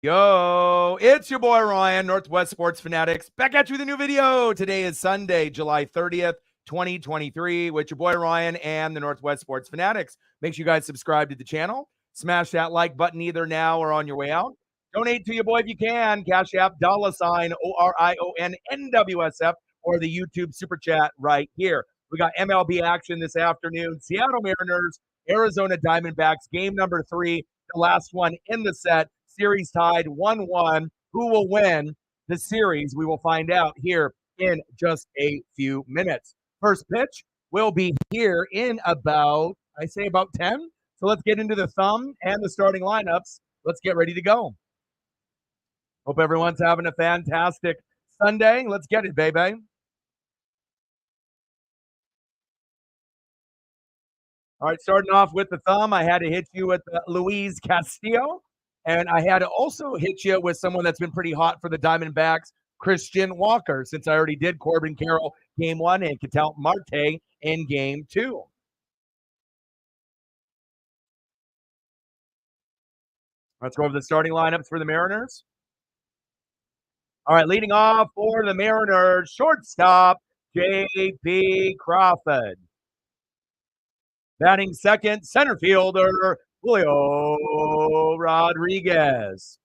Yo, it's your boy Ryan, Northwest Sports Fanatics, back at you with a new video. Today is Sunday, July 30th, 2023, with your boy Ryan and the Northwest Sports Fanatics. Make sure you guys subscribe to the channel. Smash that like button either now or on your way out. Donate to your boy if you can. Cash App, $ ORION NWSF, or the YouTube Super Chat right here. We got MLB action this afternoon. Seattle Mariners, Arizona Diamondbacks, game number 3, the last one in the set. Series tied 1-1. Who will win the series? We will find out here in just a few minutes. First pitch will be here in about 10. So let's get into the thumb and the starting lineups. Let's get ready to go. Hope everyone's having a fantastic Sunday. Let's get it, baby. All right, starting off with the thumb, I had to hit you with Luis Castillo. And I had to also hit you with someone that's been pretty hot for the Diamondbacks, Christian Walker, since I already did Corbin Carroll game 1 and Ketel Marte in game 2. Let's go over the starting lineups for the Mariners. All right, leading off for the Mariners, shortstop, J.P. Crawford. Batting second, center fielder, Julio Rodriguez.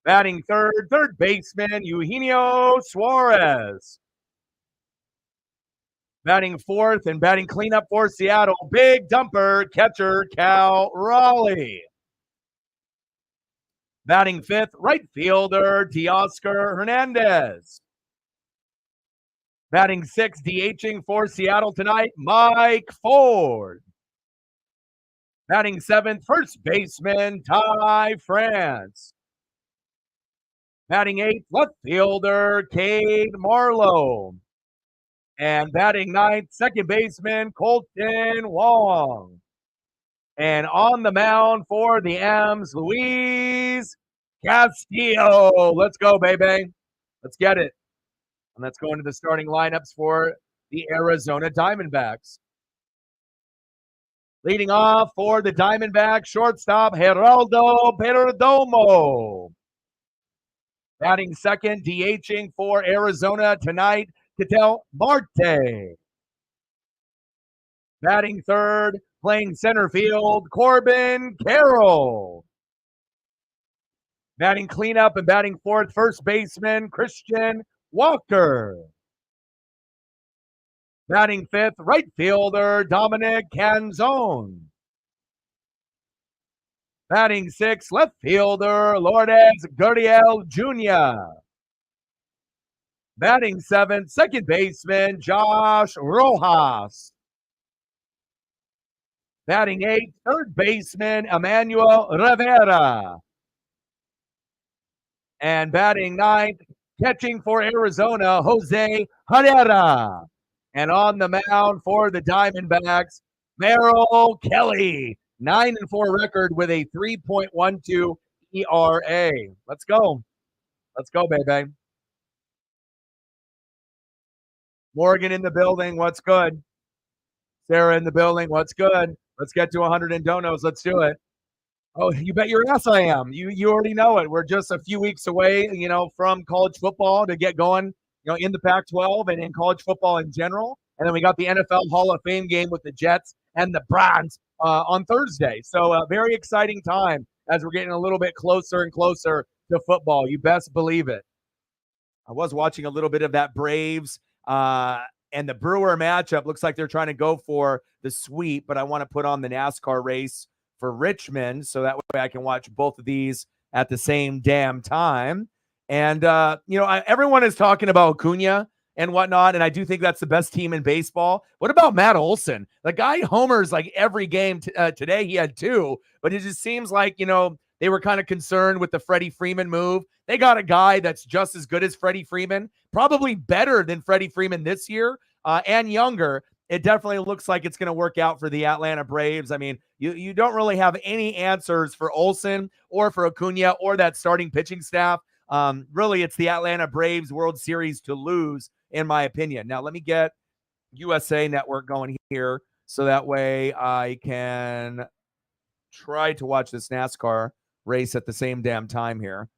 Batting third baseman, Eugenio Suarez. Batting fourth and batting cleanup for Seattle, big dumper catcher Cal Raleigh. Batting fifth, right fielder Teoscar Hernandez. Batting sixth, DHing for Seattle tonight, Mike Ford. Batting seventh, first baseman Ty France. Batting eighth, left fielder Cade Marlowe. And batting ninth, second baseman Colton Wong. And on the mound for the M's, Luis Castillo. Let's go, baby. Let's get it. And let's go into the starting lineups for the Arizona Diamondbacks. Leading off for the Diamondbacks, shortstop Geraldo Perdomo. Batting second, DHing for Arizona tonight, Ketel Marte. Batting third, playing center field, Corbin Carroll. Batting cleanup and batting fourth, first baseman Christian Walker. Batting fifth, right fielder Dominic Canzone. Batting sixth, left fielder Lourdes Gurriel Jr. Batting seventh, second baseman Josh Rojas. Batting eighth, third baseman Emmanuel Rivera. And batting ninth, catching for Arizona, Jose Herrera. And on the mound for the Diamondbacks, Merrill Kelly. 9-4 record with a 3.12 ERA. Let's go. Let's go, baby. Morgan in the building. What's good? Sarah in the building. What's good? Let's get to 100 in donos. Let's do it. Oh, you bet your ass I am. You already know it. We're just a few weeks away, from college football to get going, in the Pac-12 and in college football in general. And then we got the NFL Hall of Fame game with the Jets and the Browns on Thursday. So a very exciting time as we're getting a little bit closer and closer to football. You best believe it. I was watching a little bit of that Braves and the Brewer matchup. Looks like they're trying to go for the sweep, but I want to put on the NASCAR race for Richmond so that way I can watch both of these at the same damn time. And, everyone is talking about Acuna and whatnot, and I do think that's the best team in baseball. What about Matt Olson? The guy homers like every game. Today he had 2, but it just seems like, they were kind of concerned with the Freddie Freeman move. They got a guy that's just as good as Freddie Freeman, probably better than Freddie Freeman this year and younger. It definitely looks like it's going to work out for the Atlanta Braves. I mean, you don't really have any answers for Olson or for Acuna or that starting pitching staff. Really, it's the Atlanta Braves World Series to lose, in my opinion. Now, let me get USA Network going here so that way I can try to watch this NASCAR race at the same damn time here.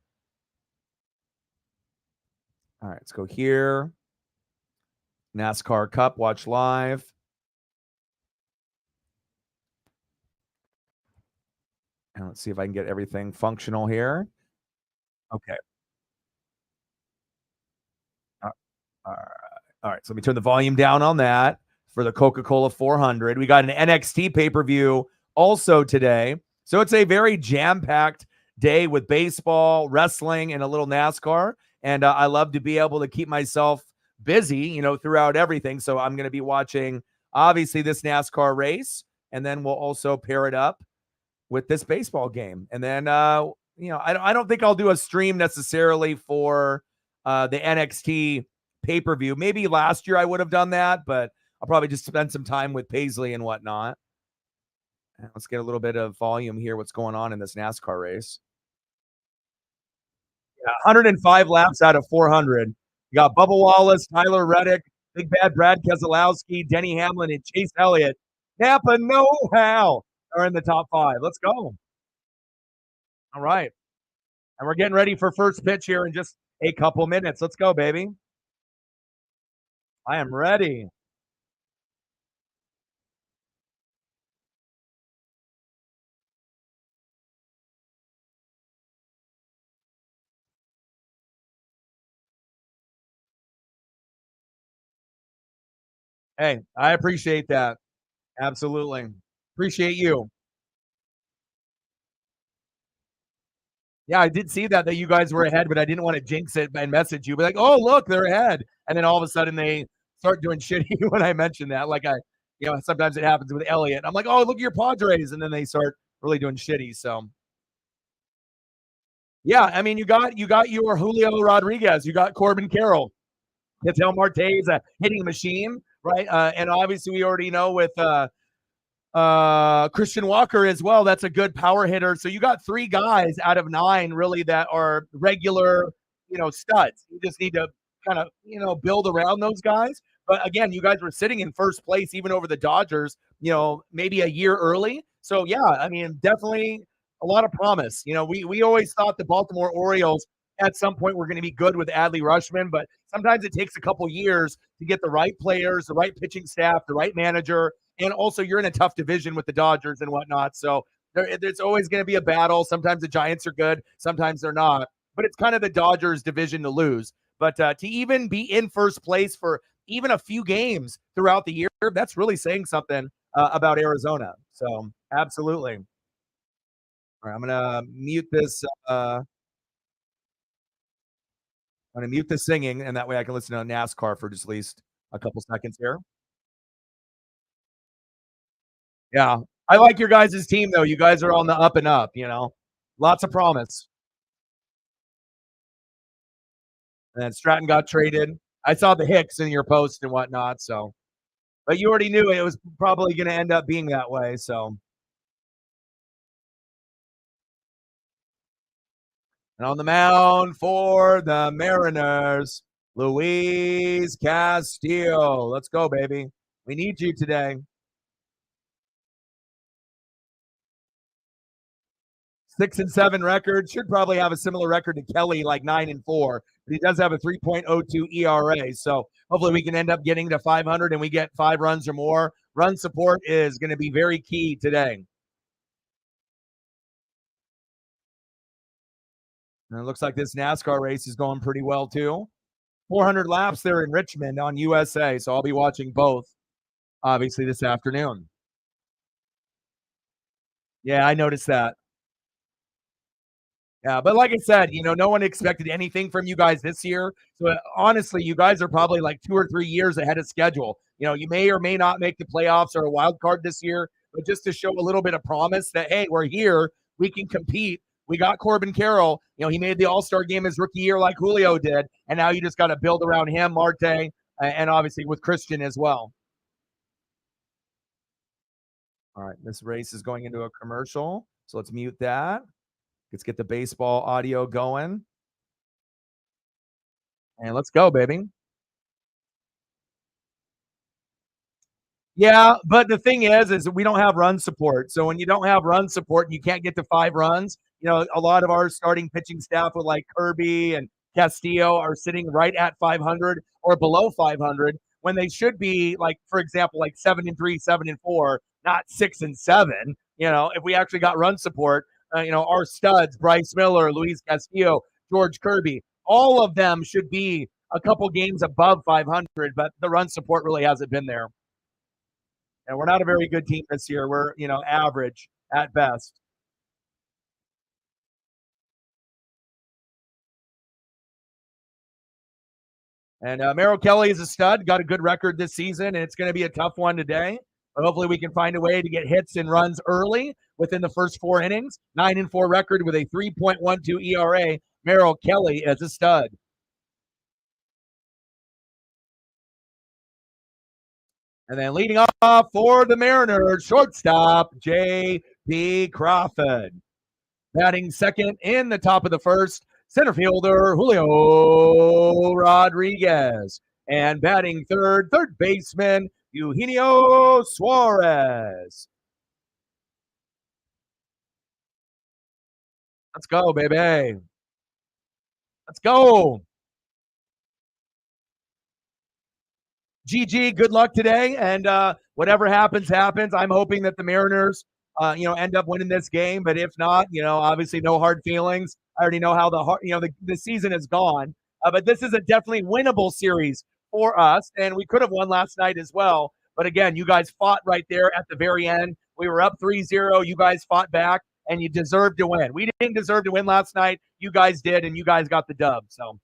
All right, let's go here. NASCAR Cup, watch live. And let's see if I can get everything functional here. Okay. Uh, All right. All right. So let me turn the volume down on that for the Coca-Cola 400. We got an NXT pay-per-view also today. So it's a very jam-packed day with baseball, wrestling, and a little NASCAR. And I love to be able to keep myself busy, throughout everything. So I'm going to be watching, obviously, this NASCAR race. And then we'll also pair it up with this baseball game. And then, I don't think I'll do a stream necessarily for the NXT pay-per-view. Maybe last year I would have done that, but I'll probably just spend some time with Paisley and whatnot. Let's get a little bit of volume here. What's going on in this NASCAR race? Yeah, 105 laps out of 400. You got Bubba Wallace, Tyler Reddick, Big Bad Brad Keselowski, Denny Hamlin, and Chase Elliott. Napa know-how are in the top 5. Let's go. All right. And we're getting ready for first pitch here in just a couple minutes. Let's go, baby. I am ready. Hey, I appreciate that. Absolutely. Appreciate you. Yeah, I did see that you guys were ahead, but I didn't want to jinx it and message you. Be like, oh, look, they're ahead. And then all of a sudden they start doing shitty when I mention that. Like sometimes it happens with Elliott. I'm like, oh, look at your Padres. And then they start really doing shitty. So yeah, I mean, you got your Julio Rodriguez, you got Corbin Carroll, Ketel Marte is a hitting machine, right? And obviously we already know with Christian Walker as well. That's a good power hitter. So you got 3 guys out of 9 really that are regular, studs. You just need to kind of, build around those guys. But again, you guys were sitting in first place even over the Dodgers, maybe a year early. So yeah, I mean, definitely a lot of promise. We always thought the Baltimore Orioles at some point were going to be good with Adley Rushman, but sometimes it takes a couple years to get the right players, the right pitching staff, the right manager, and also you're in a tough division with the Dodgers and whatnot. So there's always going to be a battle. Sometimes the Giants are good, sometimes they're not. But it's kind of the Dodgers' division to lose. But to even be in first place for even a few games throughout the year, that's really saying something about Arizona. So absolutely. All right, I'm gonna mute this. I'm gonna mute the singing, and that way I can listen to NASCAR for just at least a couple seconds here. Yeah. I like your guys' team, though. You guys are on the up and up. Lots of promise. And Stratton got traded. I saw the Hicks in your post and whatnot, so but you already knew it was probably gonna end up being that way, so. And on the mound for the Mariners, Luis Castillo. Let's go, baby. We need you today. 6-7 record. Should probably have a similar record to Kelly, like 9-4. But he does have a 3.02 ERA. So hopefully we can end up getting to 500 and we get 5 runs or more. Run support is going to be very key today. And it looks like this NASCAR race is going pretty well too. 400 laps there in Richmond on USA. So I'll be watching both, obviously, this afternoon. Yeah, I noticed that. Yeah, but like I said, no one expected anything from you guys this year. So honestly, you guys are probably like 2 or 3 years ahead of schedule. You may or may not make the playoffs or a wild card this year, but just to show a little bit of promise that hey, we're here, we can compete. We got Corbin Carroll. He made the All-Star game his rookie year like Julio did, and now you just got to build around him, Marte, and obviously with Christian as well. All right, this race is going into a commercial, so let's mute that. Let's get the baseball audio going. And let's go, baby. Yeah, but the thing is we don't have run support. So when you don't have run support and you can't get to 5 runs, a lot of our starting pitching staff with like Kirby and Castillo are sitting right at 500 or below 500 when they should be like, for example, like 7-3, 7-4, not 6-7. If we actually got run support, our studs, Bryce Miller, Luis Castillo, George Kirby, all of them should be a couple games above 500, but the run support really hasn't been there. And we're not a very good team this year. We're, average at best. And Merrill Kelly is a stud, got a good record this season, and it's going to be a tough one today. But hopefully we can find a way to get hits and runs early within the first 4 innings. 9-4 record with a 3.12 ERA. Merrill Kelly is a stud. And then leading off for the Mariners, shortstop J.P. Crawford. Batting second in the top of the first, center fielder Julio Rodriguez. And batting third baseman Eugenio Suarez. Let's go, baby. Let's go. GG, good luck today. And whatever happens, happens. I'm hoping that the Mariners, end up winning this game. But if not, obviously no hard feelings. I already know how the season is gone. But this is a definitely winnable series for us. And we could have won last night as well. But again, you guys fought right there at the very end. We were up 3-0. You guys fought back, and you deserved to win. We didn't deserve to win last night. You guys did, and you guys got the dub. So.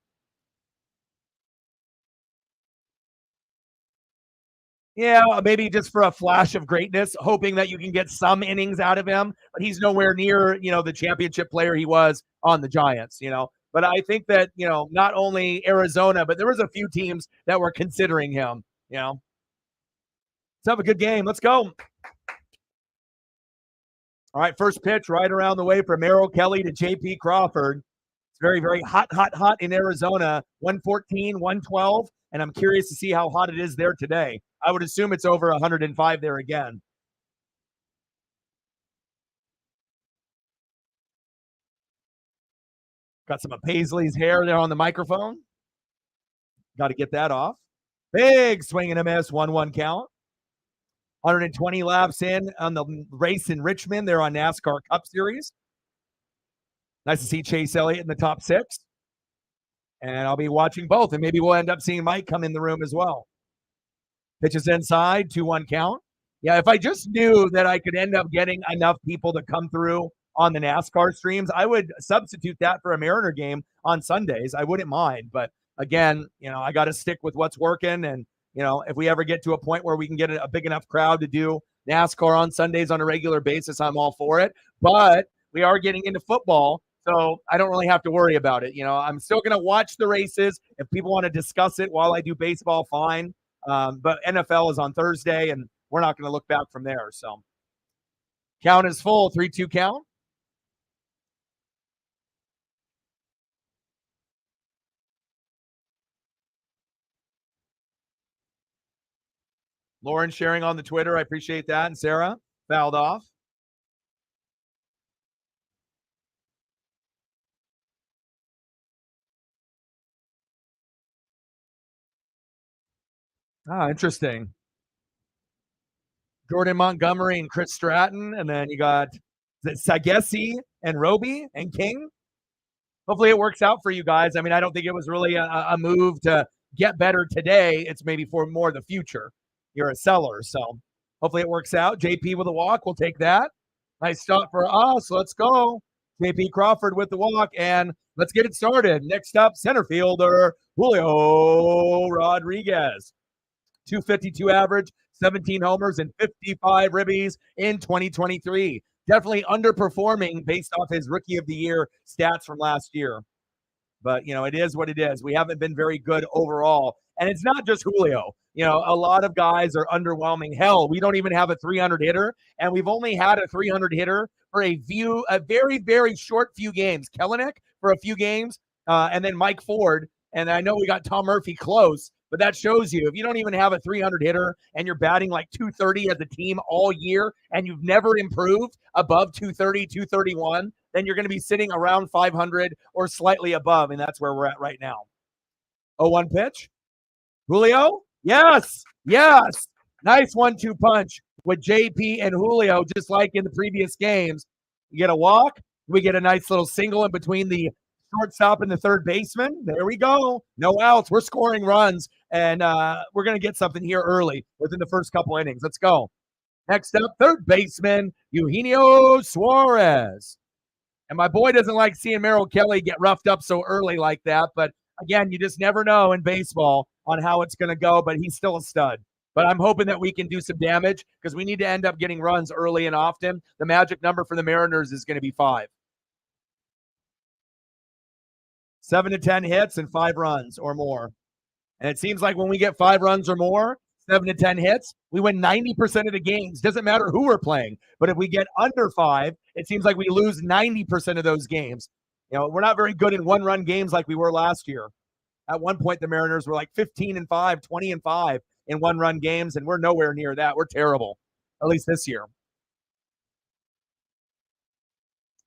Yeah, maybe just for a flash of greatness, hoping that you can get some innings out of him, but he's nowhere near, the championship player he was on the Giants. But I think that, not only Arizona, but there was a few teams that were considering him. Let's have a good game. Let's go. All right, first pitch right around the way from Merrill Kelly to J.P. Crawford. It's very, very hot in Arizona. 114, 112, and I'm curious to see how hot it is there today. I would assume it's over 105 there again. Got some of Paisley's hair there on the microphone. Got to get that off. Big swing and a miss, 1-1 count. 120 laps in on the race in Richmond. They're on NASCAR Cup Series. Nice to see Chase Elliott in the top 6. And I'll be watching both, and maybe we'll end up seeing Mike come in the room as well. Pitches inside, 2-1 count. Yeah, if I just knew that I could end up getting enough people to come through on the NASCAR streams, I would substitute that for a Mariner game on Sundays. I wouldn't mind. But again, I got to stick with what's working. And, if we ever get to a point where we can get a big enough crowd to do NASCAR on Sundays on a regular basis, I'm all for it. But we are getting into football, so I don't really have to worry about it. I'm still going to watch the races. If people want to discuss it while I do baseball, fine. But NFL is on Thursday, and we're not going to look back from there. So count is full, 3-2 count. Lauren sharing on the Twitter. I appreciate that. And Sarah fouled off. Interesting. Jordan Montgomery and Chris Stratton. And then you got Sagesi and Roby and King. Hopefully it works out for you guys. I mean, I don't think it was really a move to get better today. It's maybe for more the future. You're a seller, so hopefully it works out. JP with a walk. We'll take that. Nice stop for us. Let's go. JP Crawford with the walk, and let's get it started. Next up, center fielder Julio Rodriguez. 252 average, 17 homers, and 55 ribbies in 2023. Definitely underperforming based off his Rookie of the Year stats from last year. But, it is what it is. We haven't been very good overall. And it's not just Julio. A lot of guys are underwhelming. Hell, we don't even have a 300 hitter, and we've only had a 300 hitter for a very, very short few games. Kelenic for a few games, and then Mike Ford. And I know we got Tom Murphy close, but that shows you if you don't even have a 300 hitter and you're batting like 230 as a team all year and you've never improved above 230, 231, then you're going to be sitting around 500 or slightly above, and that's where we're at right now. 0-1 pitch. Julio? Yes. Yes. Nice 1-2 punch with JP and Julio, just like in the previous games. You get a walk. We get a nice little single in between the shortstop and the third baseman. There we go. No outs. We're scoring runs, and we're going to get something here early within the first couple innings. Let's go. Next up, third baseman, Eugenio Suarez. And my boy doesn't like seeing Merrill Kelly get roughed up so early like that. But again, you just never know in baseball on how it's going to go. But he's still a stud. But I'm hoping that we can do some damage because we need to end up getting runs early and often. The magic number for the Mariners is going to be 5. 7 to 10 hits and 5 runs or more. And it seems like when we get 5 runs or more, 7 to 10 hits, we win 90% of the games. Doesn't matter who we're playing. But if we get under 5, it seems like we lose 90% of those games. You know, we're not very good in one-run games like we were last year. At one point, the Mariners were like 15-5, 20-5 in one-run games, and we're nowhere near that. We're terrible, at least this year.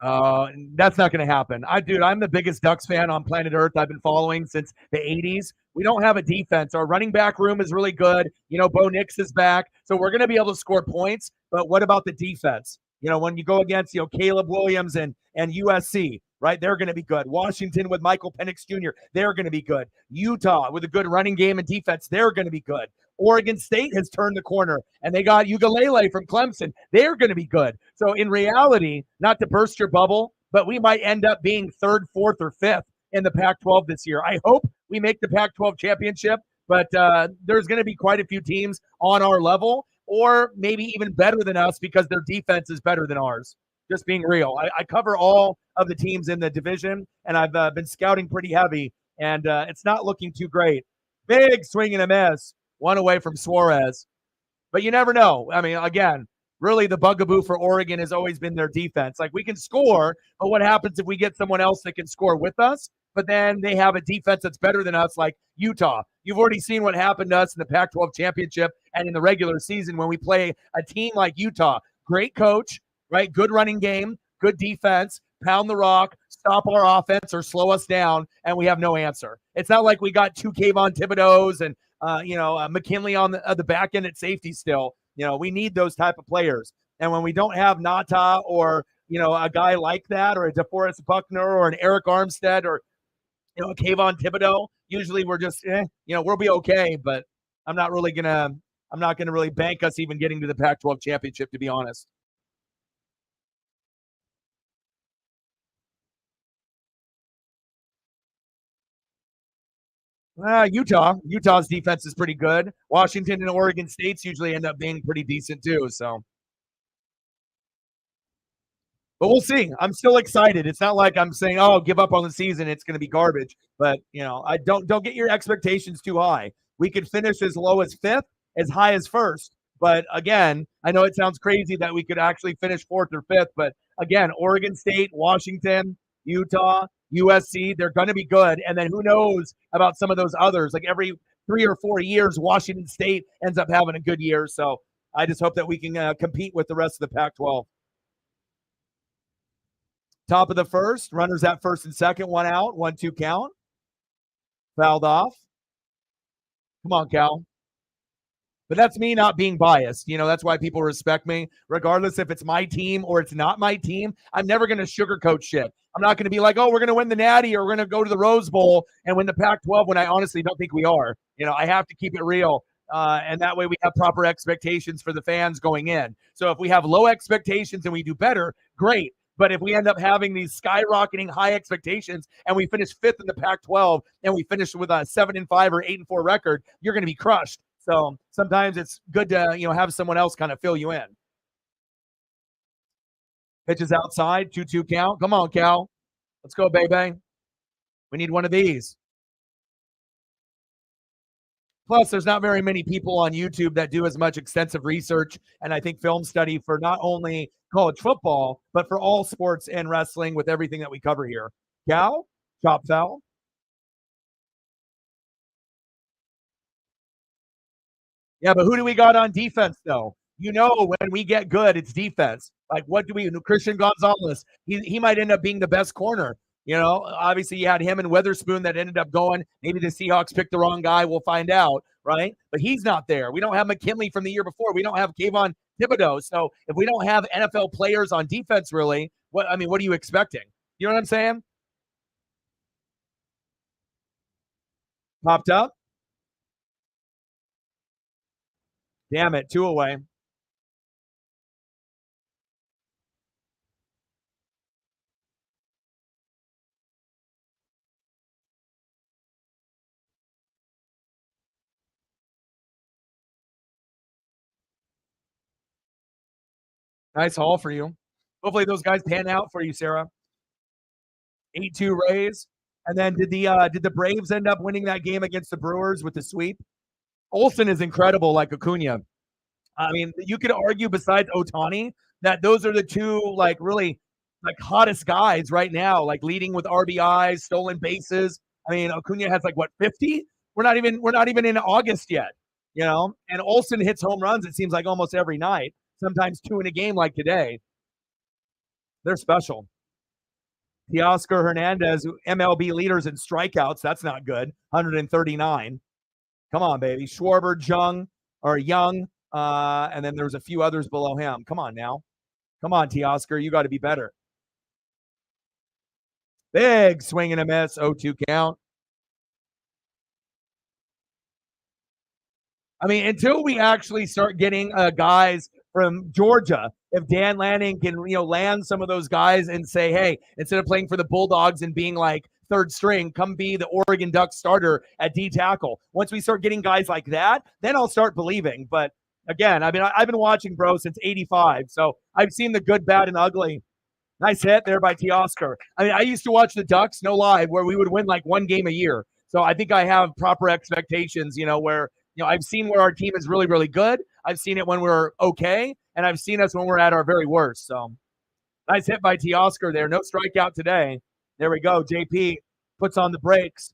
That's not going to happen. I'm the biggest Ducks fan on planet Earth. I've been following since the 80s. We don't have a defense. Our running back room is really good. You know, Bo Nix is back. So we're going to be able to score points. But what about the defense? You know, when you go against, Caleb Williams and USC, right? They're going to be good. Washington with Michael Penix Jr., they're going to be good. Utah with a good running game and defense, they're going to be good. Oregon State has turned the corner, and they got Ugalele from Clemson. They're going to be good. So in reality, not to burst your bubble, but we might end up being 3rd, 4th, or 5th in the Pac-12 this year. I hope we make the Pac-12 championship, but there's going to be quite a few teams on our level or maybe even better than us because their defense is better than ours. Just being real. I cover all of the teams in the division, and I've been scouting pretty heavy, and it's not looking too great. Big swing and a miss. 1 away from Suarez. But you never know. I mean, again, really the bugaboo for Oregon has always been their defense. Like, we can score, but what happens if we get someone else that can score with us? But then they have a defense that's better than us, like Utah. You've already seen what happened to us in the Pac-12 championship and in the regular season when we play a team like Utah. Great coach, right? Good running game, good defense, pound the rock, stop our offense or slow us down, and we have no answer. It's not like we got 2 Kayvon Thibodeaux and McKinley on the back end at safety still. We need those type of players. And when we don't have Nata or, a guy like that or a DeForest Buckner or an Eric Armstead or, a Kayvon Thibodeaux, usually we're just, we'll be okay. But I'm not going to really bank us even getting to the Pac-12 championship, to be honest. Utah's defense is pretty good. Washington and Oregon State's usually end up being pretty decent too. So, but we'll see. I'm still excited. It's not like I'm saying, "Oh, give up on the season. It's going to be garbage." But I don't get your expectations too high. We could finish as low as 5th, as high as 1st. But again, I know it sounds crazy that we could actually finish 4th or 5th. But again, Oregon State, Washington, Utah, USC, they're going to be good. And then who knows about some of those others? Like every 3 or 4 years, Washington State ends up having a good year. So I just hope that we can compete with the rest of the Pac-12. Top of the first, runners at first and second, 1 out, 1-2 count. Fouled off. Come on, Cal. But that's me not being biased. That's why people respect me. Regardless if it's my team or it's not my team, I'm never going to sugarcoat shit. I'm not going to be like, oh, we're going to win the Natty or we're going to go to the Rose Bowl and win the Pac-12 when I honestly don't think we are. I have to keep it real. And that way we have proper expectations for the fans going in. So if we have low expectations and we do better, great. But if we end up having these skyrocketing high expectations and we finish 5th in the Pac-12 and we finish with a 7-5 or 8-4 record, you're going to be crushed. So sometimes it's good to, have someone else kind of fill you in. Pitches outside, 2-2 count. Come on, Cal. Let's go, baby. We need one of these. Plus, there's not very many people on YouTube that do as much extensive research and I think film study for not only college football, but for all sports and wrestling with everything that we cover here. Cal, chop foul. Yeah, but who do we got on defense, though? You know, when we get good, it's defense. Like, what do we? Christian Gonzalez, he might end up being the best corner. You know, obviously you had him and Weatherspoon that ended up going. Maybe the Seahawks picked the wrong guy. We'll find out, right? But he's not there. We don't have McKinley from the year before. We don't have Kayvon Thibodeau. So if we don't have NFL players on defense, really, what are you expecting? You know what I'm saying? Popped up. Damn it, two away. Nice haul for you. Hopefully those guys pan out for you, Sarah. 8-2 Rays. And then did the Braves end up winning that game against the Brewers with the sweep? Olsen is incredible, like Acuna. I mean, you could argue besides Otani that those are the two like really like hottest guys right now, like leading with RBIs, stolen bases. I mean, Acuna has like what 50? We're not even in August yet, you know. And Olsen hits home runs. It seems like almost every night. Sometimes two in a game, like today. They're special. Teoscar Hernandez, MLB leaders in strikeouts. That's not good. 139. Come on, baby. Schwarber, Young, and then there's a few others below him. Come on now. Come on, Teoscar. You got to be better. Big swing and a miss. 0-2 count. I mean, until we actually start getting guys from Georgia, if Dan Lanning can, land some of those guys and say, hey, instead of playing for the Bulldogs and being like third string, come be the Oregon Ducks starter at D tackle. Once we start getting guys like that, then I'll start believing. But again, I mean, I've been watching, bro, since '85, so I've seen the good, bad, and ugly. Nice hit there by Teoscar. I mean, I used to watch the Ducks, no lie, where we would win like one game a year. So I think I have proper expectations, where I've seen where our team is really, really good. I've seen it when we're okay, and I've seen us when we're at our very worst. So nice hit by Teoscar there. No strikeout today. There we go. JP puts on the brakes.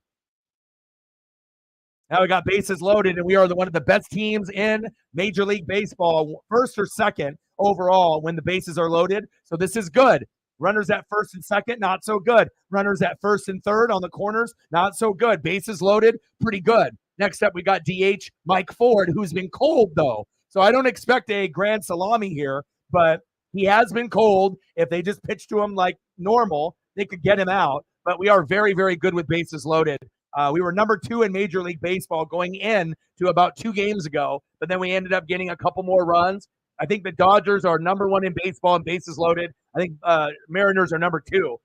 Now we got bases loaded, and we are one of the best teams in Major League Baseball, first or second overall when the bases are loaded. So this is good. Runners at first and second, not so good. Runners at first and third on the corners, not so good. Bases loaded, pretty good. Next up, we got DH Mike Ford, who's been cold, though. So I don't expect a grand salami here, but he has been cold. If they just pitch to him like normal, they could get him out. But we are very, very good with bases loaded. We were number 2 in Major League Baseball going in to about 2 games ago, but then we ended up getting a couple more runs. I think the Dodgers are number 1 in baseball and bases loaded. I think Mariners are number 2.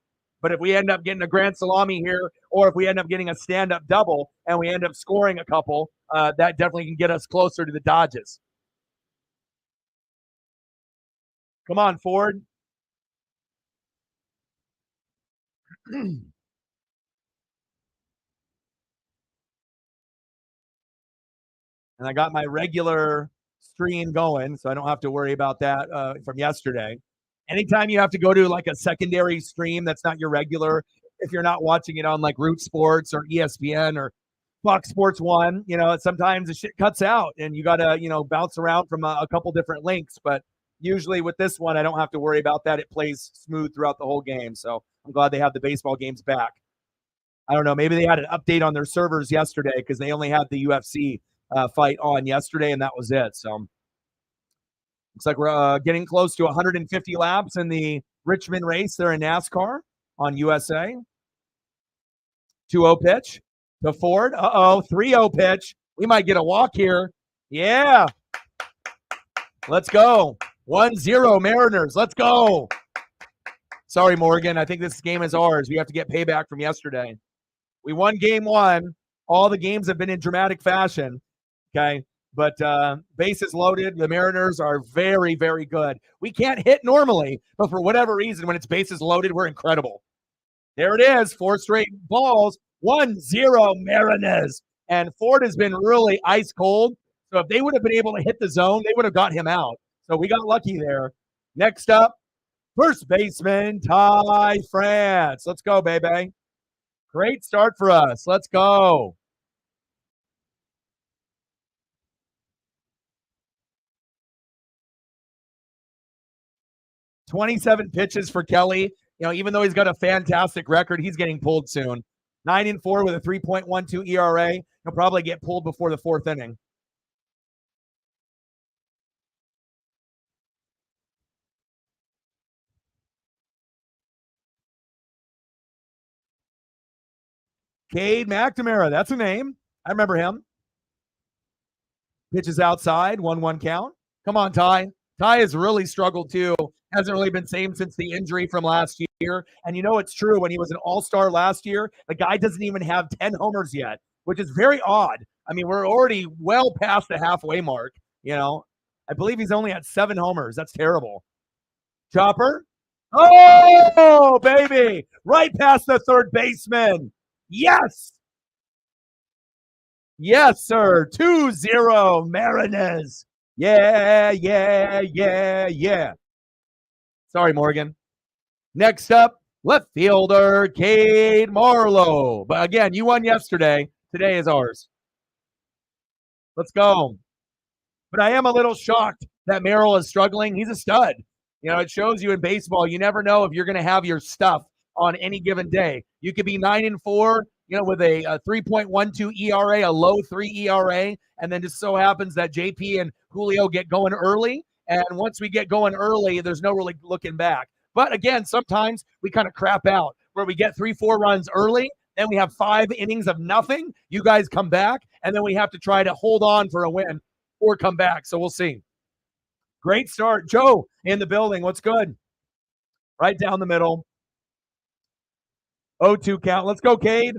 But if we end up getting a grand salami here, or if we end up getting a stand-up double and we end up scoring a couple, that definitely can get us closer to the Dodgers. Come on, Ford. And I got my regular stream going, so I don't have to worry about that from yesterday. Anytime you have to go to like a secondary stream that's not your regular, if you're not watching it on like Root Sports or ESPN or Fox Sports One, sometimes the shit cuts out and you got to, bounce around from a couple different links. But usually with this one, I don't have to worry about that. It plays smooth throughout the whole game. So I'm glad they have the baseball games back. I don't know. Maybe they had an update on their servers yesterday because they only had the UFC fight on yesterday, and that was it. So looks like we're getting close to 150 laps in the Richmond race there in NASCAR on USA. 2-0 pitch to Ford. 3-0 pitch. We might get a walk here. Yeah. Let's go. 1-0 Mariners. Let's go. Sorry, Morgan. I think this game is ours. We have to get payback from yesterday. We won game 1. All the games have been in dramatic fashion. Okay. But bases loaded. The Mariners are very, very good. We can't hit normally, but for whatever reason, when it's bases loaded, we're incredible. There it is. 4 straight balls. 1-0 Mariners. And Ford has been really ice cold. So if they would have been able to hit the zone, they would have got him out. So we got lucky there. Next up, first baseman, Ty France. Let's go, baby. Great start for us. Let's go. 27 pitches for Kelly. Even though he's got a fantastic record, he's getting pulled soon. 9-4 with a 3.12 ERA. He'll probably get pulled before the fourth inning. Cade McNamara, that's a name. I remember him. Pitches outside, 1-1 count. Come on, Ty. Ty has really struggled too. Hasn't really been same since the injury from last year. And it's true. When he was an all-star last year, the guy doesn't even have 10 homers yet, which is very odd. I mean, we're already well past the halfway mark. I believe he's only at 7 homers. That's terrible. Chopper. Oh, baby. Right past the third baseman. Yes. Yes, sir. 2-0 Mariners. Yeah. Sorry, Morgan. Next up, left fielder Cade Marlowe. But again, you won yesterday. Today is ours. Let's go. But I am a little shocked that Merrill is struggling. He's a stud. It shows you in baseball, you never know if you're going to have your stuff on any given day. You could be 9-4, with a 3.12 ERA, a low 3 ERA, and then just so happens that JP and Julio get going early. And once we get going early, there's no really looking back. But again, sometimes we kind of crap out where we get 3-4 runs early, then we have 5 innings of nothing. You guys come back, and then we have to try to hold on for a win or come back. So we'll see. Great start. Joe in the building. What's good? Right down the middle. 0-2 count. Let's go, Cade.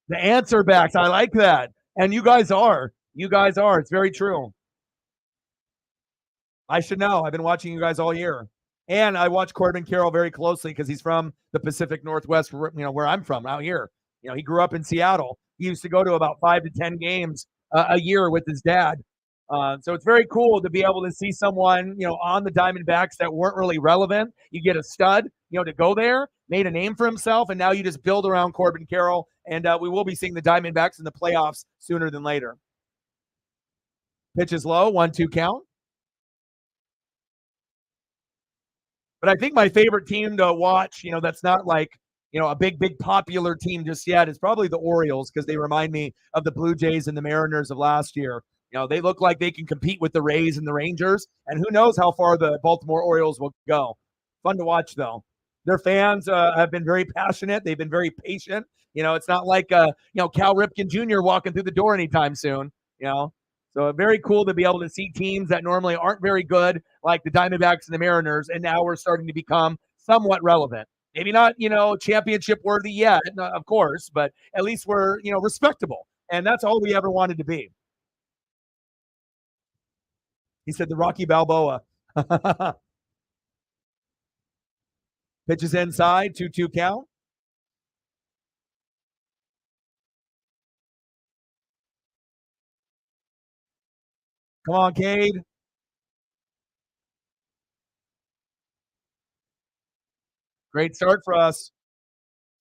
The answer backs. I like that. And you guys are. You guys are. It's very true. I should know. I've been watching you guys all year. And I watch Corbin Carroll very closely because he's from the Pacific Northwest, where I'm from, out here. He grew up in Seattle. He used to go to about 5 to 10 games a year with his dad. So it's very cool to be able to see someone, on the Diamondbacks that weren't really relevant. You get a stud, to go there, made a name for himself, and now you just build around Corbin Carroll. And we will be seeing the Diamondbacks in the playoffs sooner than later. Pitch is low, 1-2 count. But I think my favorite team to watch, that's not like, a big popular team just yet is probably the Orioles because they remind me of the Blue Jays and the Mariners of last year. They look like they can compete with the Rays and the Rangers, and who knows how far the Baltimore Orioles will go. Fun to watch, though. Their fans have been very passionate. They've been very patient. It's not like, Cal Ripken Jr. walking through the door anytime soon, So very cool to be able to see teams that normally aren't very good, like the Diamondbacks and the Mariners, and now we're starting to become somewhat relevant. Maybe not, championship worthy yet, of course, but at least we're, respectable. And that's all we ever wanted to be. He said the Rocky Balboa. Pitches inside, 2-2 count. Come on, Cade. Great start for us.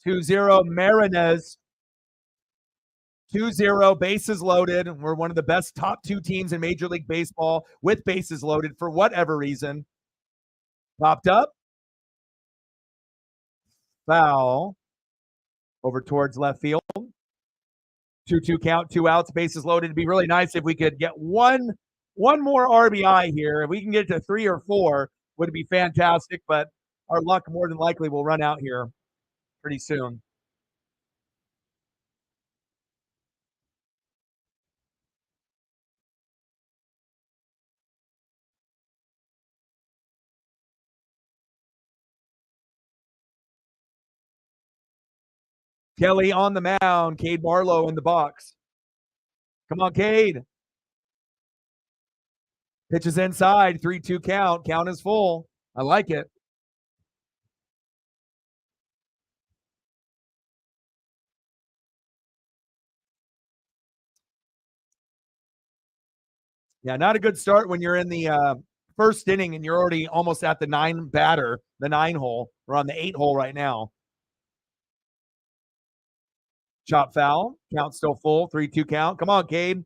2-0 Mariners. 2-0, bases loaded. We're one of the best top 2 teams in Major League Baseball with bases loaded for whatever reason. Popped up. Foul. Over towards left field. 2-2 count, 2 outs, bases loaded. It'd be really nice if we could get one more RBI here. If we can get to 3 or 4, would be fantastic, but our luck more than likely will run out here pretty soon. Kelly on the mound, Cade Marlowe in the box. Come on, Cade. Pitches inside, 3-2 count. Count is full. I like it. Yeah, not a good start when you're in the first inning and you're already almost at the 9 hole. We're on the 8 hole right now. Chop foul. Count still full. 3-2 count. Come on, Cade.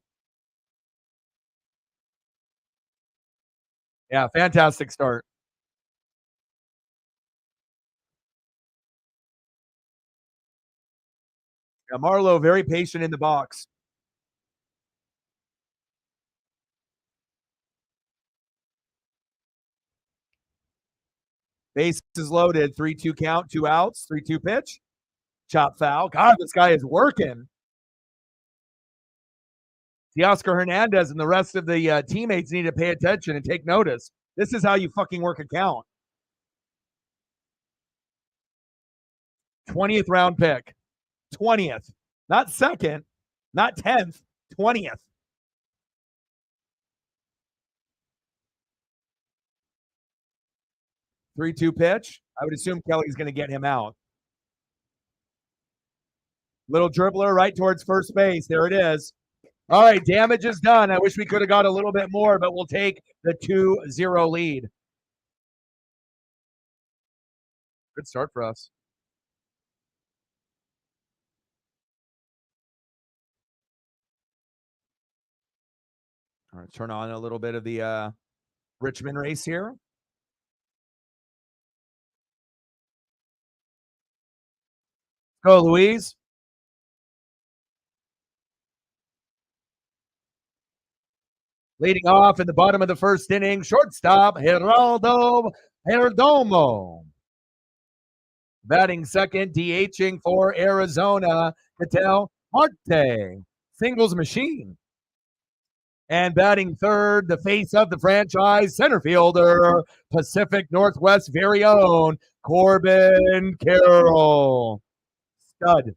Yeah, fantastic start. Yeah, Marlowe very patient in the box. Bases loaded, 3-2 count, 2 outs, 3-2 pitch, chop foul. God, this guy is working. Teoscar Hernandez and the rest of the teammates need to pay attention and take notice. This is how you fucking work a count. 20th round pick. 20th. Not second, not 10th, 20th. 3-2 pitch. I would assume Kelly's going to get him out. Little dribbler right towards first base. There it is. All right, damage is done. I wish we could have got a little bit more, but we'll take the 2-0 lead. Good start for us. All right, turn on a little bit of the Richmond race here. Go, Louise. Leading off in the bottom of the first inning, shortstop Geraldo Perdomo. Batting second, DHing for Arizona, Ketel Marte. Singles machine. And batting third, the face of the franchise, center fielder, Pacific Northwest very own, Corbin Carroll. Stud.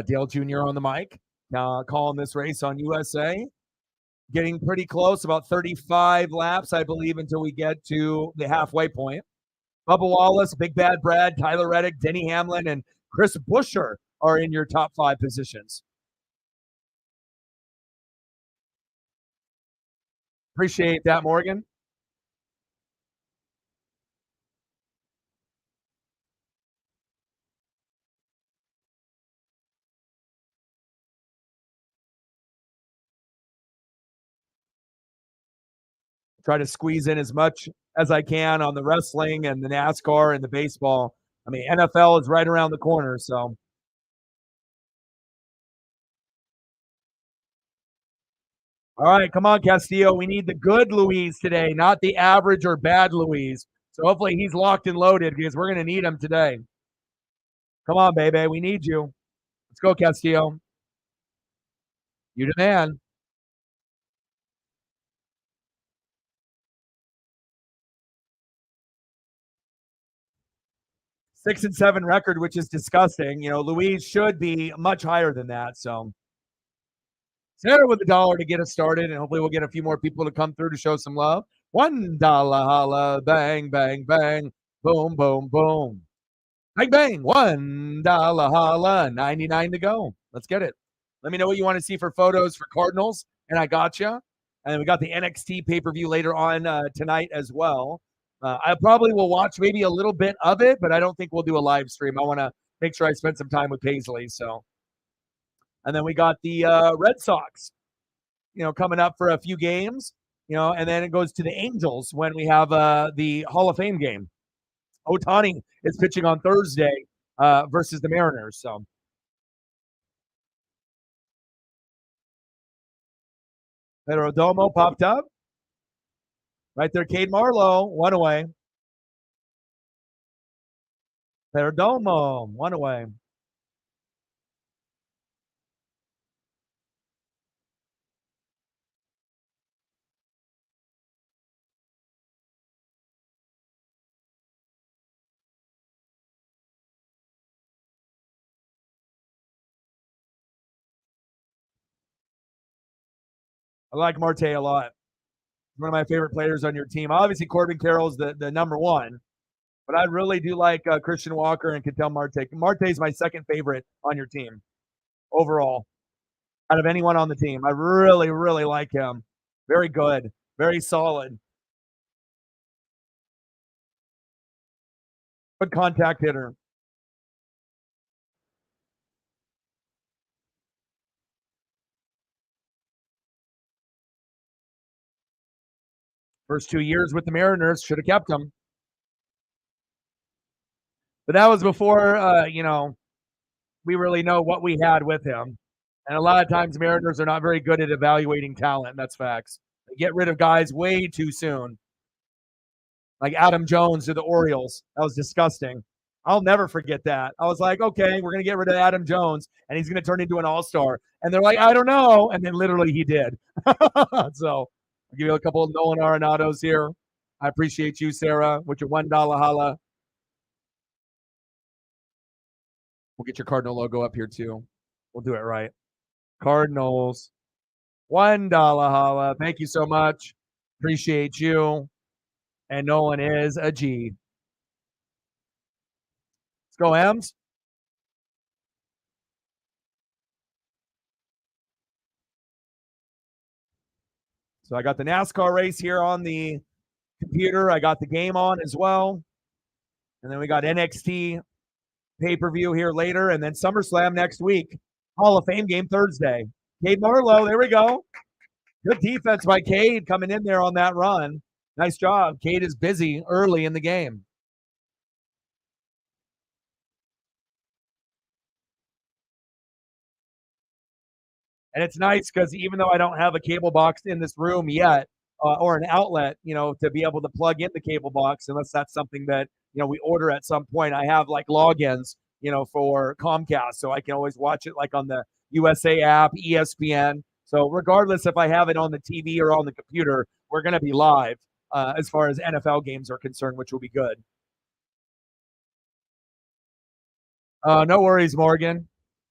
Dale Jr. on the mic, calling this race on USA. Getting pretty close, about 35 laps, I believe, until we get to the halfway point. Bubba Wallace, Big Bad Brad, Tyler Reddick, Denny Hamlin, and Chris Buescher are in your top 5 positions. Appreciate that, Morgan. Try to squeeze in as much as I can on the wrestling and the NASCAR and the baseball. I mean, NFL is right around the corner, so. All right, come on, Castillo. We need the good Louise today, not the average or bad Louise. So hopefully he's locked and loaded because we're going to need him today. Come on, baby. We need you. Let's go, Castillo. You the man. 6-7 record, which is disgusting. You know, Louise should be much higher than that. So Sarah with $1 to get us started, and hopefully we'll get a few more people to come through to show some love. $1 holla, bang, bang, bang, boom, boom, boom. Bang, bang, $1 holla, 99 to go. Let's get it. Let me know what you want to see for photos for Cardinals, and I got you. And we got the NXT pay-per-view later on tonight as well. I probably will watch maybe a little bit of it, but I don't think we'll do a live stream. I want to make sure I spend some time with Paisley. So, and then we got the Red Sox, coming up for a few games, and then it goes to the Angels when we have the Hall of Fame game. Otani is pitching on Thursday versus the Mariners. So, Perdomo popped up. Right there, Cade Marlowe, 1 away. Perdomo, 1 away. I like Marte a lot. One of my favorite players on your team. Obviously, Corbin Carroll's the number one, but I really do like Christian Walker and Ketel Marte. Marte is my second favorite on your team overall out of anyone on the team. I really, really like him. Very good. Very solid. Good contact hitter. First 2 years with the Mariners, should have kept him. But that was before, we really know what we had with him. And a lot of times Mariners are not very good at evaluating talent. That's facts. They get rid of guys way too soon. Like Adam Jones to the Orioles. That was disgusting. I'll never forget that. I was like, okay, we're going to get rid of Adam Jones and he's going to turn into an all-star. And they're like, I don't know. And then literally he did. So I'll give you a couple of Nolan Arenados here. I appreciate you, Sarah, with your $1 holla. We'll get your Cardinal logo up here too. We'll do it right. Cardinals. $1 holla. Thank you so much. Appreciate you. And Nolan is a G. Let's go, M's. So I got the NASCAR race here on the computer. I got the game on as well. And then we got NXT pay-per-view here later. And then SummerSlam next week. Hall of Fame game Thursday. Cade Marlowe, there we go. Good defense by Cade coming in there on that run. Nice job. Cade is busy early in the game. And it's nice because even though I don't have a cable box in this room yet, or an outlet, to be able to plug in the cable box, unless that's something that, we order at some point. I have like logins, for Comcast, so I can always watch it like on the USA app, ESPN. So regardless if I have it on the TV or on the computer, we're going to be live as far as NFL games are concerned, which will be good. No worries, Morgan.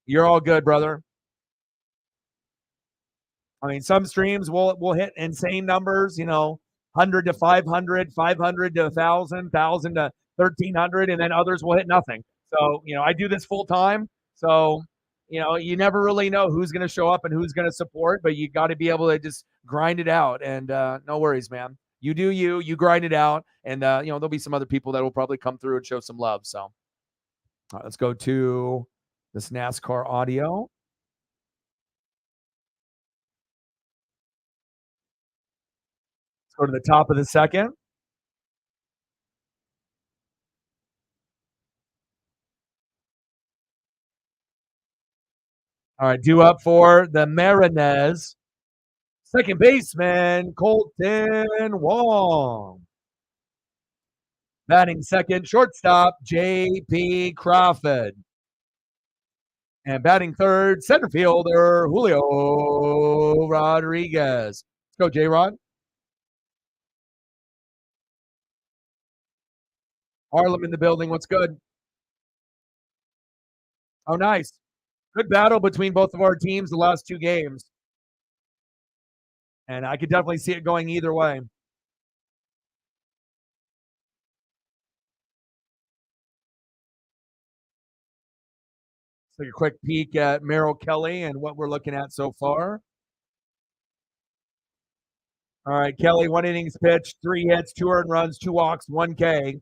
You're all good, brother. I mean, some streams will hit insane numbers, 100 to 500, 500 to 1,000, 1,000 to 1,300, and then others will hit nothing. So, I do this full time. So, you never really know who's going to show up and who's going to support, but you got to be able to just grind it out. And no worries, man. You do you grind it out. And, there'll be some other people that will probably come through and show some love. So, all right, let's go to this NASCAR audio. Go to the top of the second. All right, due up for the Mariners. Second baseman, Colton Wong. Batting second, shortstop, J.P. Crawford. And batting third, center fielder, Julio Rodriguez. Let's go, J-Rod. Harlem in the building. What's good? Oh, nice. Good battle between both of our teams the last two games. And I could definitely see it going either way. Let's take a quick peek at Merrill Kelly and what we're looking at so far. All right, Kelly, 1 innings pitched, 3 hits, 2 earned runs, 2 walks, 1 K.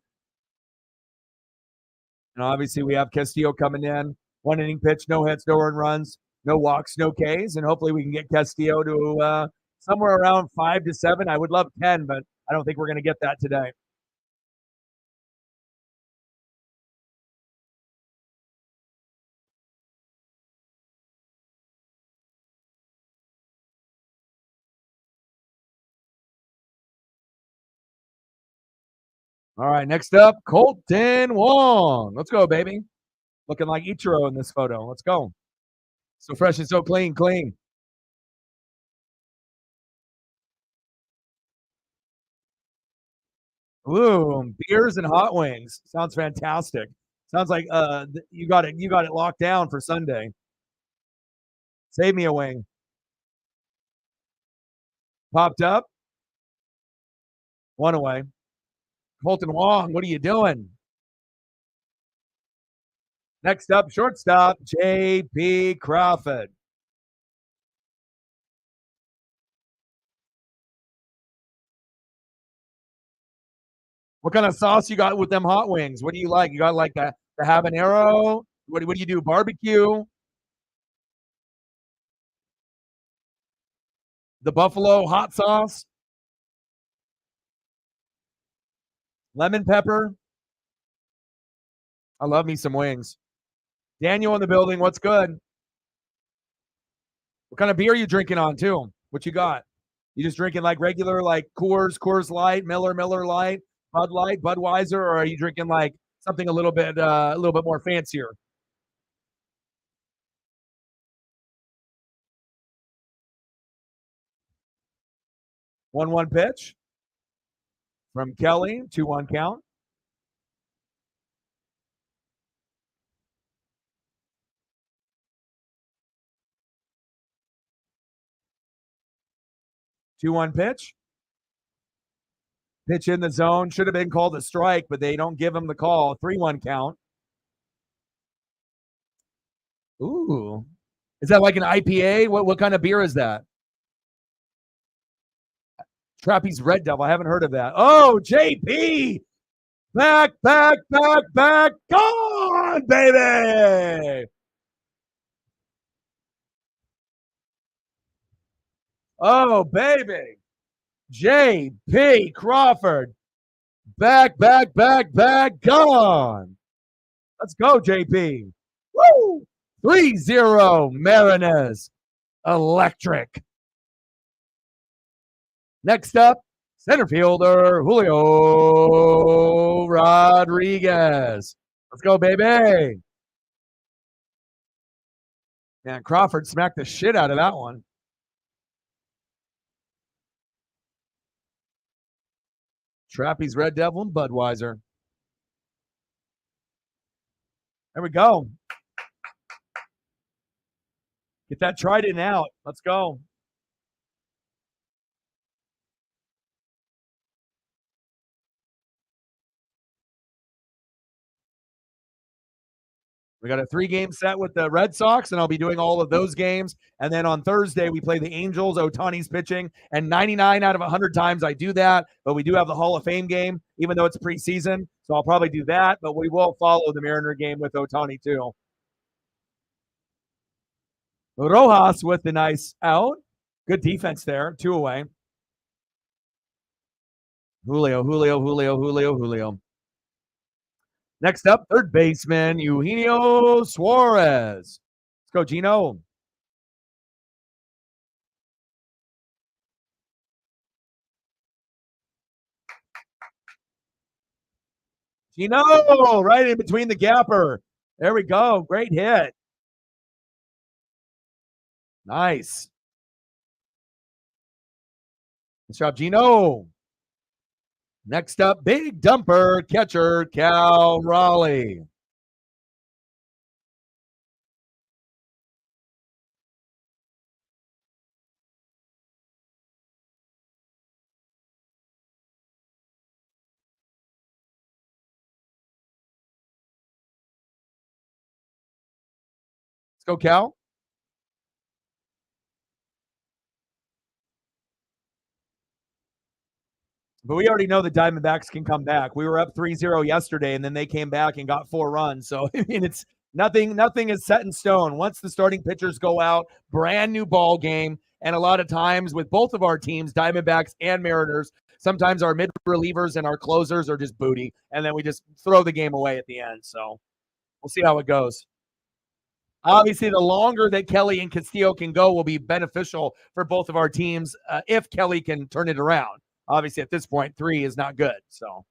And obviously we have Castillo coming in. 1 inning pitch, no hits, no earned runs, no walks, no Ks. And hopefully we can get Castillo to somewhere around 5 to 7. I would love 10, but I don't think we're going to get that today. All right, next up, Colton Wong. Let's go, baby. Looking like Ichiro in this photo. Let's go. So fresh and so clean, clean. Ooh, beers and hot wings. Sounds fantastic. Sounds like you got it locked down for Sunday. Save me a wing. Popped up. 1 away. Colton Wong, what are you doing? Next up, shortstop, J.P. Crawford. What kind of sauce you got with them hot wings? What do you like? You got like the habanero? What do you do? Barbecue? The buffalo hot sauce? Lemon pepper. I love me some wings. Daniel in the building. What's good? What kind of beer are you drinking on too? What you got? You just drinking like regular, like Coors Light, Miller Light, Bud Light, Budweiser, or are you drinking like something a little bit more fancier? 1-1 pitch from Kelly. 2-1 count. 2-1 pitch. Pitch in the zone. Should have been called a strike, but they don't give him the call. 3-1 count. Ooh. Is that like an IPA? What kind of beer is that? Trappy's Red Devil. I haven't heard of that. Oh, JP. Back. Gone, baby. Oh, baby. JP Crawford. Back. Gone. Let's go, JP. Woo! 3-0 Mariners. Electric. Next up, center fielder Julio Rodriguez. Let's go, baby. Man, Crawford smacked the shit out of that one. Trappy's Red Devil and Budweiser. There we go. Get that Trident out. Let's go. We got a 3-game set with the Red Sox, and I'll be doing all of those games. And then on Thursday, we play the Angels. Ohtani's pitching, and 99 out of 100 times I do that. But we do have the Hall of Fame game, even though it's preseason. So I'll probably do that, but we will follow the Mariner game with Ohtani too. Rojas with the nice out. Good defense there. 2 away. Julio. Next up, third baseman, Eugenio Suarez. Let's go, Gino. Gino, right in between the gapper. There we go. Great hit. Nice. Good job, Gino. Next up, big dumper catcher, Cal Raleigh. Let's go, Cal. But we already know the Diamondbacks can come back. We were up 3-0 yesterday, and then they came back and got 4 runs. So, I mean, it's nothing is set in stone. Once the starting pitchers go out, brand new ball game. And a lot of times with both of our teams, Diamondbacks and Mariners, sometimes our mid relievers and our closers are just booty. And then we just throw the game away at the end. So we'll see how it goes. Obviously, the longer that Kelly and Castillo can go will be beneficial for both of our teams if Kelly can turn it around. Obviously, at this point, 3 is not good. So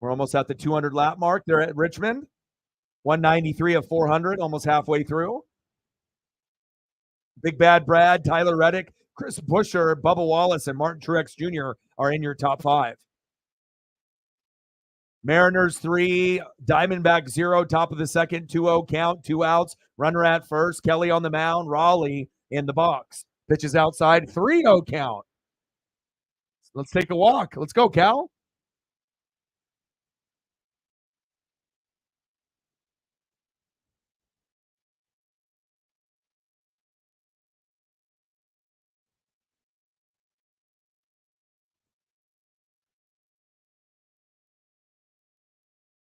we're almost at the 200 lap mark. They're at Richmond, 193 of 400, almost halfway through. Big Bad Brad, Tyler Reddick, Chris Buescher, Bubba Wallace, and Martin Truex Jr. are in your top 5. Mariners 3, Diamondback 0, top of the second, 2-0 count, 2 outs, runner at first, Kelly on the mound, Raleigh in the box. Pitches outside, 3-0 count. Let's take a walk. Let's go, Cal.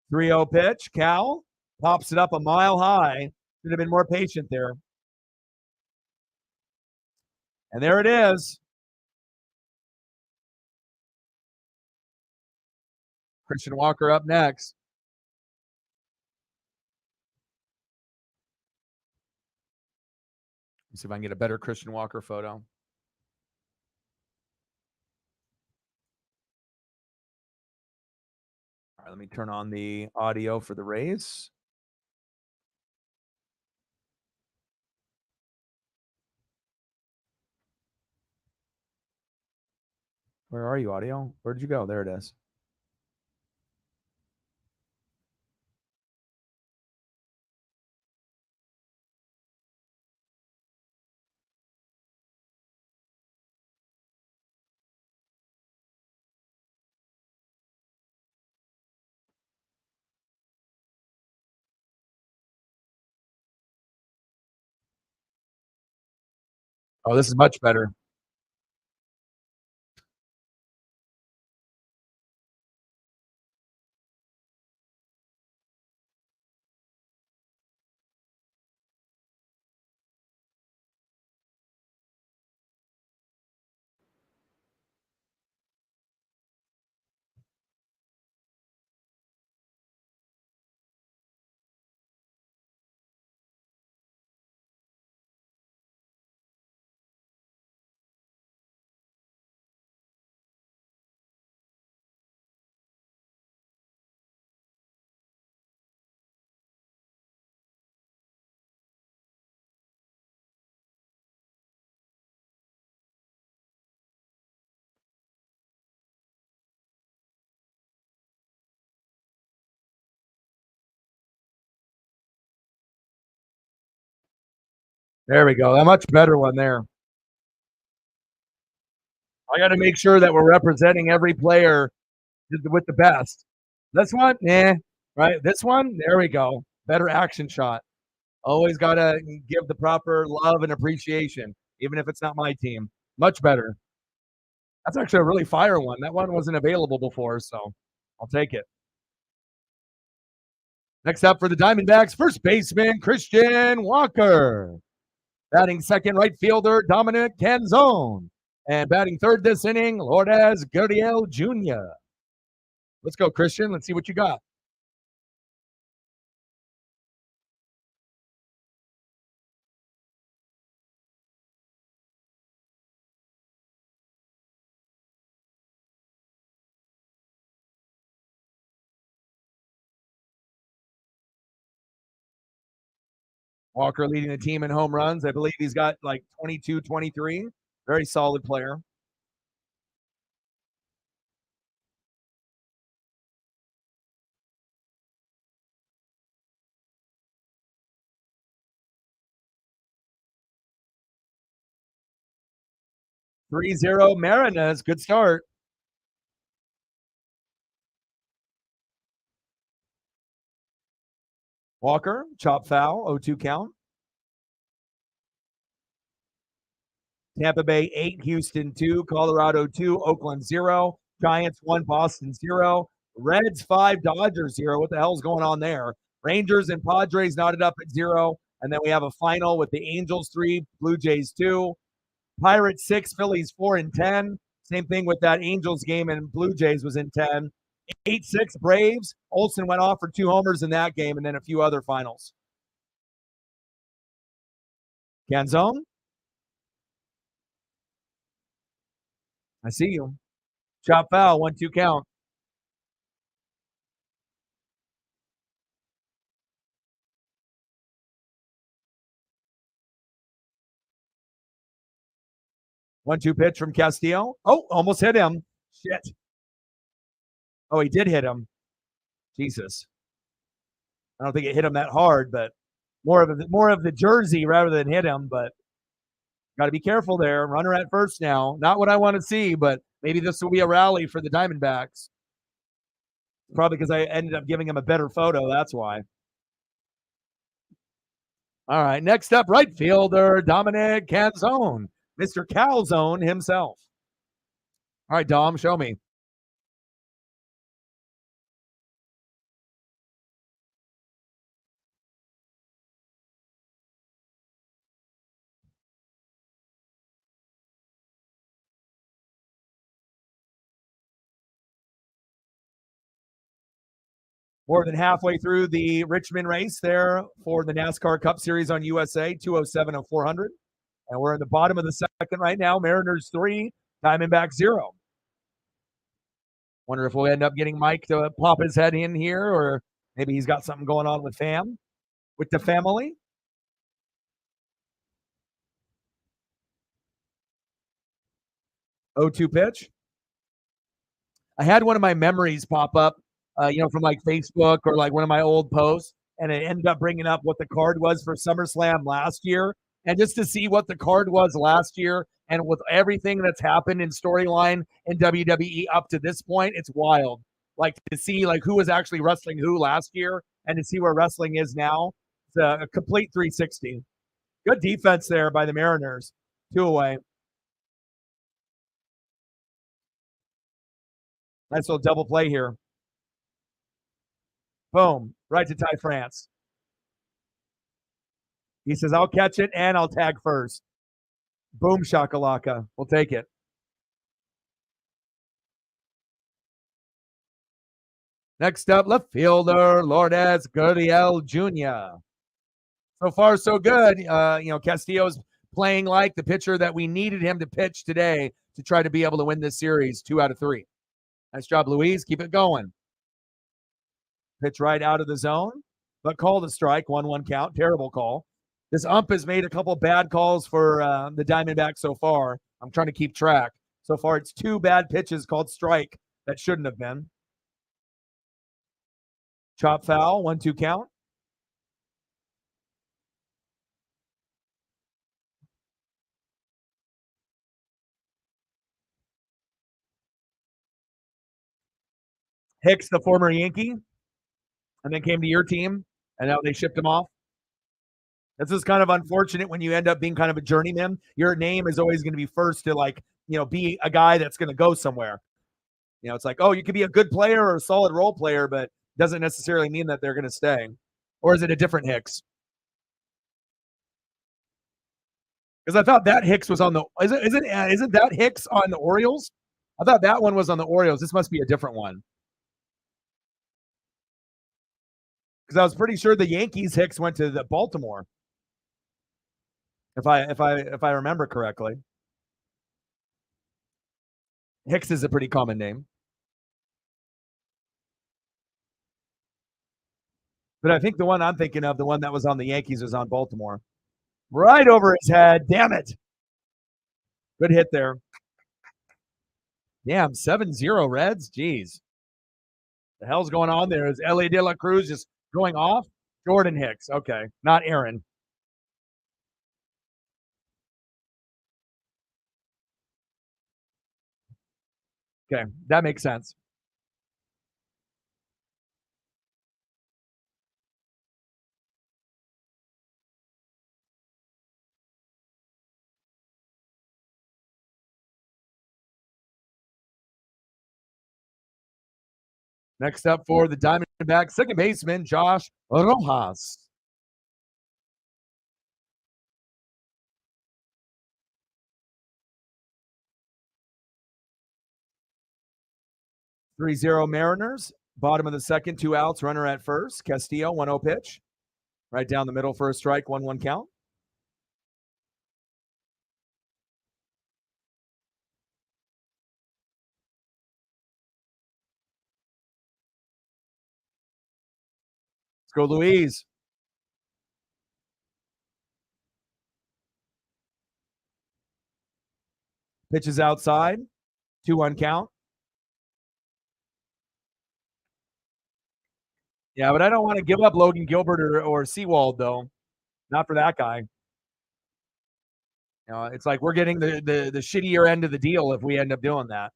Three 0 pitch. Cal pops it up a mile high. Should have been more patient there. And there it is. Christian Walker up next. Let's see if I can get a better Christian Walker photo. All right, let me turn on the audio for the Rays. Where are you, audio? Where did you go? There it is. Oh, this is much better. There we go. A much better one there. I got to make sure that we're representing every player with the best. This one, right? This one, there we go. Better action shot. Always got to give the proper love and appreciation, even if it's not my team. Much better. That's actually a really fire one. That one wasn't available before, so I'll take it. Next up for the Diamondbacks, first baseman Christian Walker. Batting second, right fielder Dominic Canzone. And batting third this inning, Lourdes Gurriel Jr. Let's go, Christian. Let's see what you got. Walker leading the team in home runs. I believe he's got like 22, 23. Very solid player. Three zero Mariners. Good start. Walker, chop foul, 0-2 count. Tampa Bay 8, Houston 2, Colorado 2, Oakland 0, Giants 1, Boston 0, Reds 5, Dodgers 0. What the hell's going on there? Rangers and Padres knotted up at 0. And then we have a final with the Angels 3, Blue Jays 2, Pirates 6, Phillies 4 and 10. Same thing with that Angels game and Blue Jays was in 10. 8-6 Braves. Olsen went off for 2 homers in that game and then a few other finals. Canzone? I see you. Chop foul, 1-2 count. 1-2 pitch from Castillo. Oh, almost hit him. Shit. Oh, he did hit him. Jesus. I don't think it hit him that hard, but more of the jersey rather than hit him. But got to be careful there. Runner at first now. Not what I want to see, but maybe this will be a rally for the Diamondbacks. Probably because I ended up giving him a better photo. That's why. All right. Next up, right fielder Dominic Canzone, Mr. Calzone himself. All right, Dom, show me. More than halfway through the Richmond race there for the NASCAR Cup Series on USA, 207 of 400. And we're in the bottom of the second right now. Mariners 3, Diamondbacks 0. Wonder if we'll end up getting Mike to pop his head in here, or maybe he's got something going on with the family. 0-2 pitch. I had one of my memories pop up, from like Facebook or like one of my old posts, and it ended up bringing up what the card was for SummerSlam last year. And just to see what the card was last year, and with everything that's happened in storyline in WWE up to this point, it's wild. Like to see like who was actually wrestling who last year, and to see where wrestling is now. It's a complete 360. Good defense there by the Mariners. 2 away. Nice little double play here. Boom. Right to Ty France. He says, I'll catch it and I'll tag first. Boom shakalaka. We'll take it. Next up, left fielder Lourdes Gurriel Jr. So far, so good. Castillo's playing like the pitcher that we needed him to pitch today to try to be able to win this series 2 out of 3. Nice job, Luis. Keep it going. Pitch right out of the zone, but call the strike. 1-1 count. Terrible call. This ump has made a couple bad calls for the Diamondbacks so far. I'm trying to keep track. So far, it's 2 bad pitches called strike that shouldn't have been. Chop foul. 1-2 count. Hicks, the former Yankee, and then came to your team, and now they shipped him off. This is kind of unfortunate when you end up being kind of a journeyman. Your name is always going to be first to be a guy that's going to go somewhere. It's like, oh, you could be a good player or a solid role player, but doesn't necessarily mean that they're going to stay. Or is it a different Hicks? Because I thought that Hicks was on the isn't that Hicks on the Orioles? I thought that one was on the Orioles. This must be a different one. Because I was pretty sure the Yankees Hicks went to the Baltimore. If I remember correctly. Hicks is a pretty common name. But I think the one I'm thinking of, the one that was on the Yankees, was on Baltimore. Right over his head. Damn it. Good hit there. Damn, 7-0 Reds. Jeez. The hell's going on there? Is Ellie De La Cruz just going off? Jordan Hicks. Okay. Not Aaron. Okay. That makes sense. Next up for the Diamondbacks, second baseman Josh Rojas. 3-0 Mariners. Bottom of the second, 2 outs, runner at first. Castillo, 1-0 pitch. Right down the middle for a strike, 1-1 count. Let's go, Louise. Pitches outside, 2-1 count. Yeah, but I don't want to give up Logan Gilbert or Seawald, though. Not for that guy. It's like we're getting the shittier end of the deal if we end up doing that.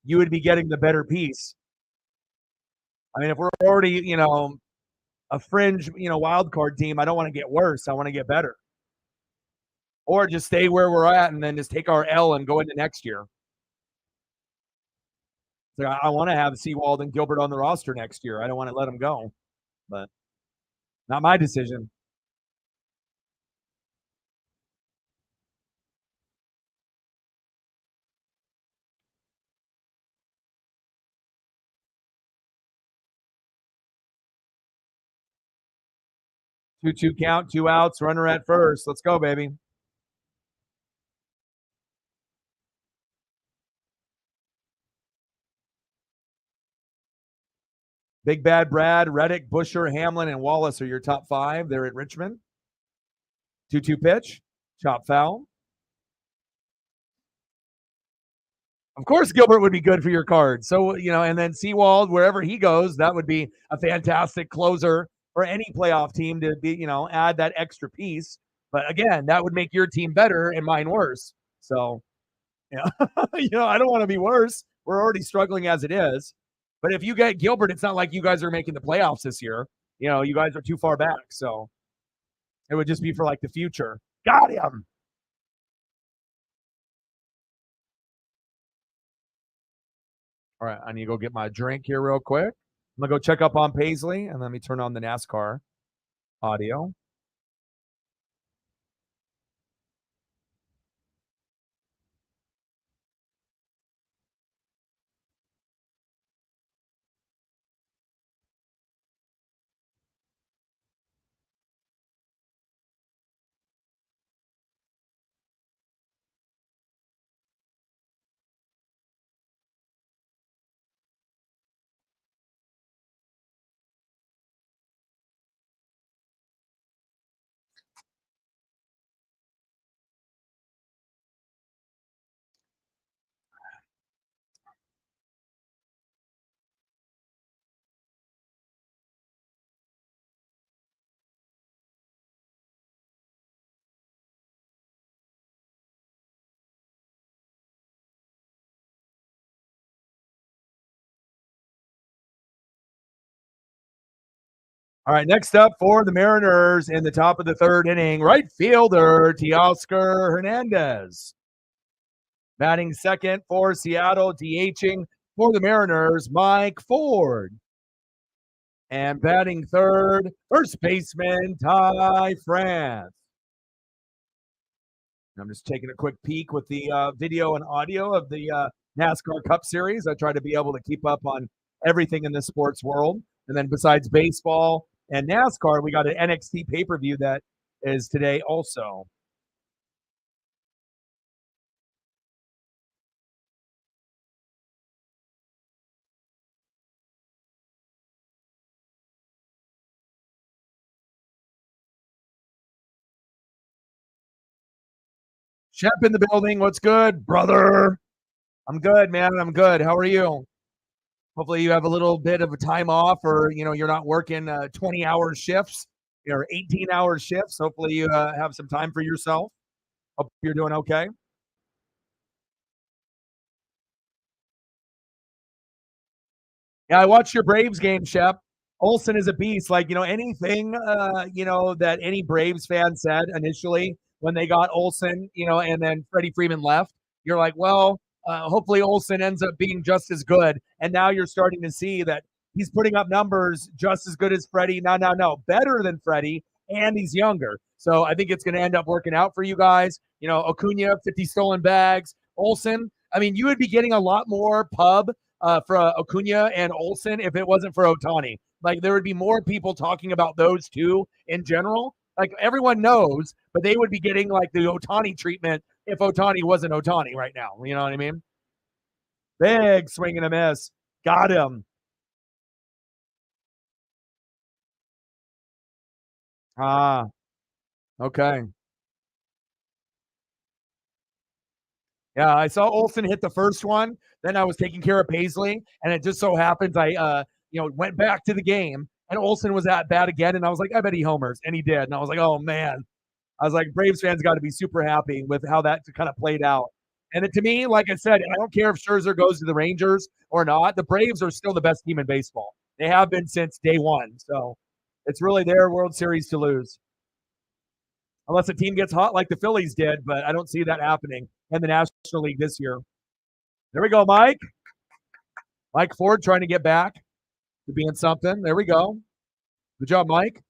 You would be getting the better piece. I mean, if we're already, a fringe, wild card team, I don't want to get worse. I want to get better. Or just stay where we're at and then just take our L and go into next year. So I want to have Seawald and Gilbert on the roster next year. I don't want to let them go, but not my decision. 2-2 count, 2 outs, runner at first. Let's go, baby. Big Bad Brad, Reddick, Busher, Hamlin, and Wallace are your top 5. They're at Richmond. 2-2 pitch, chop foul. Of course, Gilbert would be good for your card. So, and then Seawald, wherever he goes, that would be a fantastic closer for any playoff team to be, add that extra piece. But again, that would make your team better and mine worse. So, yeah, I don't want to be worse. We're already struggling as it is. But if you get Gilbert, it's not like you guys are making the playoffs this year. You guys are too far back. So it would just be for like the future. Got him. All right, I need to go get my drink here real quick. I'm going to go check up on Paisley, and let me turn on the NASCAR audio. All right, next up for the Mariners in the top of the 3rd inning, right fielder Teoscar Hernandez. Batting second for Seattle, DHing for the Mariners, Mike Ford. And batting third, first baseman Ty France. I'm just taking a quick peek with the video and audio of the NASCAR Cup Series. I try to be able to keep up on everything in the sports world. And then besides baseball and NASCAR, we got an NXT pay-per-view that is today also. Shep in the building. What's good, brother? I'm good, man. I'm good. How are you? Hopefully you have a little bit of a time off, or you're not working 20-hour shifts or 18-hour shifts. Hopefully you have some time for yourself. Hope you're doing okay. Yeah, I watched your Braves game, Shep. Olson is a beast. Like, anything, that any Braves fan said initially when they got Olson, and then Freddie Freeman left, you're like, well, hopefully Olson ends up being just as good. And now you're starting to see that he's putting up numbers just as good as Freddie. No, better than Freddie, and he's younger. So I think it's going to end up working out for you guys. Acuna, 50 stolen bags. Olson, I mean, you would be getting a lot more pub for Acuna and Olson if it wasn't for Ohtani. Like, there would be more people talking about those two in general. Like, everyone knows, but they would be getting like the Ohtani treatment if Ohtani wasn't Ohtani right now. You know what I mean? Big swing and a miss. Got him. Ah, okay. Yeah, I saw Olson hit the first one. Then I was taking care of Paisley, and it just so happens I, went back to the game, and Olson was at bat again, and I was like, I bet he homers, and he did, and I was like, oh man, I was like, Braves fans got to be super happy with how that kind of played out. And to me, like I said, I don't care if Scherzer goes to the Rangers or not. The Braves are still the best team in baseball. They have been since day one. So it's really their World Series to lose, unless a team gets hot like the Phillies did. But I don't see that happening in the National League this year. There we go, Mike. Mike Ford trying to get back to being something. There we go. Good job, Mike.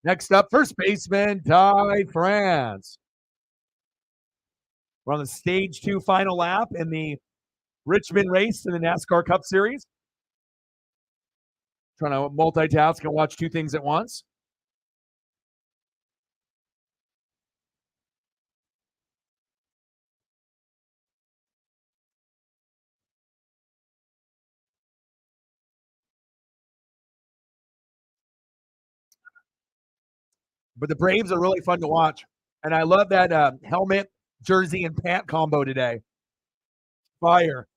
Next up, first baseman Ty France. We're on the stage 2 final lap in the Richmond race in the NASCAR Cup Series. Trying to multitask and watch two things at once. But the Braves are really fun to watch. And I love that helmet, jersey, and pant combo today. Fire.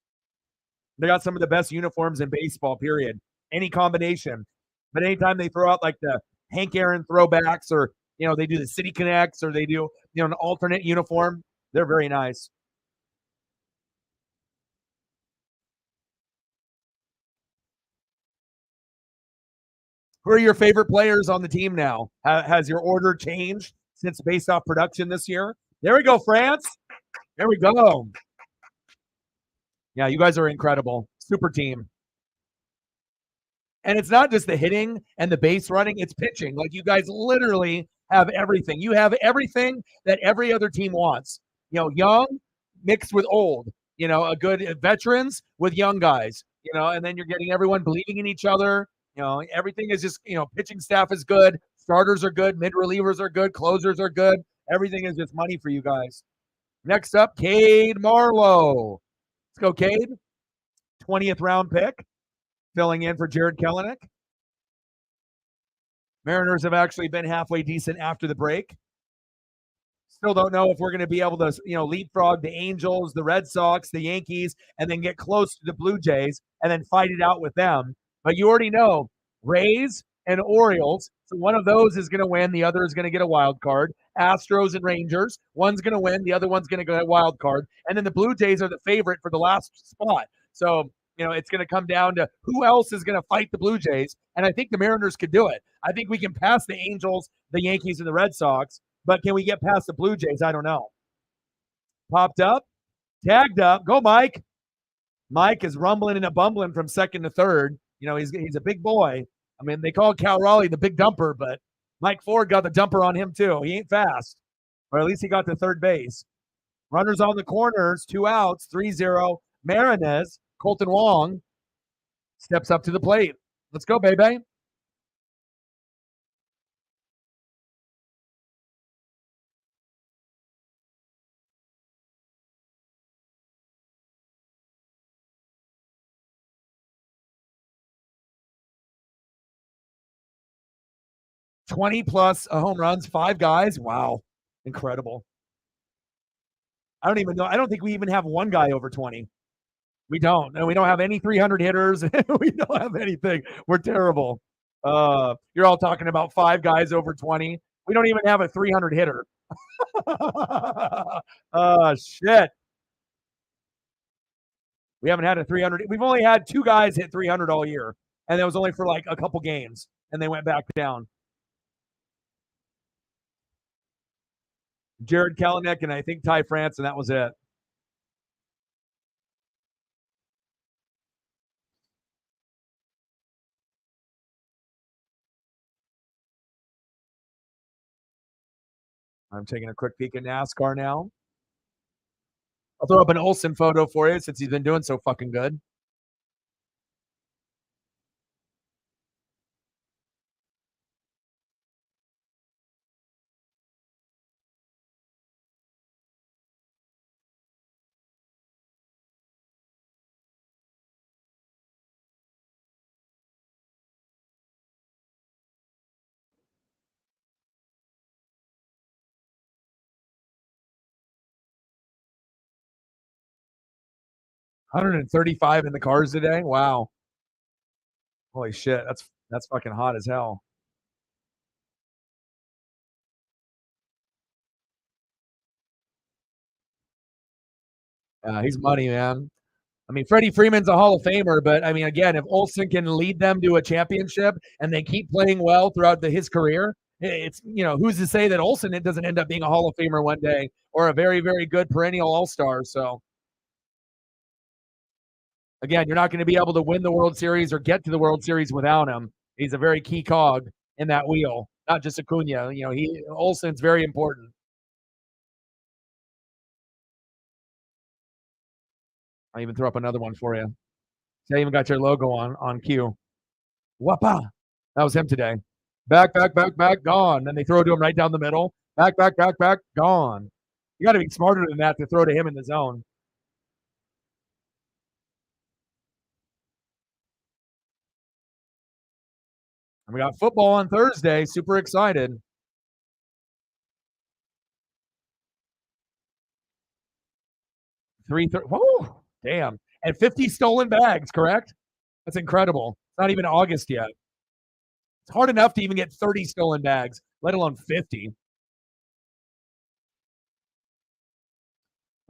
They got some of the best uniforms in baseball, period. Any combination. But anytime they throw out like the Hank Aaron throwbacks or, they do the City Connects or they do, an alternate uniform, they're very nice. Who are your favorite players on the team now? Has your order changed since based off production this year? There we go, France. There we go. Yeah, you guys are incredible. Super team. And it's not just the hitting and the base running, it's pitching. Like you guys literally have everything. You have everything that every other team wants. Young mixed with old, a good veterans with young guys, and then you're getting everyone believing in each other. Everything is just, pitching staff is good. Starters are good. Mid relievers are good. Closers are good. Everything is just money for you guys. Next up, Cade Marlowe. Let's go, Cade. 20th round pick, filling in for Jared Kelenic. Mariners have actually been halfway decent after the break. Still don't know if we're going to be able to, leapfrog the Angels, the Red Sox, the Yankees, and then get close to the Blue Jays and then fight it out with them. But you already know Rays and Orioles. So one of those is going to win. The other is going to get a wild card. Astros and Rangers. One's going to win. The other one's going to get a wild card. And then the Blue Jays are the favorite for the last spot. So, it's going to come down to who else is going to fight the Blue Jays. And I think the Mariners could do it. I think we can pass the Angels, the Yankees, and the Red Sox. But can we get past the Blue Jays? I don't know. Popped up, tagged up. Go, Mike. Mike is rumbling and a bumbling from second to third. He's a big boy. I mean, they call Cal Raleigh the big dumper, but Mike Ford got the dumper on him too. He ain't fast, or at least he got to third base. Runners on the corners, 2 outs, 3-0. Marinez, Colton Wong steps up to the plate. Let's go, baby. +20 home runs, 5 guys. Wow. Incredible. I don't even know. I don't think we even have one guy over 20. We don't. And we don't have any 300 hitters. We don't have anything. We're terrible. You're all talking about 5 guys over 20. We don't even have a 300 hitter. Oh, shit. We haven't had a 300. We've only had 2 guys hit 300 all year. And that was only for like a couple games. And they went back down. Jared Kelenic and I think Ty France, and that was it. I'm taking a quick peek at NASCAR now. I'll throw up an Olsen photo for you since he's been doing so fucking good. $135 in the cars today. Wow. Holy shit. That's fucking hot as hell. He's money, man. I mean, Freddie Freeman's a Hall of Famer, but I mean, again, if Olsen can lead them to a championship and they keep playing well throughout his career, it's, who's to say that Olsen doesn't end up being a Hall of Famer one day or a very, very good perennial All-Star. So, again, you're not going to be able to win the World Series or get to the World Series without him. He's a very key cog in that wheel, not just Acuna. Olsen's very important. I even throw up another one for you. See, I even got your logo on cue. Whoppa. That was him today. Back, back, back, back, gone. Then they throw to him right down the middle. Back, back, back, back, gone. You got to be smarter than that to throw to him in the zone. And we got football on Thursday. Super excited. 3:30. Whoa, damn. And 50 stolen bags, correct? That's incredible. It's not even August yet. It's hard enough to even get 30 stolen bags, let alone 50.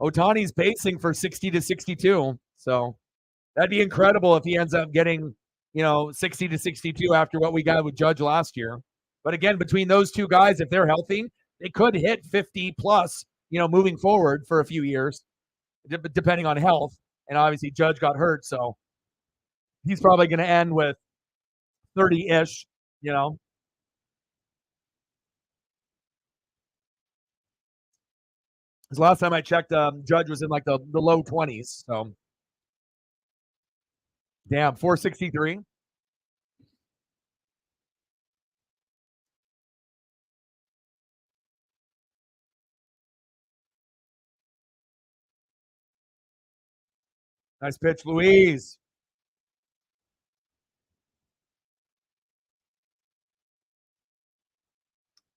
Otani's pacing for 60 to 62. So that'd be incredible if he ends up getting, 60 to 62 after what we got with Judge last year. But again, between those two guys, if they're healthy, they could hit 50 plus, moving forward for a few years, depending on health. And obviously, Judge got hurt. So he's probably going to end with 30 ish, you know. Because last time I checked, Judge was in like the low 20s. So, damn, 463. Nice pitch, Louise.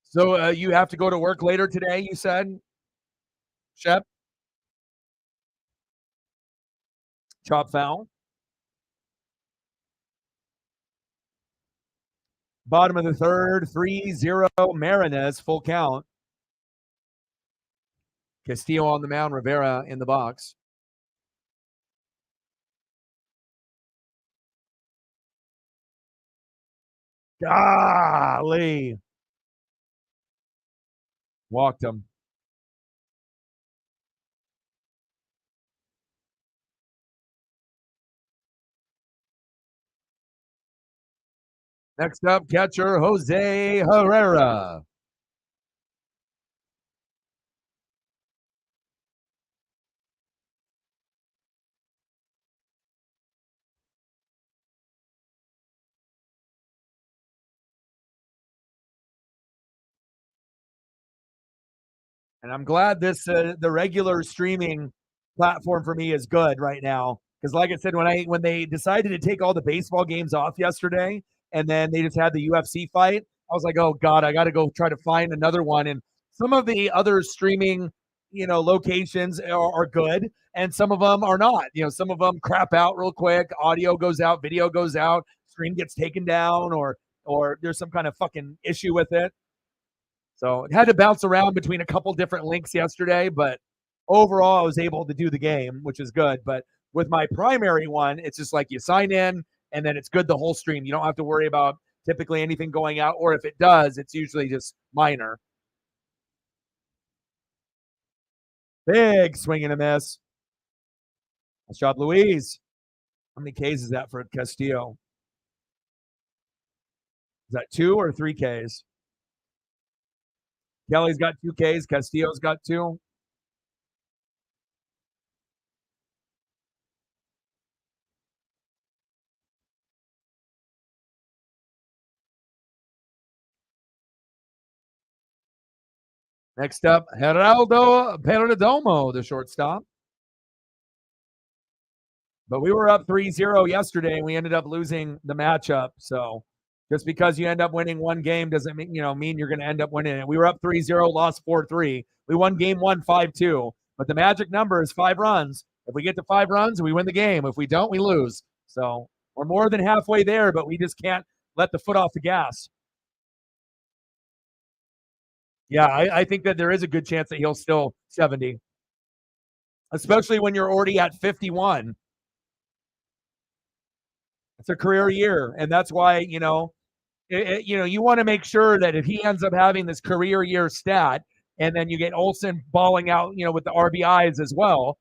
So you have to go to work later today, you said, Shep? Chop foul. Bottom of the third, 3-0 Marinez, full count. Castillo on the mound, Rivera in the box. Golly. Walked him. Next up, catcher Jose Herrera. And I'm glad this the regular streaming platform for me is good right now because, like I said, when they decided to take all the baseball games off yesterday, and then they just had the UFC fight, I was like, oh god, I got to go try to find another one. And some of the other streaming, locations are good, and some of them are not. Some of them crap out real quick. Audio goes out, video goes out, screen gets taken down, or there's some kind of fucking issue with it. So it had to bounce around between a couple different links yesterday, but overall I was able to do the game, which is good. But with my primary one, it's just like you sign in and then it's good the whole stream. You don't have to worry about typically anything going out, or if it does, it's usually just minor. Big swing and a miss. Nice job, Louise. How many Ks is that for Castillo? Is that 2 or 3 Ks? Kelly's got 2 Ks. Castillo's got 2. Next up, Geraldo Perdomo, the shortstop. But we were up 3-0 yesterday, and we ended up losing the matchup. So just because you end up winning one game doesn't mean you're going to end up winning it. We were up 3-0, lost 4-3. We won game 1 5-2. But the magic number is 5 runs. If we get to 5 runs, we win the game. If we don't, we lose. So we're more than halfway there, but we just can't let the foot off the gas. Yeah, I think that there is a good chance that he'll still 70, especially when you're already at 51. It's a career year, and that's why you want to make sure that if he ends up having this career year stat, and then you get Olsen balling out, with the RBIs as well,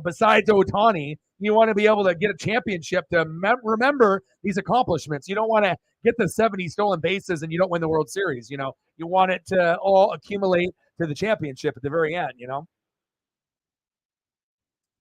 besides Otani, you want to be able to get a championship to remember these accomplishments. You don't want to get the 70 stolen bases and you don't win the World Series. You want it to all accumulate to the championship at the very end.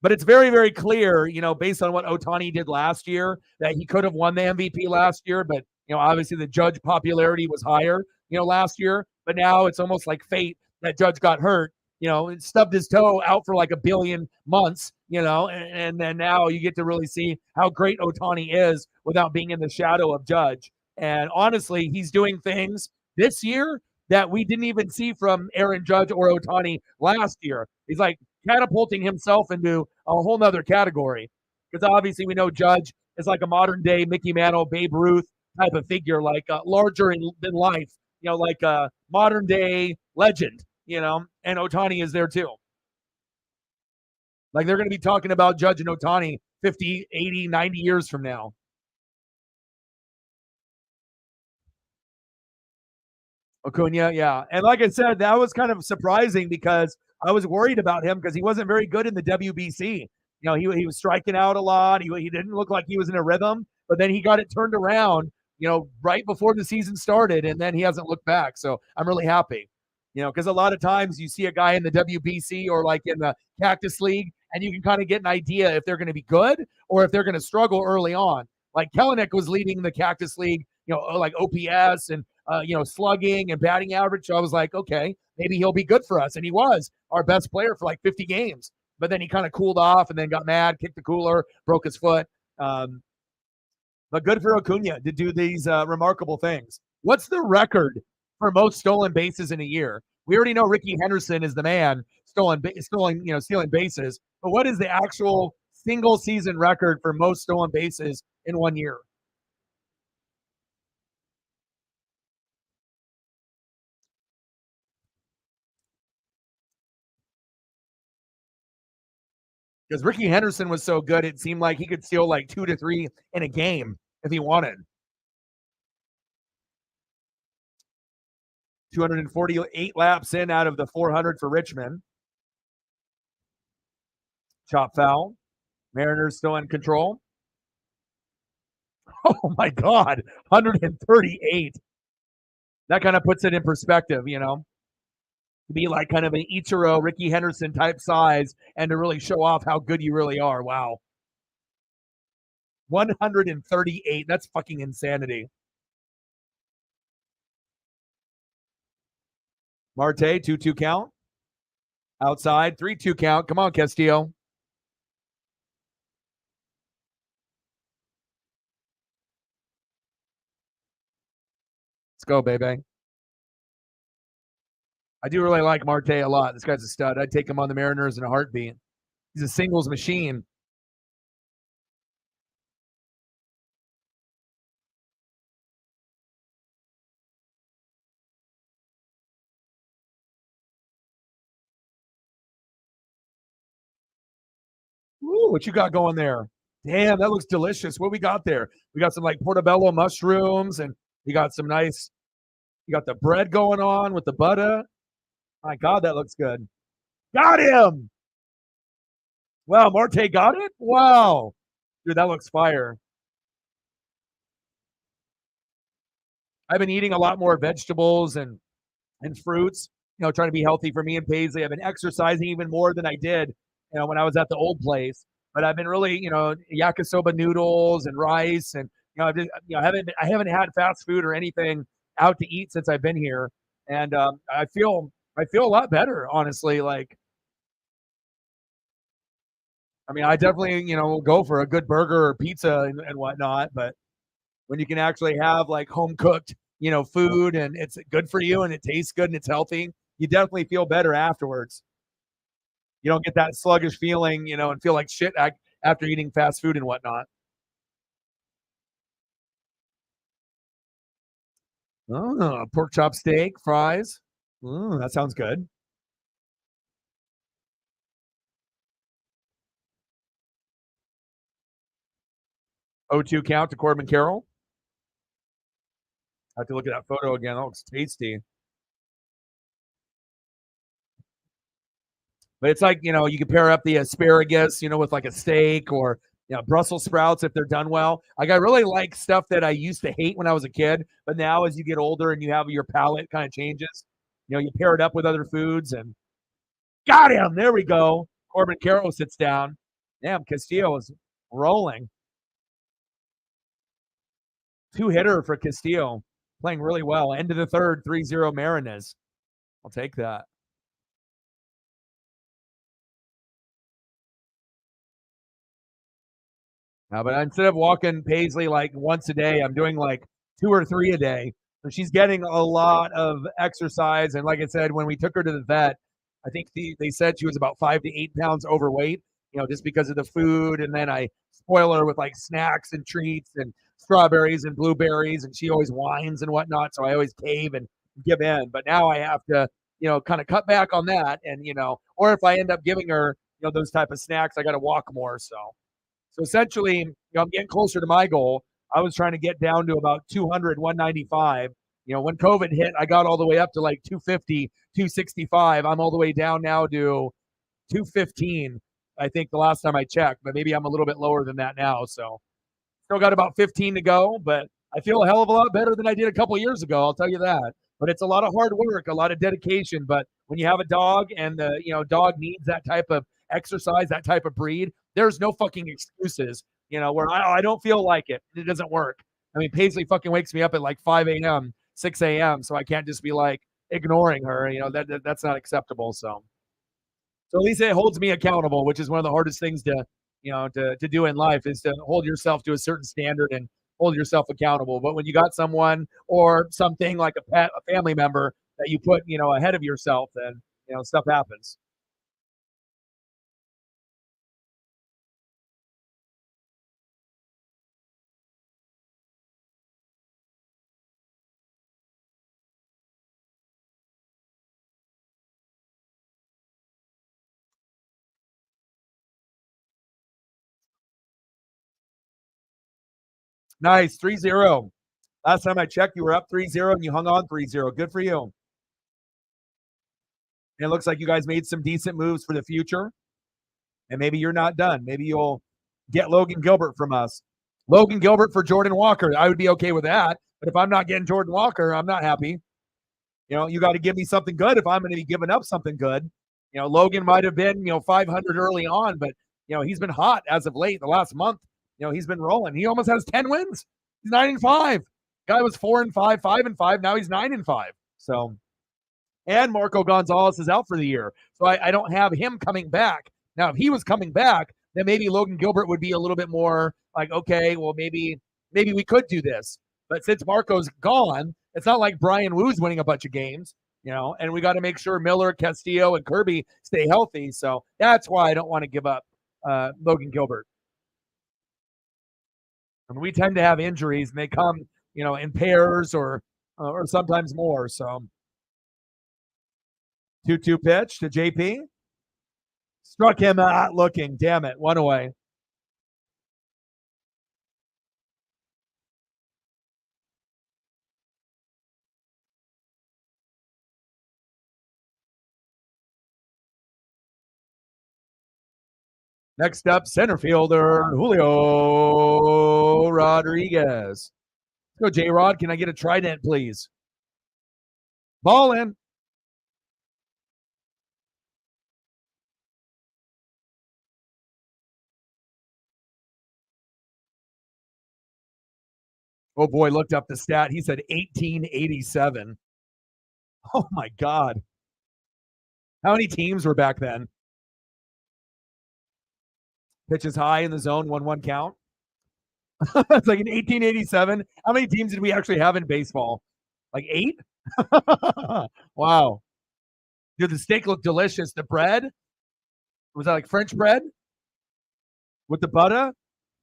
But it's very, very clear, based on what Otani did last year, that he could have won the MVP last year, but Obviously the Judge popularity was higher, last year, but now it's almost like fate that Judge got hurt, and stubbed his toe out for like a billion months, and then now you get to really see how great Otani is without being in the shadow of Judge. And honestly, he's doing things this year that we didn't even see from Aaron Judge or Otani last year. He's like catapulting himself into a whole nother category. Because obviously we know Judge is like a modern day Mickey Mantle, Babe Ruth type of figure, like larger than life, like a modern day legend, and Otani is there too. Like they're going to be talking about Judge and Otani 50, 80, 90 years from now. Acuna, yeah. And like I said, that was kind of surprising because I was worried about him because he wasn't very good in the WBC. He was striking out a lot. He didn't look like he was in a rhythm, but then he got it turned around, right before the season started, and then he hasn't looked back. So I'm really happy, because a lot of times you see a guy in the WBC or like in the Cactus League, and you can kind of get an idea if they're going to be good or if they're going to struggle early on. Like Kelenic was leading the Cactus League, like OPS and slugging and batting average. So I was like, okay, maybe he'll be good for us. And he was our best player for like 50 games. But then he kind of cooled off and then got mad, kicked the cooler, broke his foot. But good for Acuna to do these remarkable things. What's the record for most stolen bases in a year? We already know Ricky Henderson is the man stealing bases. But what is the actual single season record for most stolen bases in 1 year? Because Ricky Henderson was so good, it seemed like he could steal like 2 to 3 in a game if he wanted. 248 laps in out of the 400 for Richmond. Chop foul. Mariners still in control. Oh my God, 138. That kind of puts it in perspective, to be like kind of an Ichiro, Ricky Henderson type size and to really show off how good you really are. Wow. 138. That's fucking insanity. Marte, 2-2 count. Outside, 3-2 count. Come on, Castillo. Let's go, baby. I do really like Marte a lot. This guy's a stud. I'd take him on the Mariners in a heartbeat. He's a singles machine. Ooh, what you got going there? Damn, that looks delicious. What we got there? We got some like portobello mushrooms, and you got some nice. You got the bread going on with the butter. My God, that looks good. Got him. Wow, Marte got it. Wow, dude, that looks fire. I've been eating a lot more vegetables and fruits. Trying to be healthy for me and Paisley. I've been exercising even more than I did, when I was at the old place. But I've been really, yakisoba noodles and rice, and I've just, I haven't had fast food or anything out to eat since I've been here, and I feel a lot better, honestly. Like, I mean, I definitely, go for a good burger or pizza and whatnot, but when you can actually have like home cooked, food and it's good for you and it tastes good and it's healthy, you definitely feel better afterwards. You don't get that sluggish feeling, and feel like shit after eating fast food and whatnot. Oh, pork chop steak, fries. That sounds good. 0-2 count to Corbin Carroll. I have to look at that photo again. That looks tasty. But it's like, you can pair up the asparagus, with like a steak or, Brussels sprouts if they're done well. Like I really like stuff that I used to hate when I was a kid, but now as you get older and you have your palate kind of changes, you pair it up with other foods and got him. There we go. Corbin Carroll sits down. Damn, Castillo is rolling. Two-hitter for Castillo. Playing really well. End of the third, 3-0 Mariners. I'll take that. But instead of walking Paisley like once a day, I'm doing like 2 or 3 a day. So she's getting a lot of exercise. And like I said, when we took her to the vet, I think they said she was about 5 to 8 pounds overweight, just because of the food. And then I spoil her with like snacks and treats and strawberries and blueberries. And she always whines and whatnot. So I always cave and give in. But now I have to, kind of cut back on that. And, or if I end up giving her, those type of snacks, I got to walk more. So essentially, I'm getting closer to my goal. I was trying to get down to about 200, 195. When COVID hit, I got all the way up to like 250, 265. I'm all the way down now to 215, I think the last time I checked, but maybe I'm a little bit lower than that now. So still got about 15 to go, but I feel a hell of a lot better than I did a couple of years ago. I'll tell you that. But it's a lot of hard work, a lot of dedication. But when you have a dog and the dog needs that type of exercise, that type of breed, there's no fucking excuses. Where I don't feel like it. It doesn't work. I mean, Paisley fucking wakes me up at like 5 a.m., 6 a.m., so I can't just be like ignoring her. That's not acceptable. So at least it holds me accountable, which is one of the hardest things to do in life is to hold yourself to a certain standard and hold yourself accountable. But when you got someone or something like a pet, a family member that you put, ahead of yourself, then, stuff happens. Nice. 3-0. Last time I checked, you were up 3-0 and you hung on 3-0. Good for you. And it looks like you guys made some decent moves for the future. And maybe you're not done. Maybe you'll get Logan Gilbert from us. Logan Gilbert for Jordan Walker. I would be okay with that. But if I'm not getting Jordan Walker, I'm not happy. You got to give me something good if I'm going to be giving up something good. Logan might have been, 500 early on, but, he's been hot as of late. The last month, he's been rolling. He almost has 10 wins. He's 9-5. Guy was 4-5, 5-5. Now he's 9-5. So, and Marco Gonzalez is out for the year. So I don't have him coming back. Now, if he was coming back, then maybe Logan Gilbert would be a little bit more like, okay, well, maybe we could do this. But since Marco's gone, it's not like Brian Wu's winning a bunch of games, and we got to make sure Miller, Castillo, and Kirby stay healthy. So that's why I don't want to give up Logan Gilbert. I mean, we tend to have injuries, and they come, in pairs or sometimes more. So 2-2 pitch to JP. Struck him out looking. Damn it. 1 away. Next up, center fielder Julio Rodriguez. Let's go, J-Rod. Can I get a trident, please? Ball in. Oh, boy, looked up the stat. He said 1887. Oh, my God. How many teams were back then? Pitches high in the zone, 1-1 count. It's like in 1887. How many teams did we actually have in baseball? Like 8? Wow. Dude, the steak looked delicious. The bread, was that like French bread with the butter?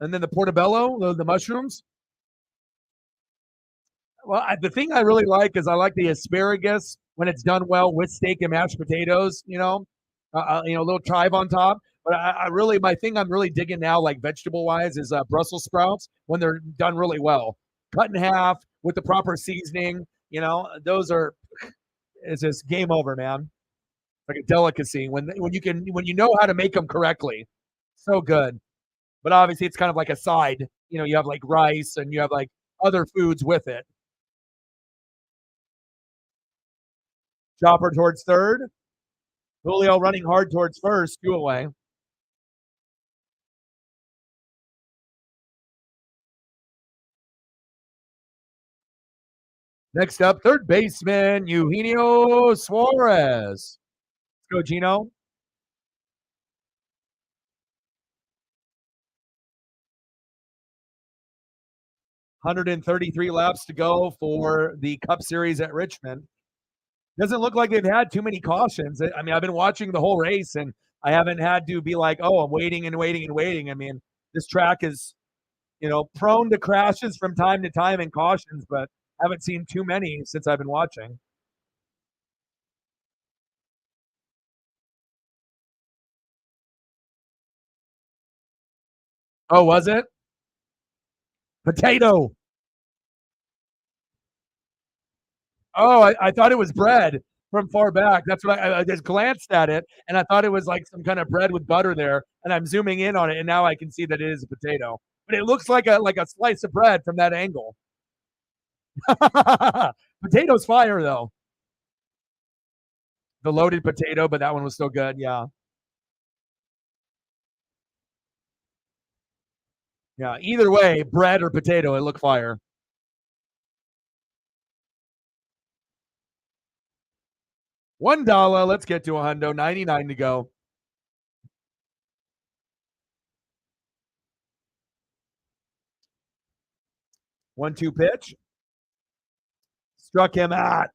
And then the portobello, the mushrooms? Well, the thing I really like is I like the asparagus when it's done well with steak and mashed potatoes, a little chive on top. But I really, my thing I'm really digging now, like vegetable wise, is Brussels sprouts when they're done really well, cut in half with the proper seasoning. Those are, it's just game over, man. Like a delicacy when you know how to make them correctly. So good. But obviously, it's kind of like a side. You have like rice and you have like other foods with it. Chopper towards third. Julio running hard towards first. 2 away. Next up, third baseman, Eugenio Suarez. Let's go, Gino. 133 laps to go for the Cup Series at Richmond. Doesn't look like they've had too many cautions. I mean, I've been watching the whole race and I haven't had to be like, oh, I'm waiting and waiting and waiting. I mean, this track is, prone to crashes from time to time and cautions, but haven't seen too many since I've been watching. Oh, was it? Potato. Oh, I thought it was bread from far back. That's what I just glanced at it, and I thought it was like some kind of bread with butter there. And I'm zooming in on it, and now I can see that it is a potato. But it looks like a slice of bread from that angle. Potato's fire though. The loaded potato, but that one was still good. Yeah, yeah. Either way, bread or potato, it looked fire. $1. Let's get to a hundo. 99 to go. 1-2 pitch. Struck him out.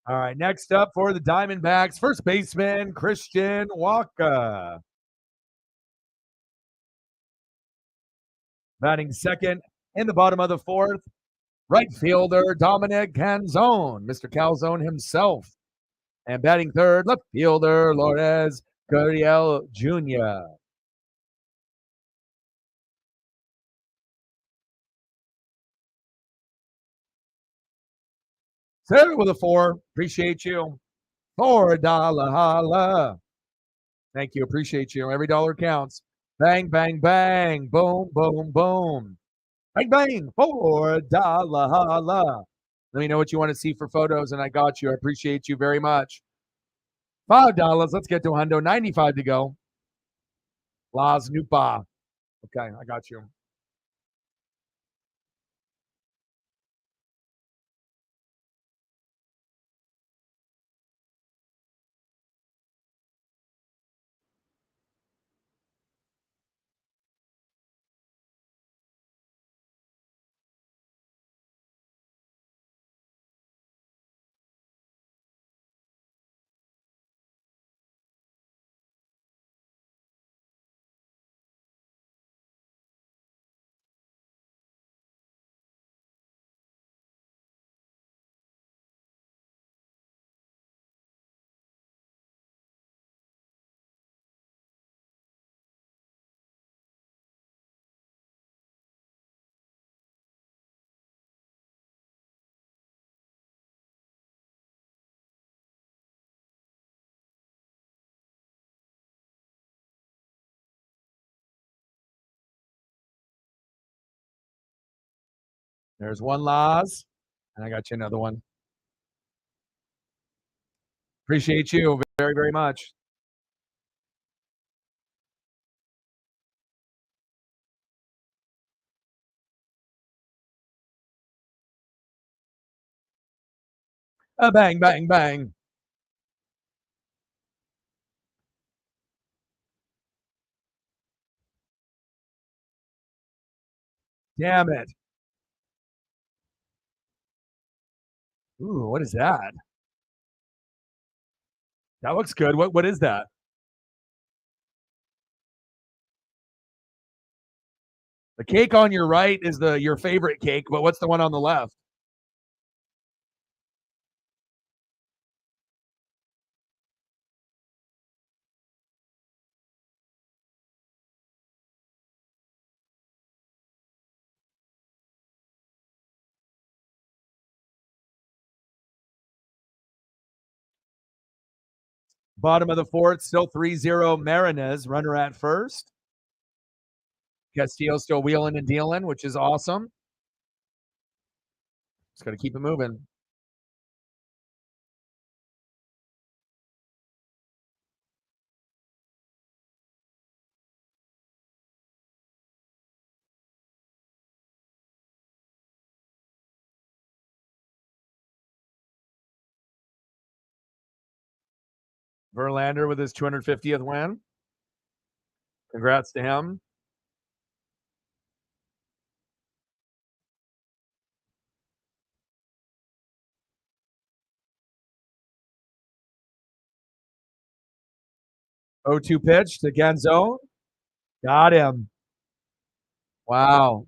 All right, next up for the Diamondbacks, first baseman Christian Walker. Batting second in the bottom of the fourth, right fielder Dominic Canzone, Mr. Calzone himself. And batting third, left fielder Lourdes Gurriel Jr. Sarah with a 4. Appreciate you. $4 holla. Thank you. Appreciate you. Every dollar counts. Bang, bang, bang. Boom, boom, boom. Bang, bang. $4 holla. Let me know what you want to see for photos, and I got you. I appreciate you very much. $5. Let's get to hundo. 95 to go. Las Nupa. Okay, I got you. There's one Las, and I got you another one. Appreciate you very, very much. Bang, bang, bang. Damn it. Ooh, what is that? That looks good. What is that? The cake on your right is your favorite cake, but what's the one on the left? Bottom of the fourth, still 3-0 Marinez, runner at first. Castillo still wheeling and dealing, which is awesome. Just got to keep it moving. Verlander with his 250th win. Congrats to him. Oh, 2 pitch to Genzo. Got him. Wow.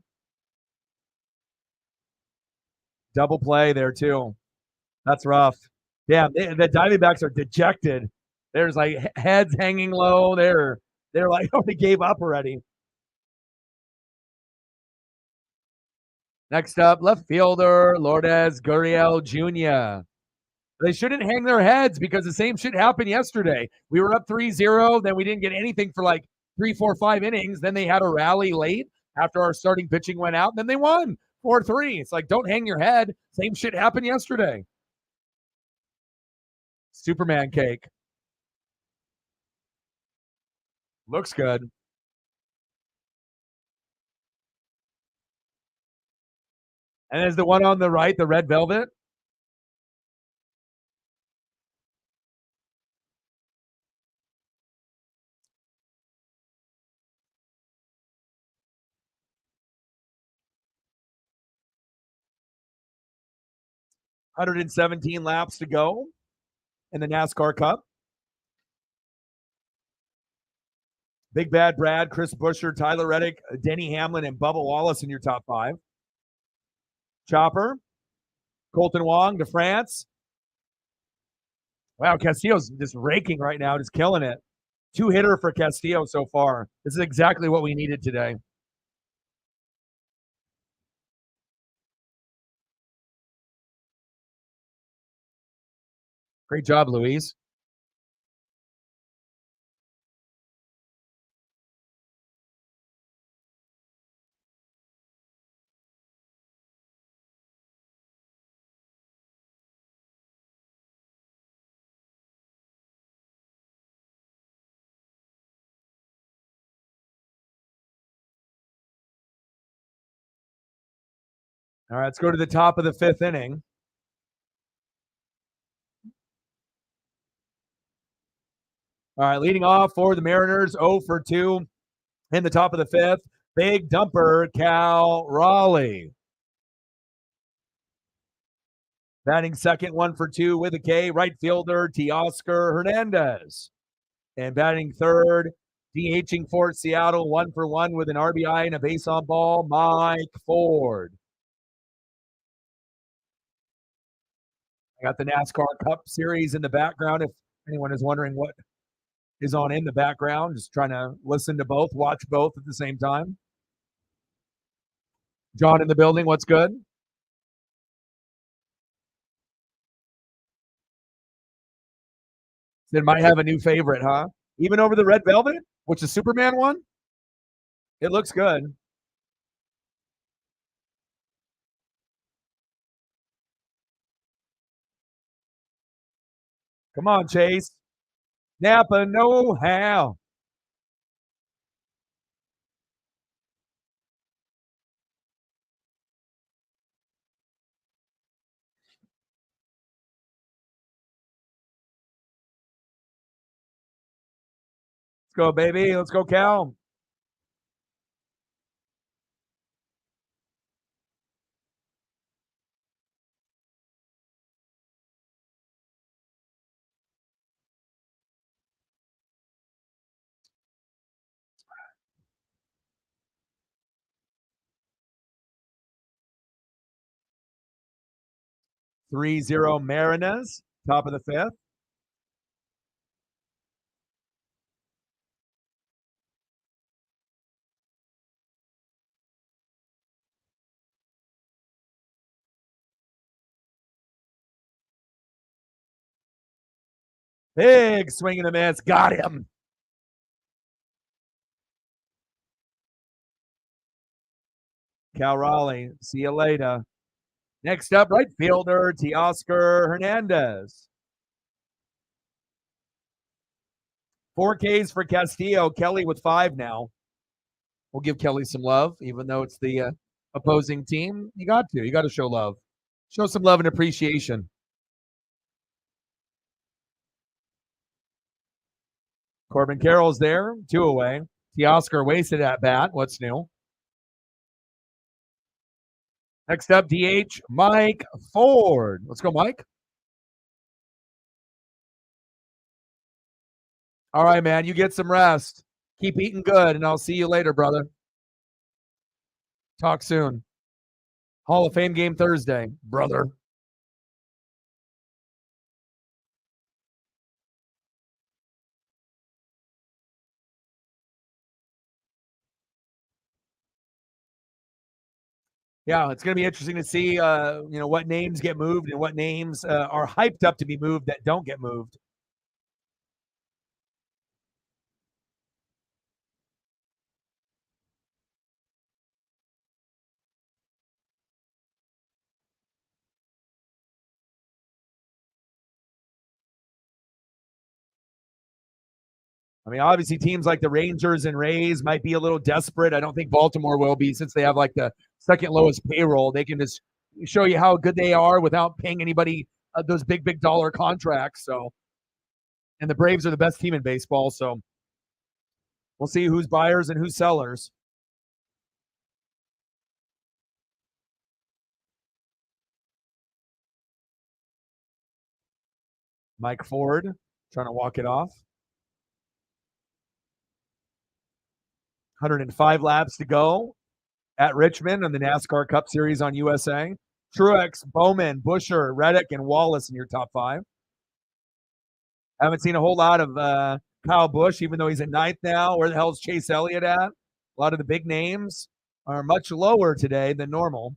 Double play there, too. That's rough. Damn, the Diamondbacks are dejected. There's like heads hanging low. They're like, oh, they gave up already. Next up, left fielder Lourdes Gurriel Jr. They shouldn't hang their heads because the same shit happened yesterday. We were up 3-0, then we didn't get anything for like 3, 4, 5 innings. Then they had a rally late after our starting pitching went out, and then they won 4-3. It's like, don't hang your head. Same shit happened yesterday. Superman cake. Looks good. And is the one on the right the red velvet? $117 laps to go in the NASCAR Cup. Big Bad Brad, Chris Buescher, Tyler Reddick, Denny Hamlin, and Bubba Wallace in your top 5. Chopper, Colton Wong to France. Wow, Castillo's just raking right now, just killing it. 2-hitter for Castillo so far. This is exactly what we needed today. Great job, Luis. All right, let's go to the top of the 5th inning. All right, leading off for the Mariners, 0 for 2 in the top of the 5th. Big dumper, Cal Raleigh. Batting second, 1 for 2 with a K, right fielder, Teoscar Hernandez. And batting third, DHing for Seattle, 1 for 1 with an RBI and a base on ball, Mike Ford. I got the NASCAR Cup Series in the background if anyone is wondering what is on in the background. Just trying to listen to both, watch both at the same time. John in the building, what's good? It might have a new favorite, huh? Even over the red velvet, which is Superman one? It looks good. Come on, Chase. Napa know how. Let's go, baby. Let's go, Cal. Three zero Mariners, top of the 5th. Big swing and a miss. Got him. Cal Raleigh. See you later. Next up, right fielder, Teoscar Hernandez. 4Ks for Castillo. Kelly with 5 now. We'll give Kelly some love, even though it's the opposing team. You got to. You got to show love. Show some love and appreciation. Corbin Carroll's there, 2 away. Teoscar wasted at bat. What's new? Next up, DH, Mike Ford. Let's go, Mike. All right, man. You get some rest. Keep eating good, and I'll see you later, brother. Talk soon. Hall of Fame game Thursday, brother. Yeah, it's going to be interesting to see, what names get moved and what names are hyped up to be moved that don't get moved. I mean, obviously, teams like the Rangers and Rays might be a little desperate. I don't think Baltimore will be since they have like the second lowest payroll. They can just show you how good they are without paying anybody those big dollar contracts. So, and the Braves are the best team in baseball. So, we'll see who's buyers and who's sellers. Mike Ford trying to walk it off. 105 laps to go at Richmond in the NASCAR Cup Series on USA. Truex, Bowman, Busher, Reddick, and Wallace in your top 5. Haven't seen a whole lot of Kyle Busch, even though he's at 9th now. Where the hell's Chase Elliott at? A lot of the big names are much lower today than normal.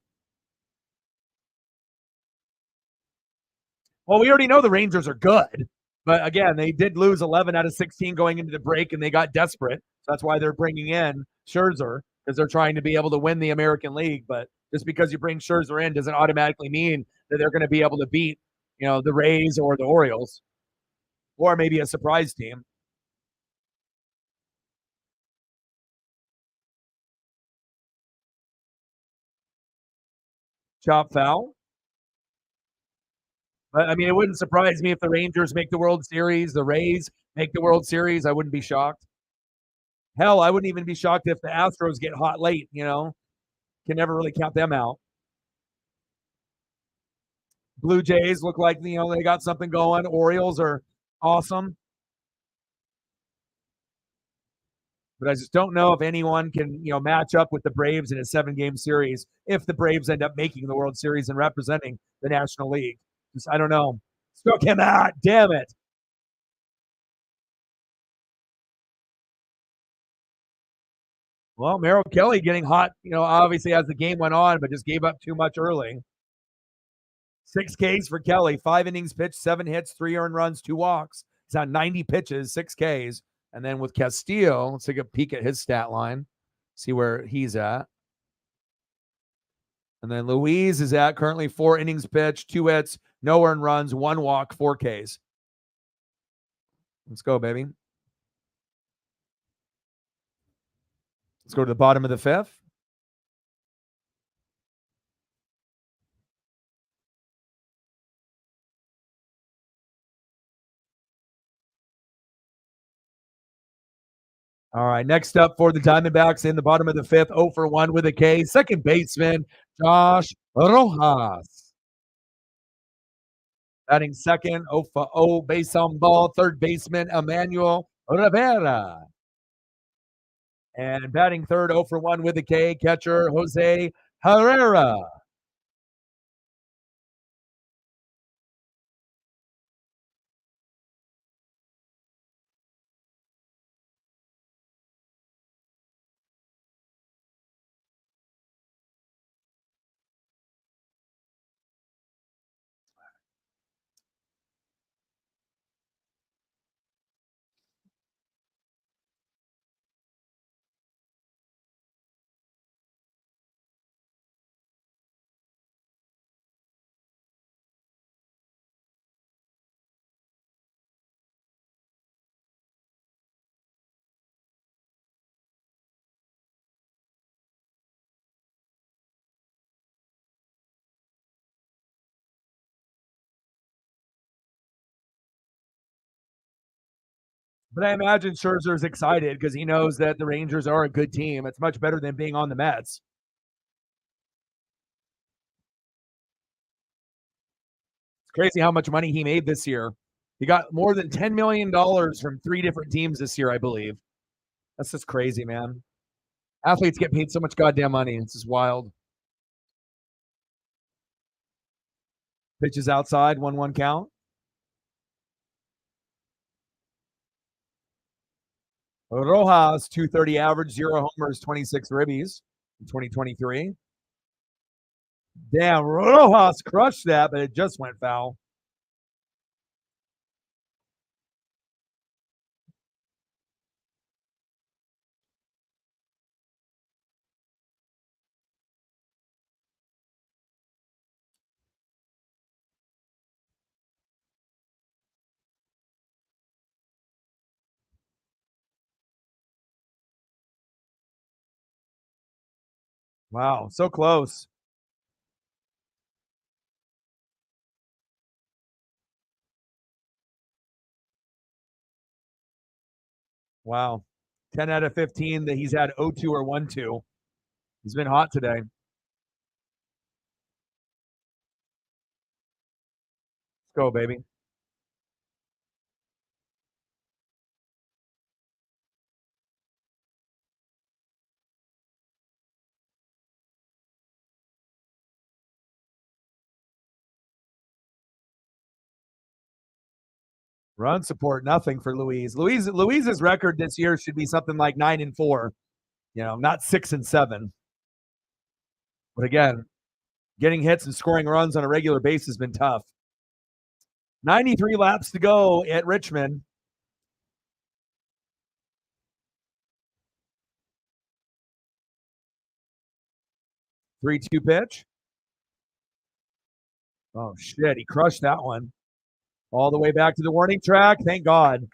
Well, we already know the Rangers are good. But again, they did lose 11 out of 16 going into the break, and they got desperate. So that's why they're bringing in Scherzer, because they're trying to be able to win the American League. But just because you bring Scherzer in doesn't automatically mean that they're going to be able to beat, the Rays or the Orioles, or maybe a surprise team. Chop foul. But I mean, it wouldn't surprise me if the Rangers make the World Series, the Rays make the World Series. I wouldn't be shocked. Hell, I wouldn't even be shocked if the Astros get hot late. Can never really count them out. Blue Jays look like they got something going. Orioles are awesome, but I just don't know if anyone can match up with the Braves in a 7-game series if the Braves end up making the World Series and representing the National League. I don't know. Struck him out. Damn it. Well, Merrill Kelly getting hot, obviously as the game went on, but just gave up too much early. 6 Ks for Kelly, 5 innings pitched, 7 hits, 3 earned runs, 2 walks. He's on 90 pitches, 6 Ks. And then with Castillo, let's take a peek at his stat line, see where he's at. And then Luis is at currently 4 innings pitched, 2 hits, no earned runs, 1 walk, 4 Ks. Let's go, baby. Let's go to the bottom of the 5th. All right, next up for the Diamondbacks in the bottom of the 5th, 0 for 1 with a K. Second baseman, Josh Rojas. Batting second, 0 for 0, base on ball. Third baseman, Emmanuel Rivera. And batting third, 0 for 1 with a K, catcher Jose Herrera. But I imagine Scherzer's excited because he knows that the Rangers are a good team. It's much better than being on the Mets. It's crazy how much money he made this year. He got more than $10 million from 3 different teams this year, I believe. That's just crazy, man. Athletes get paid so much goddamn money. It's just wild. Pitches outside, 1-1 count. Rojas, 230 average, 0 homers, 26 ribbies in 2023. Damn, Rojas crushed that, but it just went foul. Wow, so close. Wow. 10 out of 15 that he's had 0-2 or 1-2. He's been hot today. Let's go, baby. Run support, nothing for Luis. Luis's record this year should be something like 9-4. Not 6-7. But again, getting hits and scoring runs on a regular basis has been tough. 93 laps to go at Richmond. 3-2 pitch. Oh, shit. He crushed that one. All the way back to the warning track. Thank God.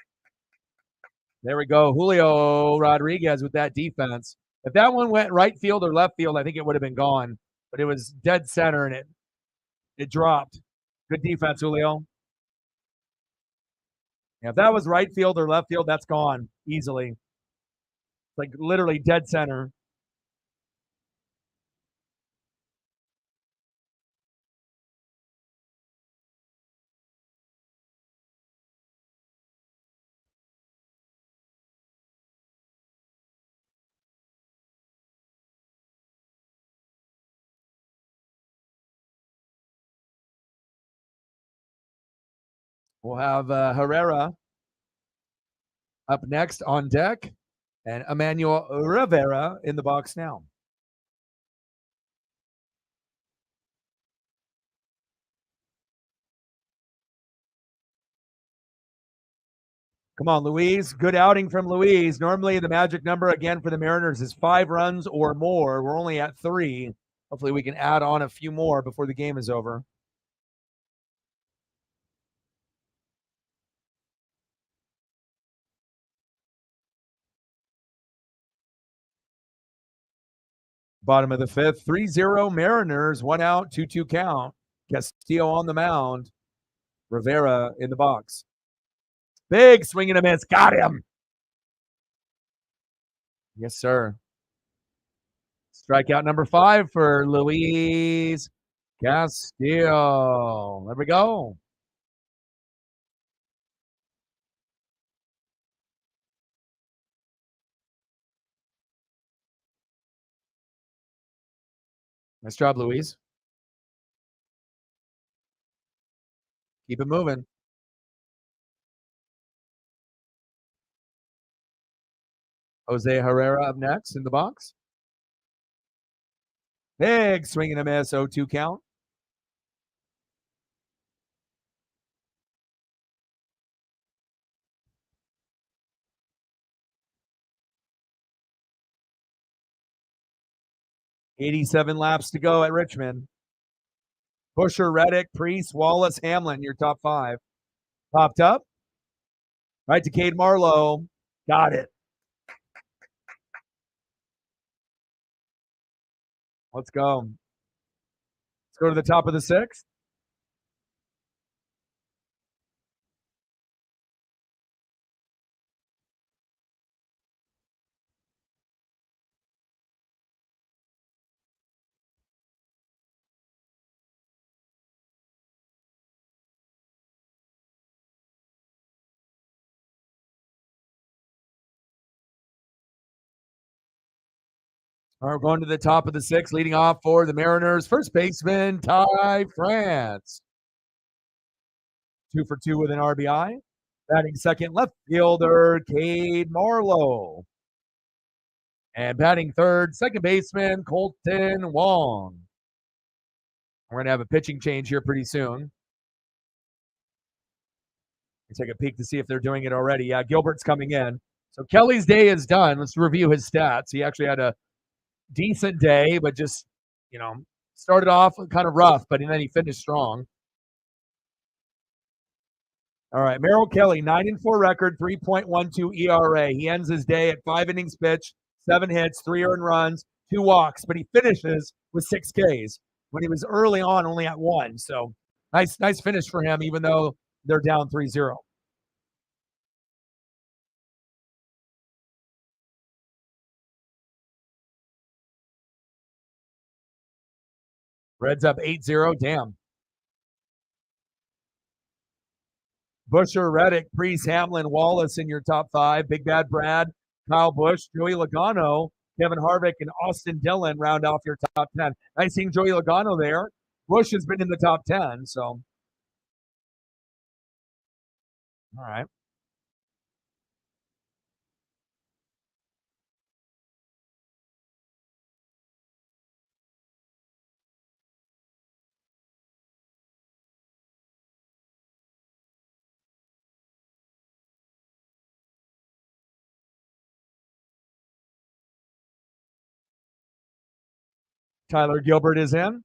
There we go. Julio Rodriguez with that defense. If that one went right field or left field, I think it would have been gone. But it was dead center and it dropped. Good defense, Julio. Yeah, if that was right field or left field, that's gone easily. It's like literally dead center. We'll have Herrera up next on deck and Emmanuel Rivera in the box now. Come on, Luis. Good outing from Luis. Normally, the magic number again for the Mariners is 5 runs or more. We're only at 3. Hopefully, we can add on a few more before the game is over. Bottom of the 5th, 3-0 Mariners, 1 out, 2-2 count. Castillo on the mound. Rivera in the box. Big swing and a miss. Got him. Yes, sir. Strikeout number 5 for Luis Castillo. There we go. Nice job, Luis. Keep it moving. Jose Herrera up next in the box. Big swing and a miss, 0-2 count. $87 laps to go at Richmond. Busher, Reddick, Priest, Wallace, Hamlin, your top 5. Popped up. Right to Cade Marlowe. Got it. Let's go. Let's go to the top of the 6th. All right, we're going to the top of the sixth, leading off for the Mariners. First baseman, Ty France. 2 for 2 with an RBI. Batting second, left fielder, Cade Marlowe. And batting third, second baseman, Colton Wong. We're going to have a pitching change here pretty soon. Take a peek to see if they're doing it already. Yeah, Gilbert's coming in. So Kelly's day is done. Let's review his stats. He actually had a decent day, but just, started off kind of rough, but then he finished strong. All right, Merrill Kelly, 9-4 record, 3.12 ERA. He ends his day at 5 innings pitched, 7 hits, 3 earned runs, 2 walks, but he finishes with 6 Ks when he was early on only at 1. So nice finish for him, even though they're down 3-0. Reds up 8-0. Damn. Busher, Reddick, Priest, Hamlin, Wallace in your top 5. Big Bad Brad, Kyle Busch, Joey Logano, Kevin Harvick, and Austin Dillon round off your top 10. Nice seeing Joey Logano there. Busch has been in the top 10, so. All right. Tyler Gilbert is in.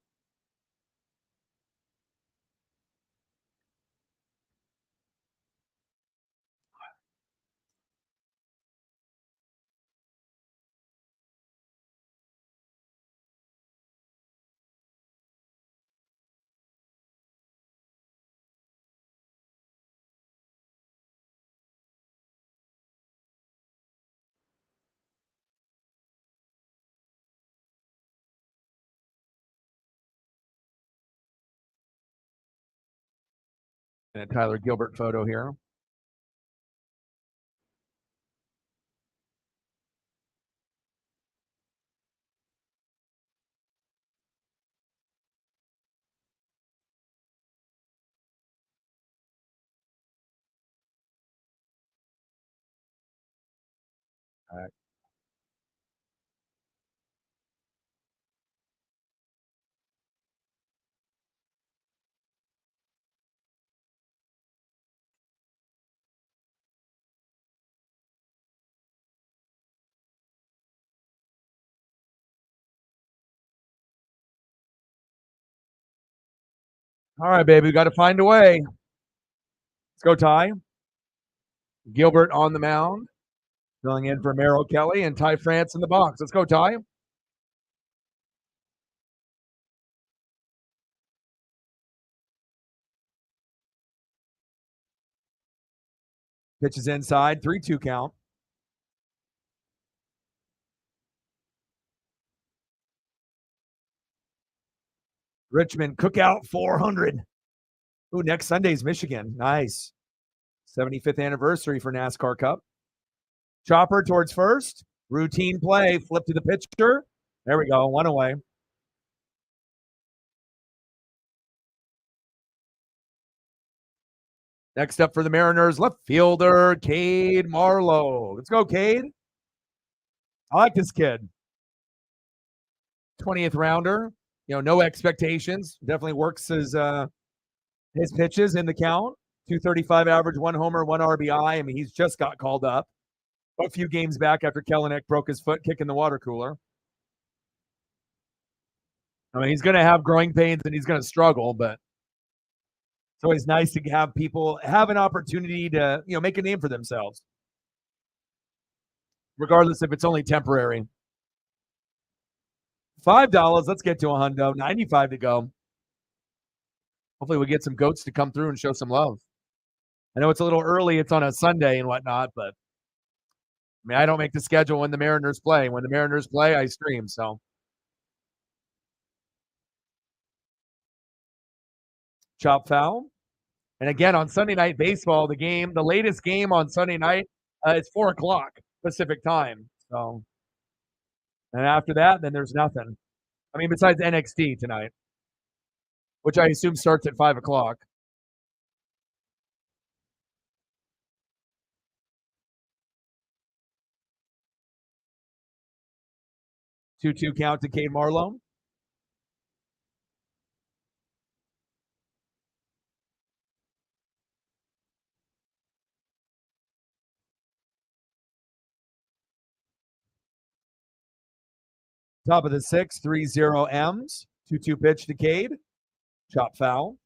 And a Tyler Gilbert photo here. All right. All right, baby. We got to find a way. Let's go, Ty. Gilbert on the mound. Filling in for Merrill Kelly and Ty France in the box. Let's go, Ty. Pitches inside, 3-2 count. Richmond Cookout 400. Ooh, next Sunday's Michigan. Nice. 75th anniversary for NASCAR Cup. Chopper towards first. Routine play. Flip to the pitcher. There we go. 1 away. Next up for the Mariners, left fielder, Cade Marlowe. Let's go, Cade. I like this kid. 20th rounder. No expectations. Definitely works his pitches in the count. 235 average, 1 homer, 1 RBI. I mean, he's just got called up a few games back after Kelenic broke his foot kicking the water cooler. I mean, he's going to have growing pains and he's going to struggle, but it's always nice to have people have an opportunity to, make a name for themselves, regardless if it's only temporary. $5. Let's get to a hundo. 95 to go. Hopefully we get some goats to come through and show some love. I know it's a little early. It's on a Sunday and whatnot, but I don't make the schedule when the Mariners play. When the Mariners play, I stream. So chop foul. And again, on Sunday Night Baseball, the latest game on Sunday night, it's 4 o'clock Pacific time. So And after that, then there's nothing. I mean, besides NXT tonight, which I assume starts at 5 o'clock. 2-2 count to Cade Marlowe. Top of the sixth, 3-0 M's. 2-2 pitch to Cade. Chop foul.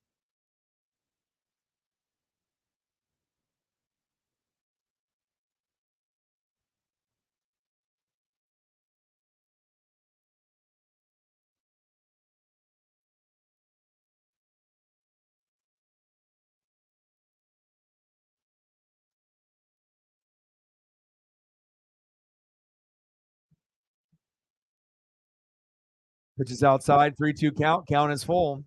Pitches outside, 3-2 count. Count is full.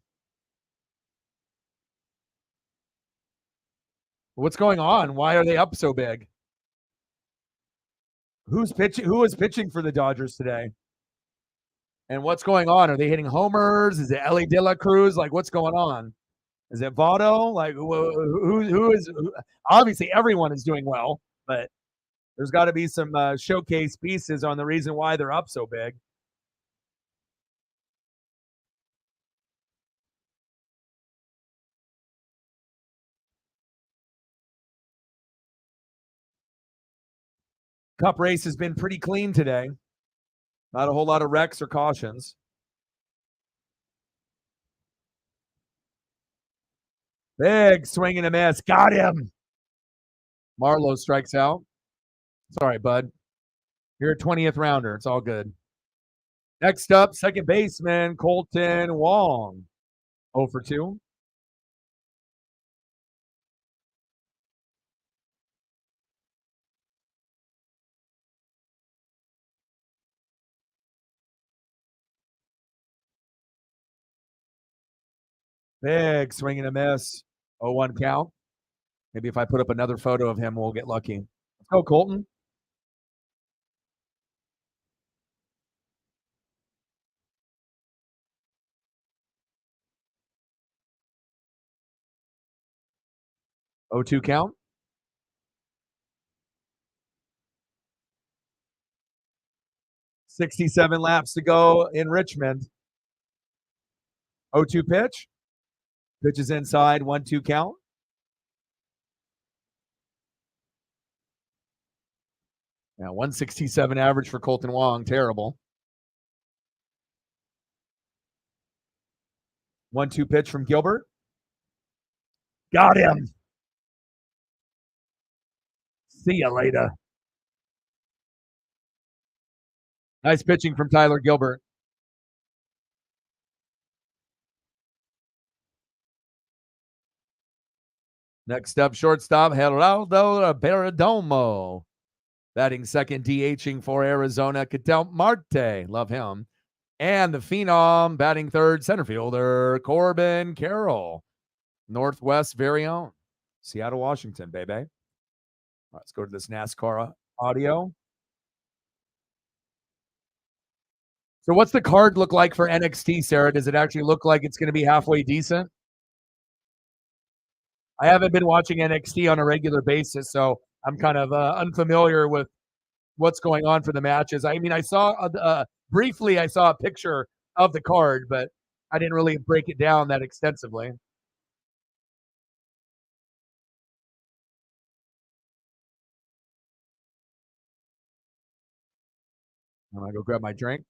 What's going on? Why are they up so big? Who's pitching? Who is pitching for the Dodgers today? And what's going on? Are they hitting homers? Is it Ellie De La Cruz? Like, what's going on? Is it Votto? Like, who is? Obviously, everyone is doing well, but there's got to be some showcase pieces on the reason why they're up so big. Cup race has been pretty clean today. Not a whole lot of wrecks or cautions. Big swing and a miss. Got him. Marlowe strikes out. Sorry, bud. You're a 20th rounder. It's all good. Next up, second baseman Colton Wong. 0 for 2. Big swing and a miss. 0-1 count. Maybe if I put up another photo of him, we'll get lucky. Let's go, Colton. Oh, 2 count. 67 laps to go in Richmond. 0-2 pitch. Pitch is inside. 1-2 count. Yeah, 167 average for Colton Wong. Terrible. 1-2 pitch from Gilbert. Got him. See ya later. Nice pitching from Tyler Gilbert. Next up, shortstop Geraldo Perdomo. Batting second, DHing for Arizona, Ketel Marte. Love him. And the phenom batting third, center fielder Corbin Carroll. Northwest very own. Seattle, Washington, baby. All right, let's go to this NASCAR audio. So what's the card look like for NXT, Sarah? Does it actually look like it's going to be halfway decent? I haven't been watching NXT on a regular basis, so I'm kind of unfamiliar with what's going on for the matches. I mean, I saw briefly, I saw a picture of the card, but I didn't really break it down that extensively. I'm gonna go grab my drink.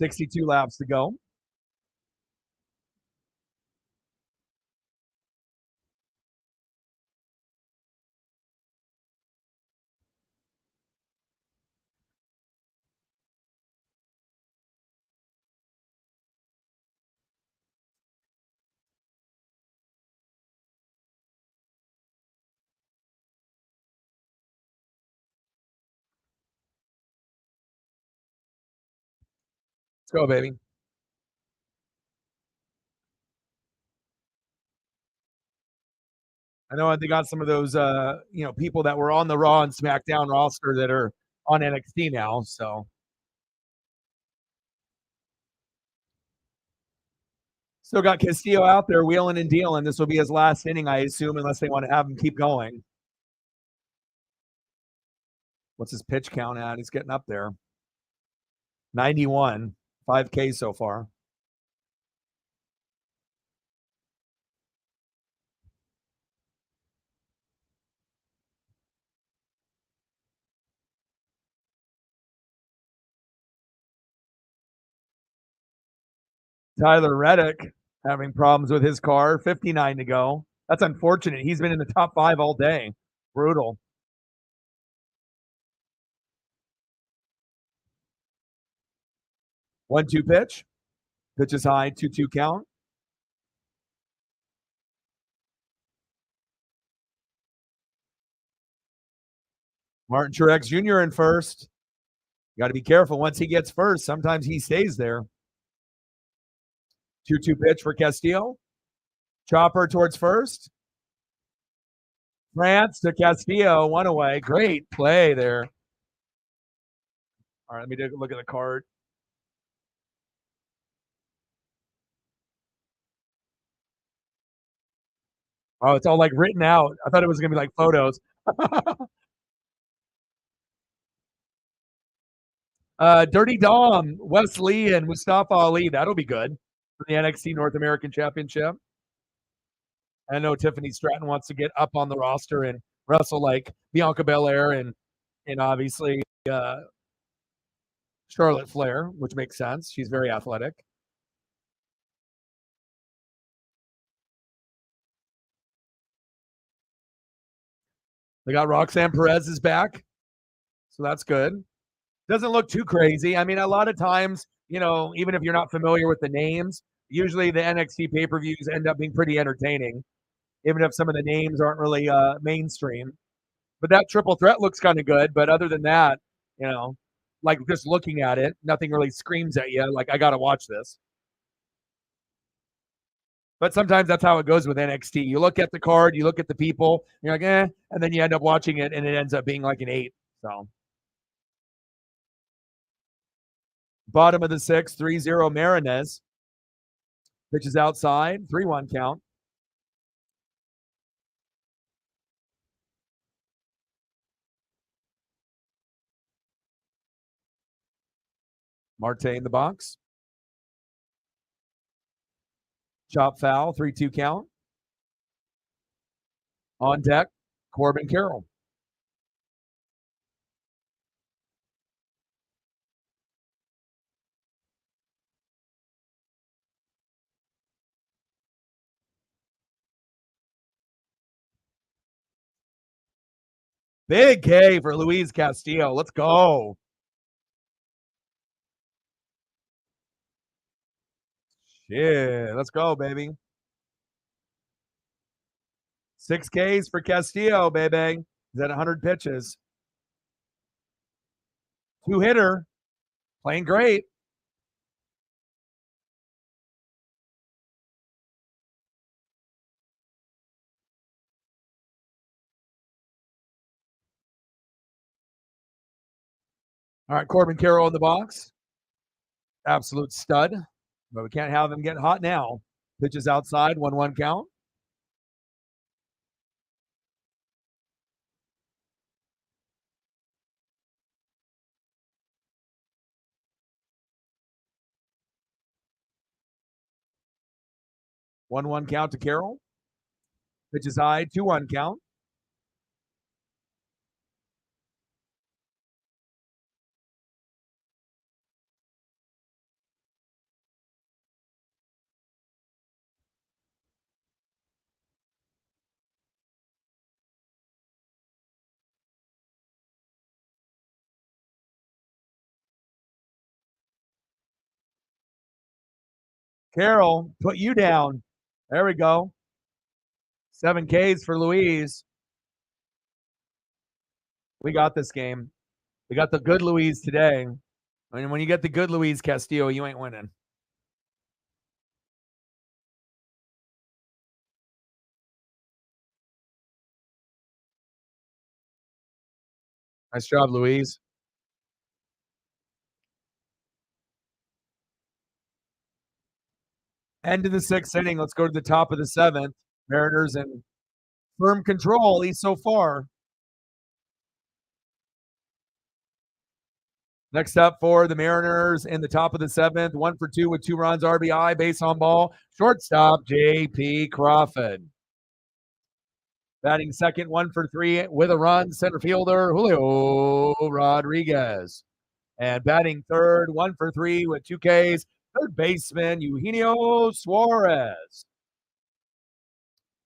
$62 laps to go. go, baby. I know they got some of those, people that were on the Raw and SmackDown roster that are on NXT now. So still got Castillo out there wheeling and dealing. This will be his last inning, I assume, unless they want to have him keep going. What's his pitch count at? He's getting up there. 91, 5K so far. Tyler Reddick having problems with his car. 59 to go. That's unfortunate. He's been in the top 5 all day. Brutal. 1-2 pitch. Pitch is high. 2-2 count. Martin Truex Jr. in first. You got to be careful. Once he gets first, sometimes he stays there. 2-2 pitch for Castillo. Chopper towards first. France to Castillo, one away. Great play there. All right, let me take a look at the card. Oh, it's all like written out. I thought it was going to be like photos. Dirty Dom, Wes Lee, and Mustafa Ali. That'll be good for the NXT North American Championship. I know Tiffany Stratton wants to get up on the roster and wrestle like Bianca Belair and obviously Charlotte Flair, which makes sense. She's very athletic. They got Roxanne Perez is back, so that's good. Doesn't look too crazy. I mean, a lot of times, even if you're not familiar with the names, usually the NXT pay-per-views end up being pretty entertaining, even if some of the names aren't really mainstream. But that triple threat looks kind of good. But other than that, like just looking at it, nothing really screams at you like I got to watch this. But sometimes that's how it goes with NXT. You look at the card, you look at the people, you're like, and then you end up watching it, and it ends up being like an 8. So bottom of the 6th, 3-0 Marinez. Pitches outside, 3-1 count. Marte in the box. Chop foul, 3-2 count. On deck, Corbin Carroll. Big K for Luis Castillo. Let's go. Shit, let's go, baby. 6 Ks for Castillo, baby. He's at 100 pitches. 2-hitter. Playing great. All right, Corbin Carroll in the box. Absolute stud. But we can't have him get hot now. Pitches outside, 1-1 count. One count to Carroll. Pitches high, 2-1 count. Carroll, put you down. There we go. 7 Ks for Louise. We got this game. We got the good Louise today. I mean, when you get the good Luis Castillo, you ain't winning. Nice job, Luis. End of the 6th inning. Let's go to the top of the 7th. Mariners in firm control, at least so far. Next up for the Mariners in the top of the 7th, 1 for 2 with 2 runs, RBI, base on ball, shortstop, J.P. Crawford. Batting second, 1 for 3 with a run, center fielder, Julio Rodriguez. And batting third, 1 for 3 with 2 Ks, third baseman, Eugenio Suarez.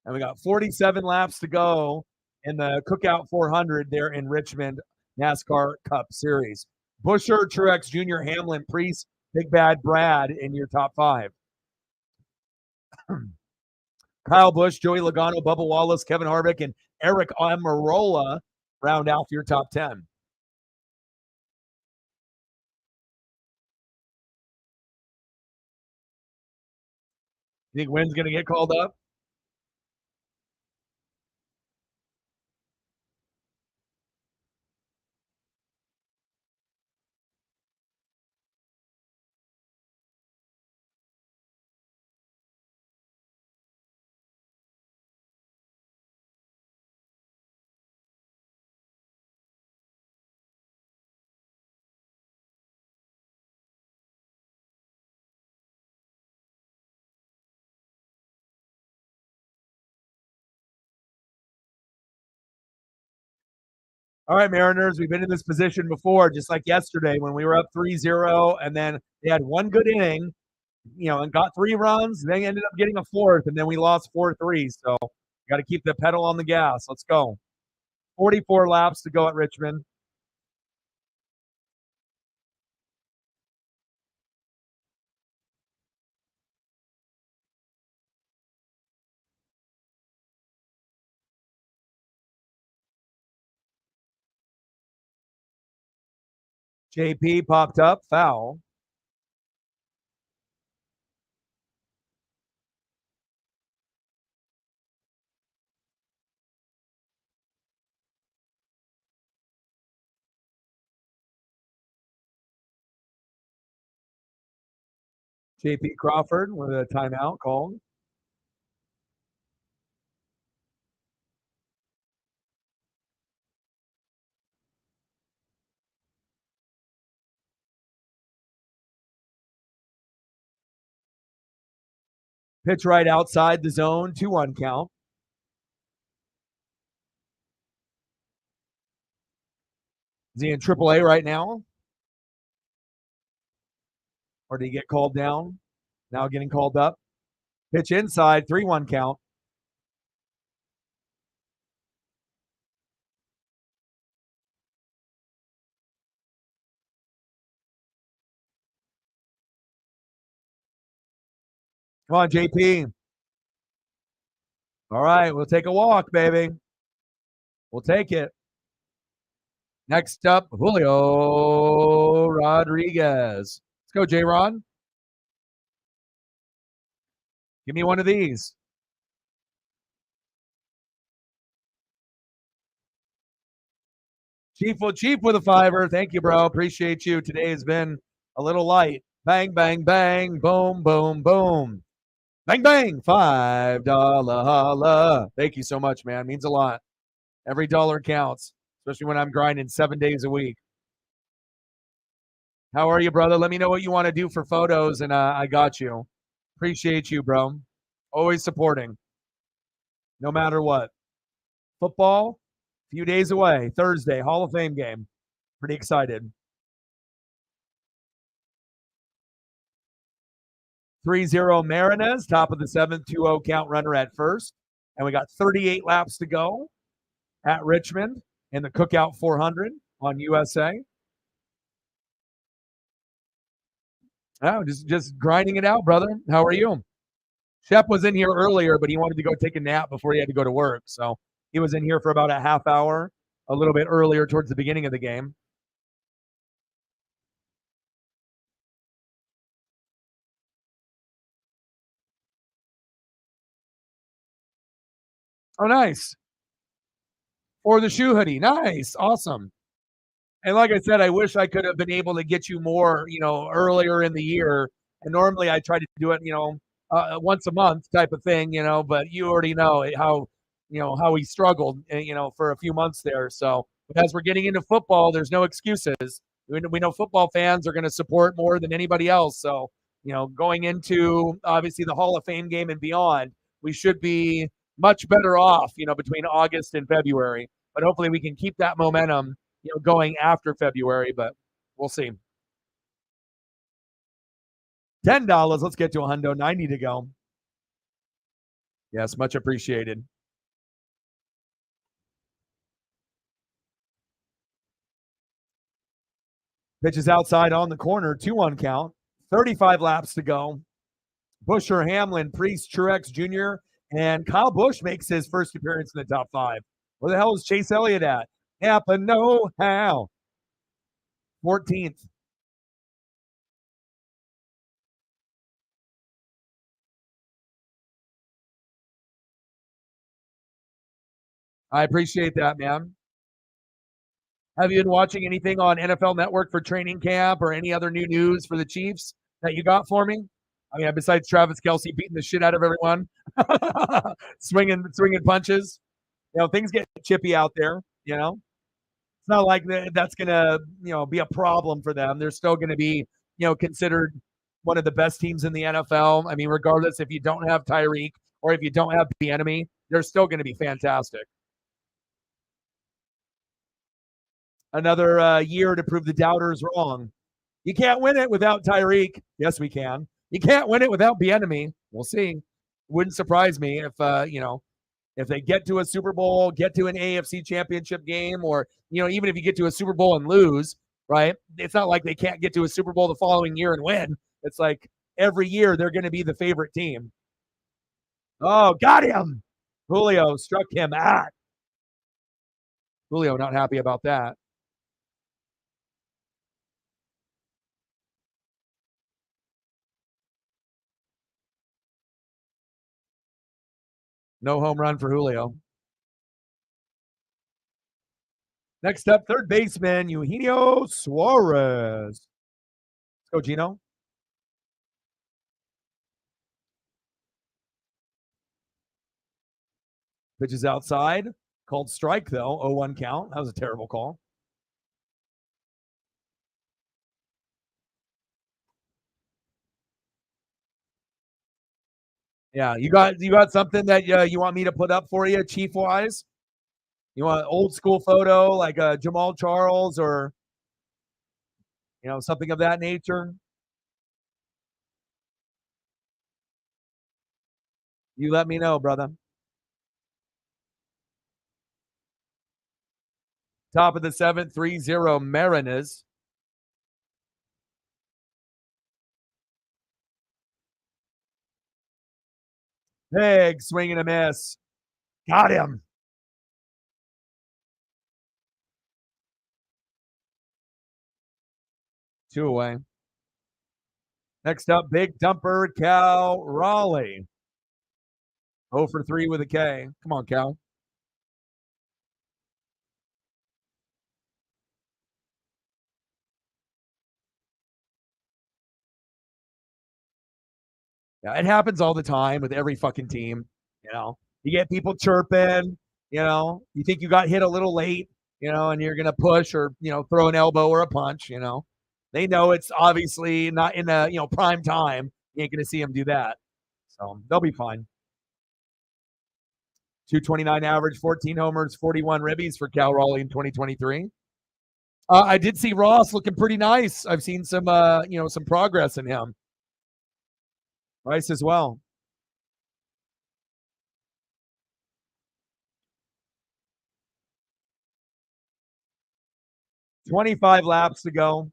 And we got 47 laps to go in the Cookout 400 there in Richmond NASCAR Cup Series. Busher, Truex Jr., Hamlin, Priest, Big Bad Brad in your top 5. Kyle Busch, Joey Logano, Bubba Wallace, Kevin Harvick, and Eric Almirola round out your top 10. You think Wynn's going to get called up? All right, Mariners, we've been in this position before, just like yesterday when we were up 3-0, and then they had one good inning, and got 3 runs. They ended up getting a 4th, and then we lost 4-3. So got to keep the pedal on the gas. Let's go. 44 laps to go at Richmond. JP popped up, foul. JP Crawford with a timeout called. Pitch right outside the zone, 2-1 count. Is he in AAA right now? Or did he get called down? Now getting called up. Pitch inside, 3-1 count. Come on, JP. All right, we'll take a walk, baby. We'll take it. Next up, Julio Rodriguez. Let's go, J-Ron. Give me one of these. Chief with a 5. Thank you, bro. Appreciate you. Today has been a little light. Bang, bang, bang. Boom, boom, boom. Bang, bang. $5 holla. Thank you so much, man. Means a lot. Every dollar counts, especially when I'm grinding 7 days a week. How are you, brother? Let me know what you want to do for photos, and I got you. Appreciate you, bro. Always supporting, no matter what. Football, a few days away. Thursday, Hall of Fame game. Pretty excited. 3-0 Marinez, top of the 7th, 2-0 count runner at first. And we got 38 laps to go at Richmond in the Cookout 400 on USA. Oh, just grinding it out, brother. How are you? Shep was in here earlier, but he wanted to go take a nap before he had to go to work. So he was in here for about a half hour, a little bit earlier towards the beginning of the game. Oh, nice. For the shoe hoodie. Nice. Awesome. And like I said, I wish I could have been able to get you more, earlier in the year. And normally I try to do it, once a month type of thing, but you already know how he struggled, for a few months there. So as we're getting into football, there's no excuses. We know football fans are going to support more than anybody else. So, going into obviously the Hall of Fame game and beyond, we should be much better off, between August and February. But hopefully we can keep that momentum going after February, but we'll see. $10. Let's get to a hundo. 90 to go. Yes, much appreciated. Pitches outside on the corner, 2-1 count. 35 laps to go. Busher, Hamlin, Priest, Truex Jr., and Kyle Busch makes his first appearance in the top 5. Where the hell is Chase Elliott at? Napa, no how. 14th. I appreciate that, man. Have you been watching anything on NFL Network for training camp or any other new news for the Chiefs that you got for me? I mean, besides Travis Kelce beating the shit out of everyone, swinging punches. Things get chippy out there. It's not like that's gonna be a problem for them. They're still going to be considered one of the best teams in the NFL. I mean, regardless if you don't have Tyreek or if you don't have the enemy, they're still going to be fantastic. Another year to prove the doubters wrong. You can't win it without Tyreek. Yes, we can. You can't win it without Bieniemy. We'll see. Wouldn't surprise me if they get to a Super Bowl, get to an AFC championship game, or even if you get to a Super Bowl and lose, right? It's not like they can't get to a Super Bowl the following year and win. It's like every year they're going to be the favorite team. Oh, got him. Julio struck him out. Julio not happy about that. No home run for Julio. Next up, third baseman, Eugenio Suarez. Let's go, Gino. Pitches outside. Called strike, though. 0-1 count. That was a terrible call. Yeah, you got something that you want me to put up for you, chief wise? You want an old school photo like Jamal Charles or something of that nature? You let me know, brother. Top of the 7th, 3-0 Mariners. Big swing and a miss. Got him. Two away. Next up, big dumper, Cal Raleigh. 0 for 3 with a K. Come on, Cal. Yeah, it happens all the time with every fucking team. You get people chirping. You think you got hit a little late. And you're gonna push or throw an elbow or a punch. They know it's obviously not in the prime time. You ain't gonna see them do that. So they'll be fine. 229 average, 14 homers, 41 ribbies for Cal Raleigh in 2023. I did see Ross looking pretty nice. I've seen some some progress in him. Rice as well. 25 laps to go.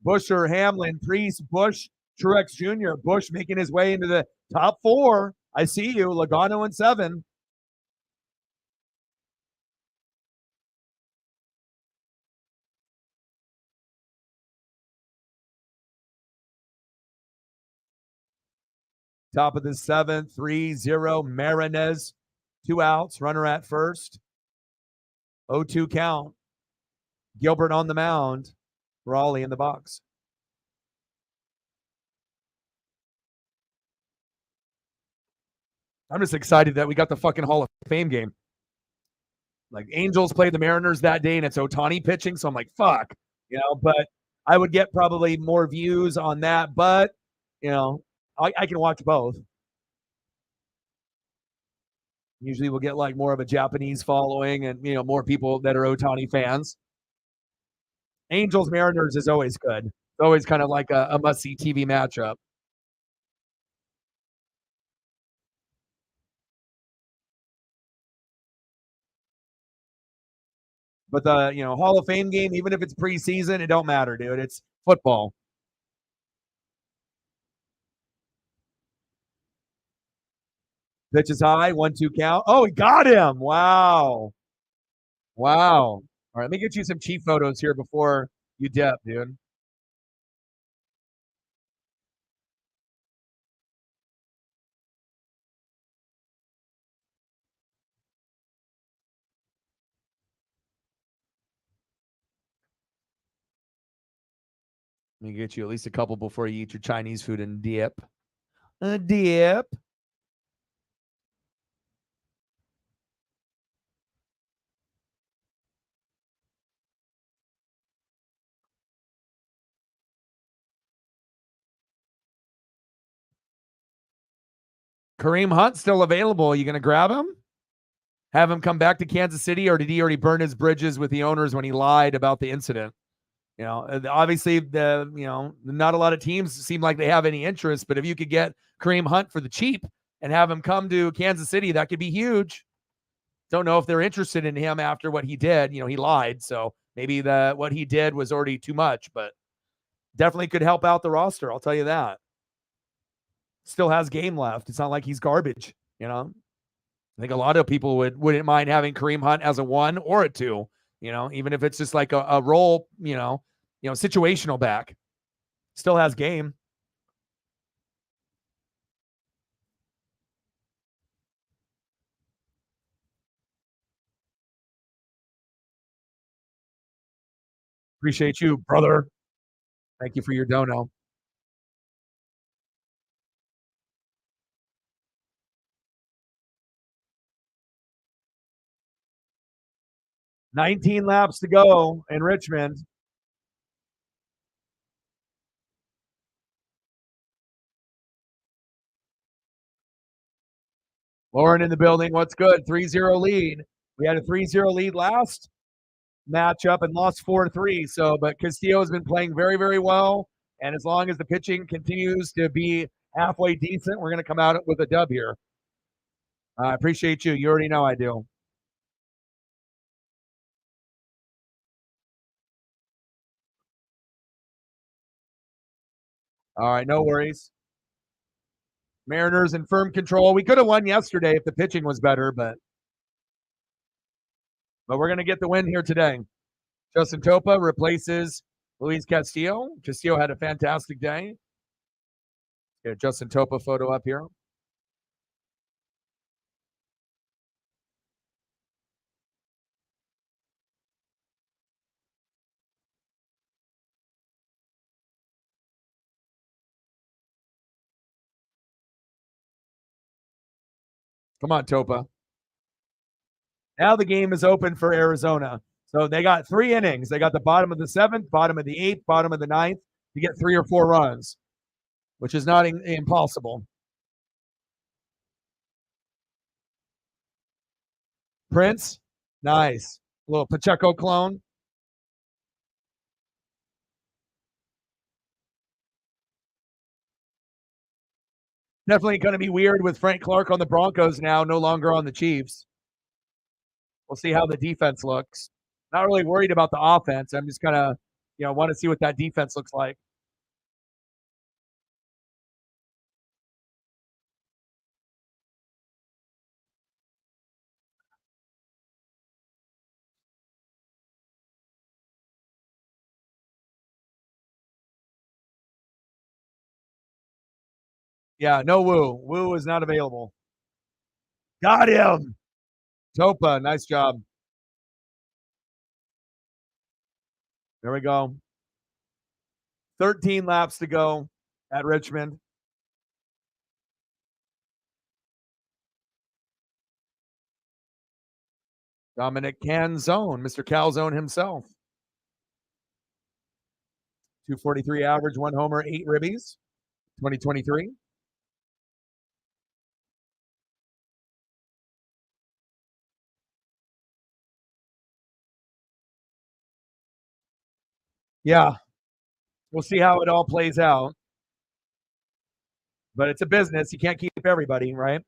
Busher, Hamlin, Priest, Busch, Truex Jr. Busch making his way into the top 4. I see you. Logano in 7. Top of the 7th, 3-0 Mariners. 2 outs, runner at first. 0-2 count. Gilbert on the mound. Raleigh in the box. I'm just excited that we got the fucking Hall of Fame game. Like Angels played the Mariners that day, and it's Ohtani pitching, so I'm like, fuck, But I would get probably more views on that, but I can watch both. Usually, we'll get like more of a Japanese following, and more people that are Ohtani fans. Angels Mariners is always good. It's always kind of like a must see TV matchup. But the Hall of Fame game, even if it's preseason, it don't matter, dude. It's football. Pitch is high, 1-2 count. Oh, he got him! Wow, wow. All right, let me get you some cheap photos here before you dip, dude. Let me get you at least a couple before you eat your Chinese food and dip. A dip. Kareem Hunt still available. You going to grab him? Have him come back to Kansas City, or did he already burn his bridges with the owners when he lied about the incident? Obviously, not a lot of teams seem like they have any interest, but if you could get Kareem Hunt for the cheap and have him come to Kansas City, that could be huge. Don't know if they're interested in him after what he did. He lied, so maybe what he did was already too much, but definitely could help out the roster. I'll tell you that. Still has game left. It's not like he's garbage. I think a lot of people wouldn't mind having Kareem Hunt as a 1 or a 2. Even if it's just like a role, situational back. Still has game. Appreciate you, brother. Thank you for your dono. 19 laps to go in Richmond. Lauren in the building. What's good? 3-0 lead. We had a 3-0 lead last matchup and lost 4-3. But Castillo has been playing very, very well. And as long as the pitching continues to be halfway decent, we're going to come out with a dub here. I appreciate you. You already know I do. All right, no worries. Mariners in firm control. We could have won yesterday if the pitching was better, but we're going to get the win here today. Justin Topa replaces Luis Castillo. Castillo had a fantastic day. Get a Justin Topa photo up here. Come on, Topa. Now the game is open for Arizona. So they got 3 innings. They got the bottom of the 7th, bottom of the 8th, bottom of the 9th to get 3 or 4 runs, which is not impossible. Prince, nice. A little Pacheco clone. Definitely going to be weird with Frank Clark on the Broncos now, no longer on the Chiefs. We'll see how the defense looks. Not really worried about the offense. I'm just kind of, want to see what that defense looks like. Yeah, no Woo. Woo is not available. Got him. Topa, nice job. There we go. 13 laps to go at Richmond. Dominic Canzone, Mr. Calzone himself. 243 average, one homer, 8 ribbies. 2023. Yeah, we'll see how it all plays out. But it's a business. You can't keep everybody, right?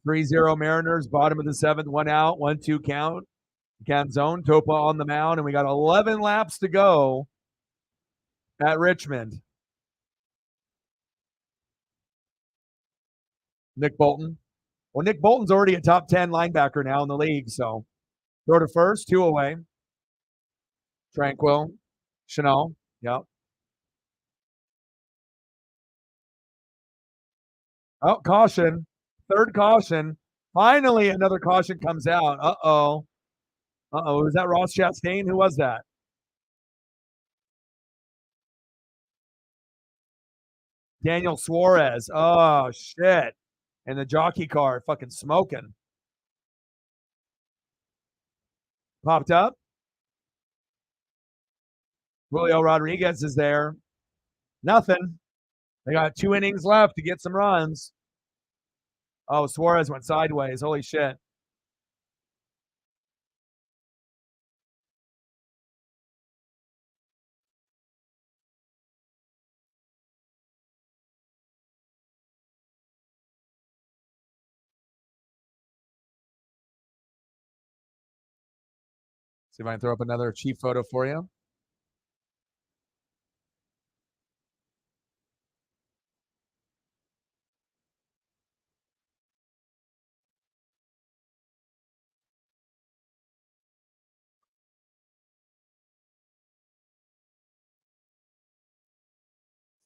Three zero Mariners, bottom of the seventh, one out, 1-2 count. Canzone, Topa on the mound, and we got 11 laps to go at Richmond. Nick Bolton. Well, Nick Bolton's already a top 10 linebacker now in the league, so throw to first, 2 away. Tranquil, Chanel, yep. Oh, caution. Third caution. Finally, another caution comes out. Uh-oh. Uh-oh. Was that Ross Chastain? Who was that? Daniel Suarez. Oh, shit. And the jockey car fucking smoking. Popped up. Julio Rodriguez is there. Nothing. They got 2 innings left to get some runs. Oh, Suarez went sideways. Holy shit. See if I can throw up another cheap photo for you.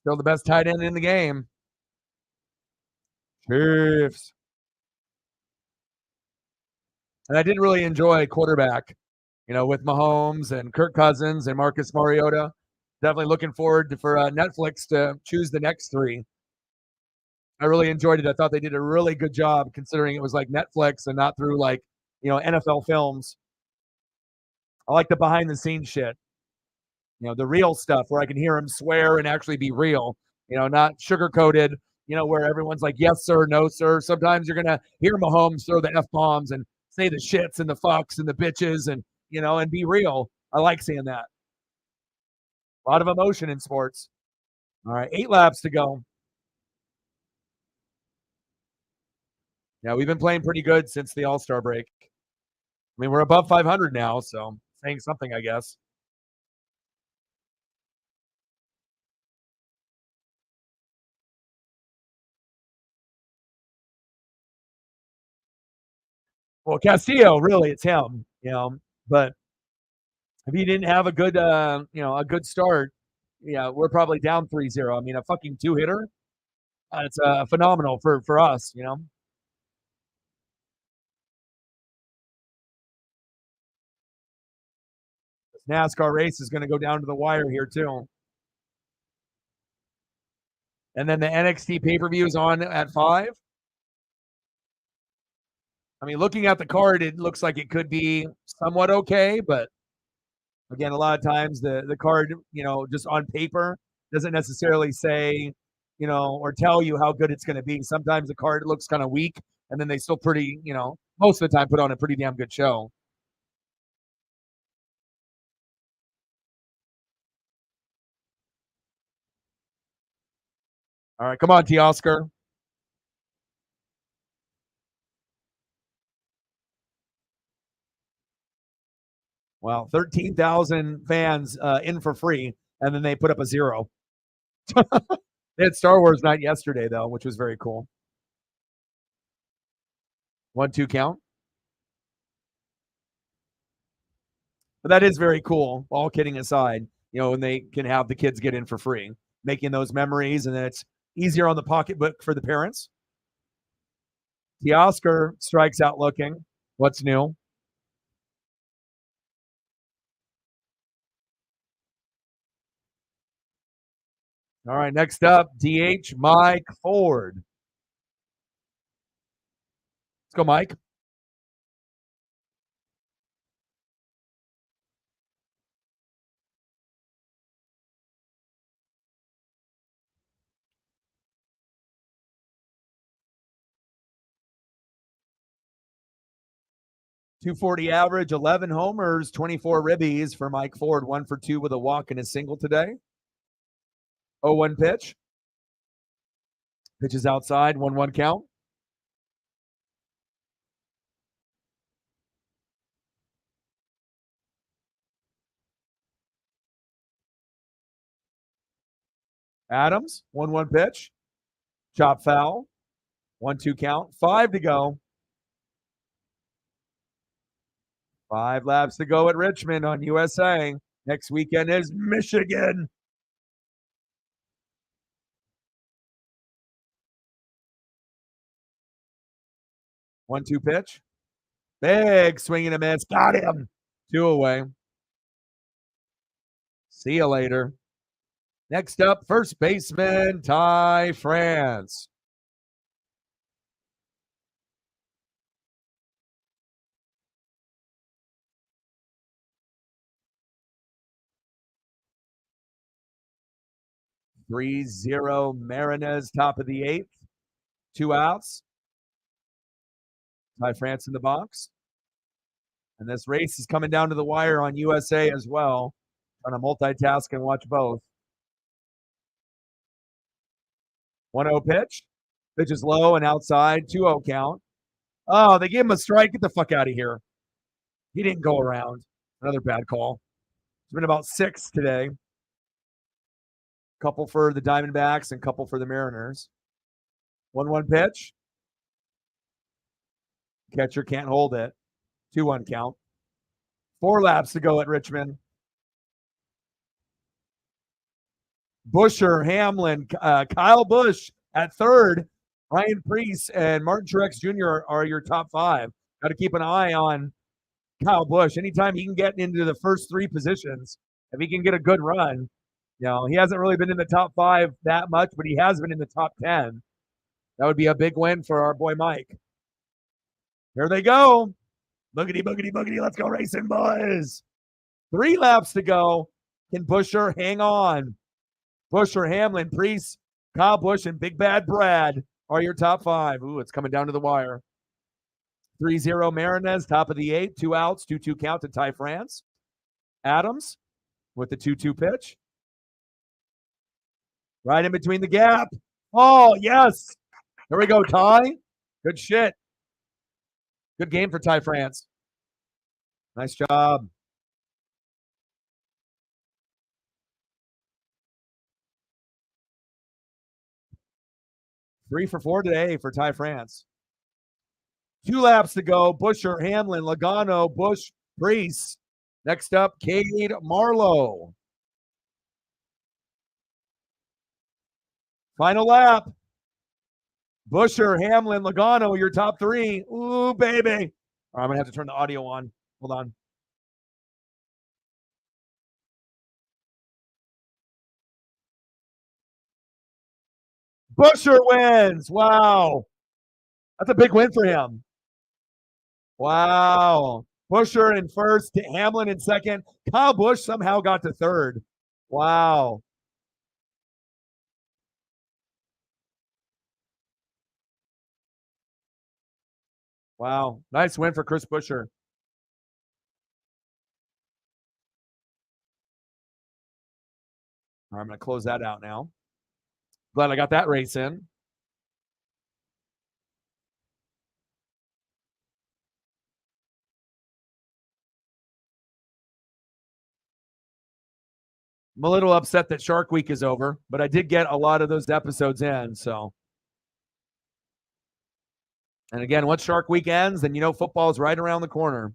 Still the best tight end in the game. Chiefs. And I didn't really enjoy quarterback, with Mahomes and Kirk Cousins and Marcus Mariota. Definitely looking forward for Netflix to choose the next 3. I really enjoyed it. I thought they did a really good job considering it was like Netflix and not through like, NFL films. I like the behind the scenes shit, the real stuff where I can hear him swear and actually be real, not sugar coated, where everyone's like, yes, sir, no, sir. Sometimes you're going to hear Mahomes throw the F bombs and say the shits and the fucks and the bitches and be real. I like seeing that. A lot of emotion in sports. All right, 8 laps to go. Yeah, we've been playing pretty good since the All-Star break. I mean, we're above 500 now, so saying something, I guess. Well, Castillo, really, it's him. But if he didn't have a good start, yeah, we're probably down 3-0. I mean, a fucking 2-hitter, it's phenomenal for us. This NASCAR race is going to go down to the wire here too. And then the NXT pay-per-view is on at 5. I mean, looking at the card, it looks like it could be somewhat okay, but again, a lot of times the card, just on paper doesn't necessarily say, or tell you how good it's going to be. Sometimes the card looks kind of weak, and then they still most of the time put on a pretty damn good show. All right, come on, T. Oscar. Well, 13,000 fans in for free, and then they put up a 0. They had Star Wars night yesterday, though, which was very cool. 1-2 count. But that is very cool, all kidding aside, when they can have the kids get in for free, making those memories, and then it's easier on the pocketbook for the parents. Teoscar strikes out looking. What's new? All right, next up, DH Mike Ford. Let's go, Mike. .240 average, 11 homers, 24 ribbies for Mike Ford. 1 for 2 with a walk and a single today. 0-1 pitch. Pitch is outside, 1-1 count. Adams, 1-1 pitch. Chop foul. 1-2 count. 5 to go. 5 laps to go at Richmond on USA. Next weekend is Michigan. 1-2 pitch. Big swing and a miss. Got him. 2 away. See you later. Next up, first baseman Ty France. .30 Marinez, top of the 8th. 2 outs. Ty France in the box. And this race is coming down to the wire on USA as well. Trying to multitask and watch both. 1-0 pitch. Pitch is low and outside. 2-0 count. Oh, they gave him a strike. Get the fuck out of here. He didn't go around. Another bad call. It's been about 6 today. Couple for the Diamondbacks and couple for the Mariners. 1-1 pitch. Catcher can't hold it. 2-1 count. 4 laps to go at Richmond. Busher, Hamlin, Kyle Busch at third. Ryan Preece and Martin Truex Jr. are your top 5. Got to keep an eye on Kyle Busch. Anytime he can get into the first 3 positions, if he can get a good run, he hasn't really been in the top 5 that much, but he has been in the top 10. That would be a big win for our boy Mike. Here they go. Boogity, boogity, boogity. Let's go racing, boys. 3 laps to go. Can Busher hang on? Busher, Hamlin, Preece, Kyle Busch, and Big Bad Brad are your top 5. Ooh, it's coming down to the wire. 3-0 Marinez, top of the 8th. 2 outs, 2-2 count to Ty France. Adams with the 2-2 pitch. Right in between the gap. Oh, yes. Here we go, Ty. Good shit. Good game for Ty France. Nice job. Three for 4 today for Ty France. 2 laps to go. Busher, Hamlin, Logano, Busch, Preece. Next up, Cade Marlowe. Final lap. Busher, Hamlin, Logano, your top 3. Ooh, baby. All right, I'm going to have to turn the audio on. Hold on. Busher wins. Wow. That's a big win for him. Wow. Busher in first, Hamlin in second. Kyle Busch somehow got to third. Wow. Wow. Nice win for Chris Busher. All right, I'm going to close that out now. Glad I got that race in. I'm a little upset that Shark Week is over, but I did get a lot of those episodes in. So, and again, once Shark Week ends, then you know football is right around the corner.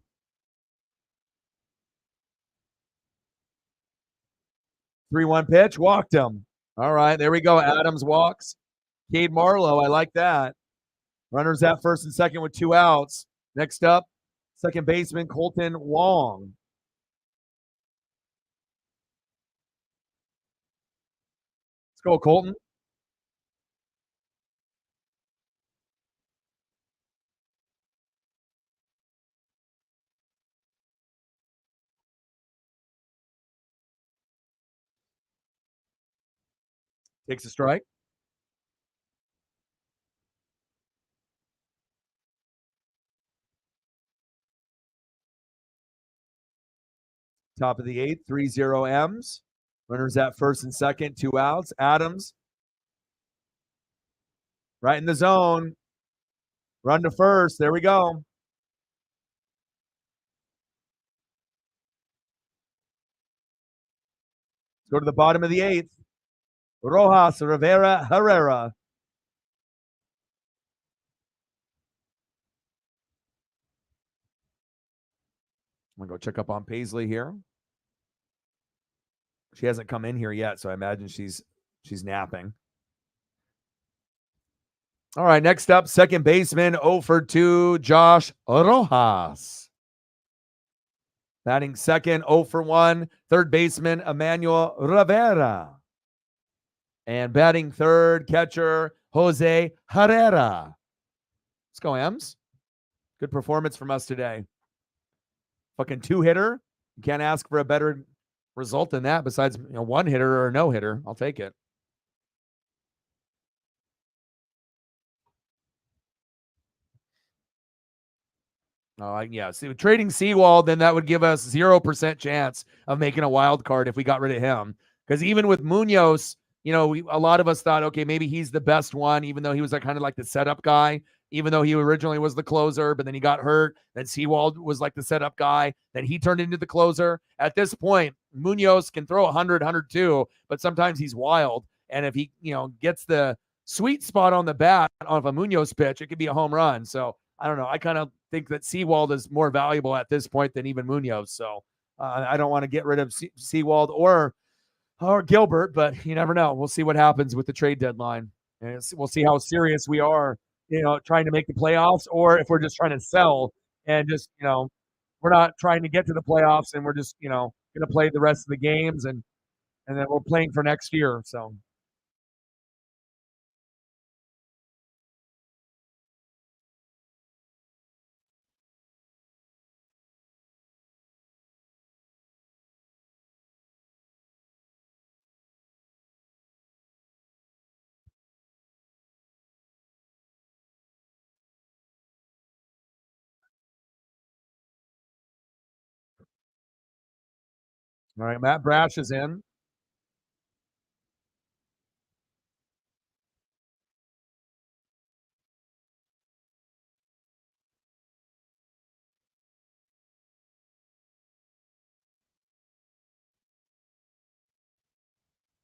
3-1 pitch, walked him. All right, there we go. Adams walks. Cade Marlowe, I like that. Runners at first and second with 2 outs. Next up, second baseman Colton Wong. Let's go, Colton. Takes a strike. Top of the eighth, 3-0 M's. Runners at first and second, 2 outs. Adams, right in the zone. Run to first. There we go. Let's go to the bottom of the eighth. Rojas, Rivera, Herrera. I'm going to go check up on Paisley here. She hasn't come in here yet, so I imagine she's napping. All right, next up, second baseman, 0 for 2, Josh Rojas. Batting second, 0 for 1, third baseman, Emmanuel Rivera. And batting third, catcher, Jose Herrera. Let's go, Ems. Good performance from us today. Fucking 2-hitter. You can't ask for a better result than that besides 1-hitter or a no-hitter. I'll take it. Oh, yeah. See, trading Seawald, then that would give us 0% chance of making a wild card if we got rid of him. Because even with Munoz, a lot of us thought, okay, maybe he's the best one, even though he was kind of like the setup guy, even though he originally was the closer, but then he got hurt. Then Seawald was like the setup guy. Then he turned into the closer. At this point, Munoz can throw 100, 102, but sometimes he's wild. And if he, gets the sweet spot on the bat off a Munoz pitch, it could be a home run. So I don't know. I kind of think that Seawald is more valuable at this point than even Munoz. So I don't want to get rid of Seawald or Gilbert, but you never know. We'll see what happens with the trade deadline. And we'll see how serious we are, trying to make the playoffs, or if we're just trying to sell and just, we're not trying to get to the playoffs and we're just, going to play the rest of the games and then we're playing for next year. So. All right, Matt Brash is in.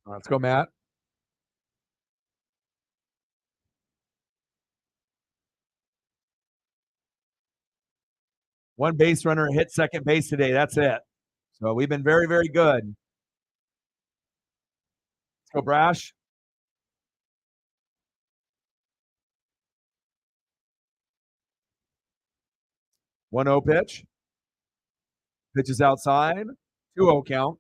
Let's go, Matt. One base runner hit second base today. That's it. So we've been very, very good. Let's go, Brash. 1-0 pitch. Pitch is outside. 2-0 count.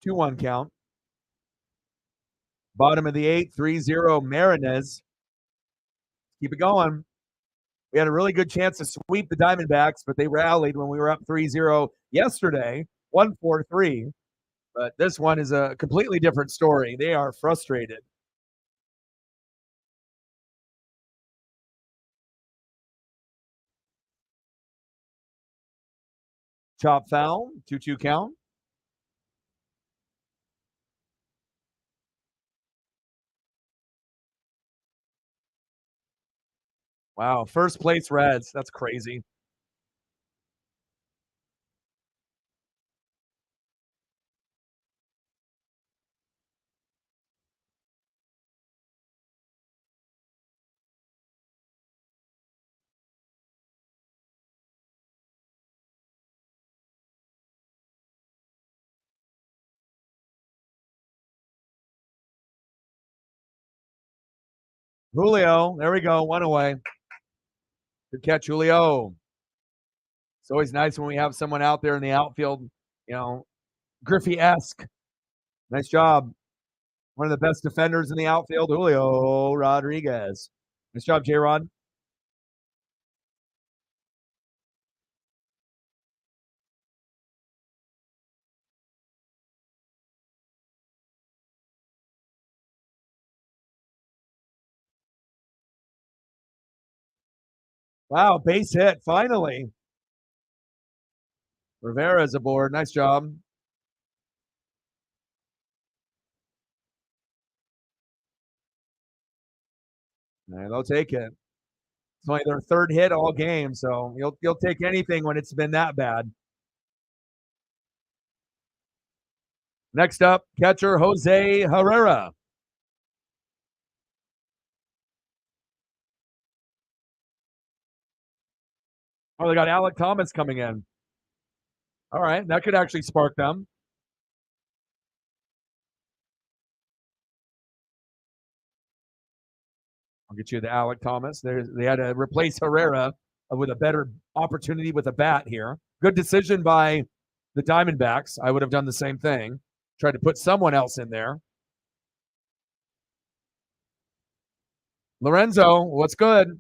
Two one count. Bottom of the eighth, 3-0 Marinez. Keep it going. We had a really good chance to sweep the Diamondbacks, but they rallied when we were up 3-0 yesterday, 1-4-3. But this one is a completely different story. They are frustrated. Chop foul, 2-2 count. Wow, first place Reds. That's crazy. Julio, there we go, one away. Good catch, Julio. It's always nice when we have someone out there in the outfield, Griffey-esque. Nice job. One of the best defenders in the outfield, Julio Rodriguez. Nice job, J-Rod. Wow, base hit, finally. Rivera's aboard. Nice job. And they'll take it. It's only their third hit all game, so you'll take anything when it's been that bad. Next up, catcher Jose Herrera. Oh, they got Alec Thomas coming in. All right, that could actually spark them. I'll get you the Alec Thomas. They had to replace Herrera with a better opportunity with a bat here. Good decision by the Diamondbacks. I would have done the same thing. Tried to put someone else in there. Lorenzo, what's good?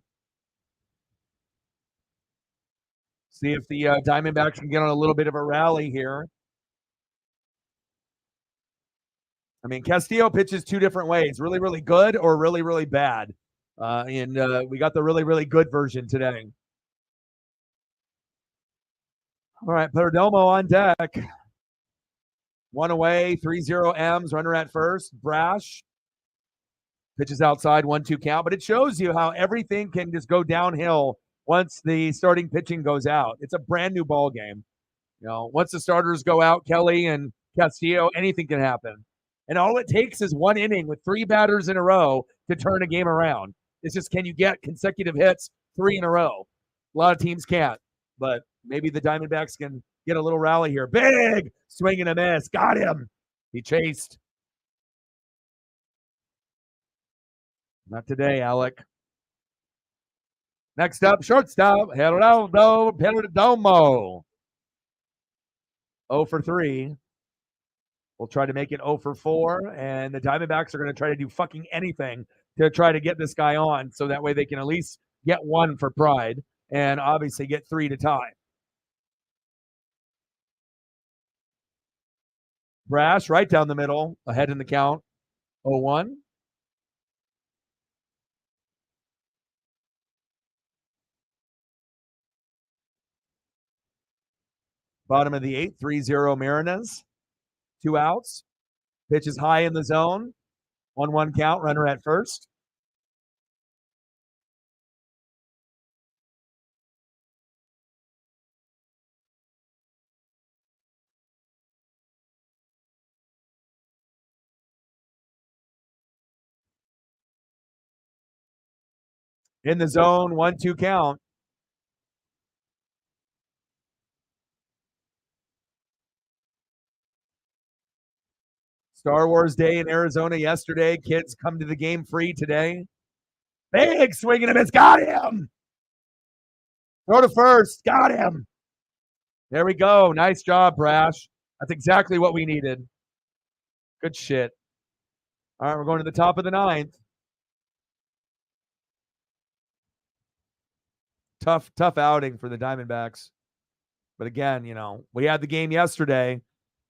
See if the Diamondbacks can get on a little bit of a rally here. I mean, Castillo pitches two different ways: really, really good or really, really bad. And we got the really, really good version today. All right, Perdomo on deck. One away, 3-0 M's, runner at first. Brash pitches outside, 1-2 count. But it shows you how everything can just go downhill once the starting pitching goes out. It's a brand new ball game. Once the starters go out, Kelly and Castillo, anything can happen. And all it takes is one inning with three batters in a row to turn a game around. It's just, can you get consecutive hits 3 in a row? A lot of teams can't, but maybe the Diamondbacks can get a little rally here. Big swing and a miss. Got him. He chased. Not today, Alec. Next up, shortstop, Geraldo Perdomo. 0 for 3. We'll try to make it 0 for 4, and the Diamondbacks are going to try to do fucking anything to try to get this guy on so that way they can at least get 1 for pride and obviously get 3 to tie. Brash right down the middle, ahead in the count, 0-1. Bottom of the 8th, 3-0 Mariners. 2 outs. Pitch is high in the zone. 1-1 count, runner at first. In the zone, 1-2 count. Star Wars Day in Arizona yesterday. Kids come to the game free today. Big swing and a miss. Got him. Throw to first. Got him. There we go. Nice job, Brash. That's exactly what we needed. Good shit. All right, we're going to the top of the 9th. Tough outing for the Diamondbacks. But again, we had the game yesterday.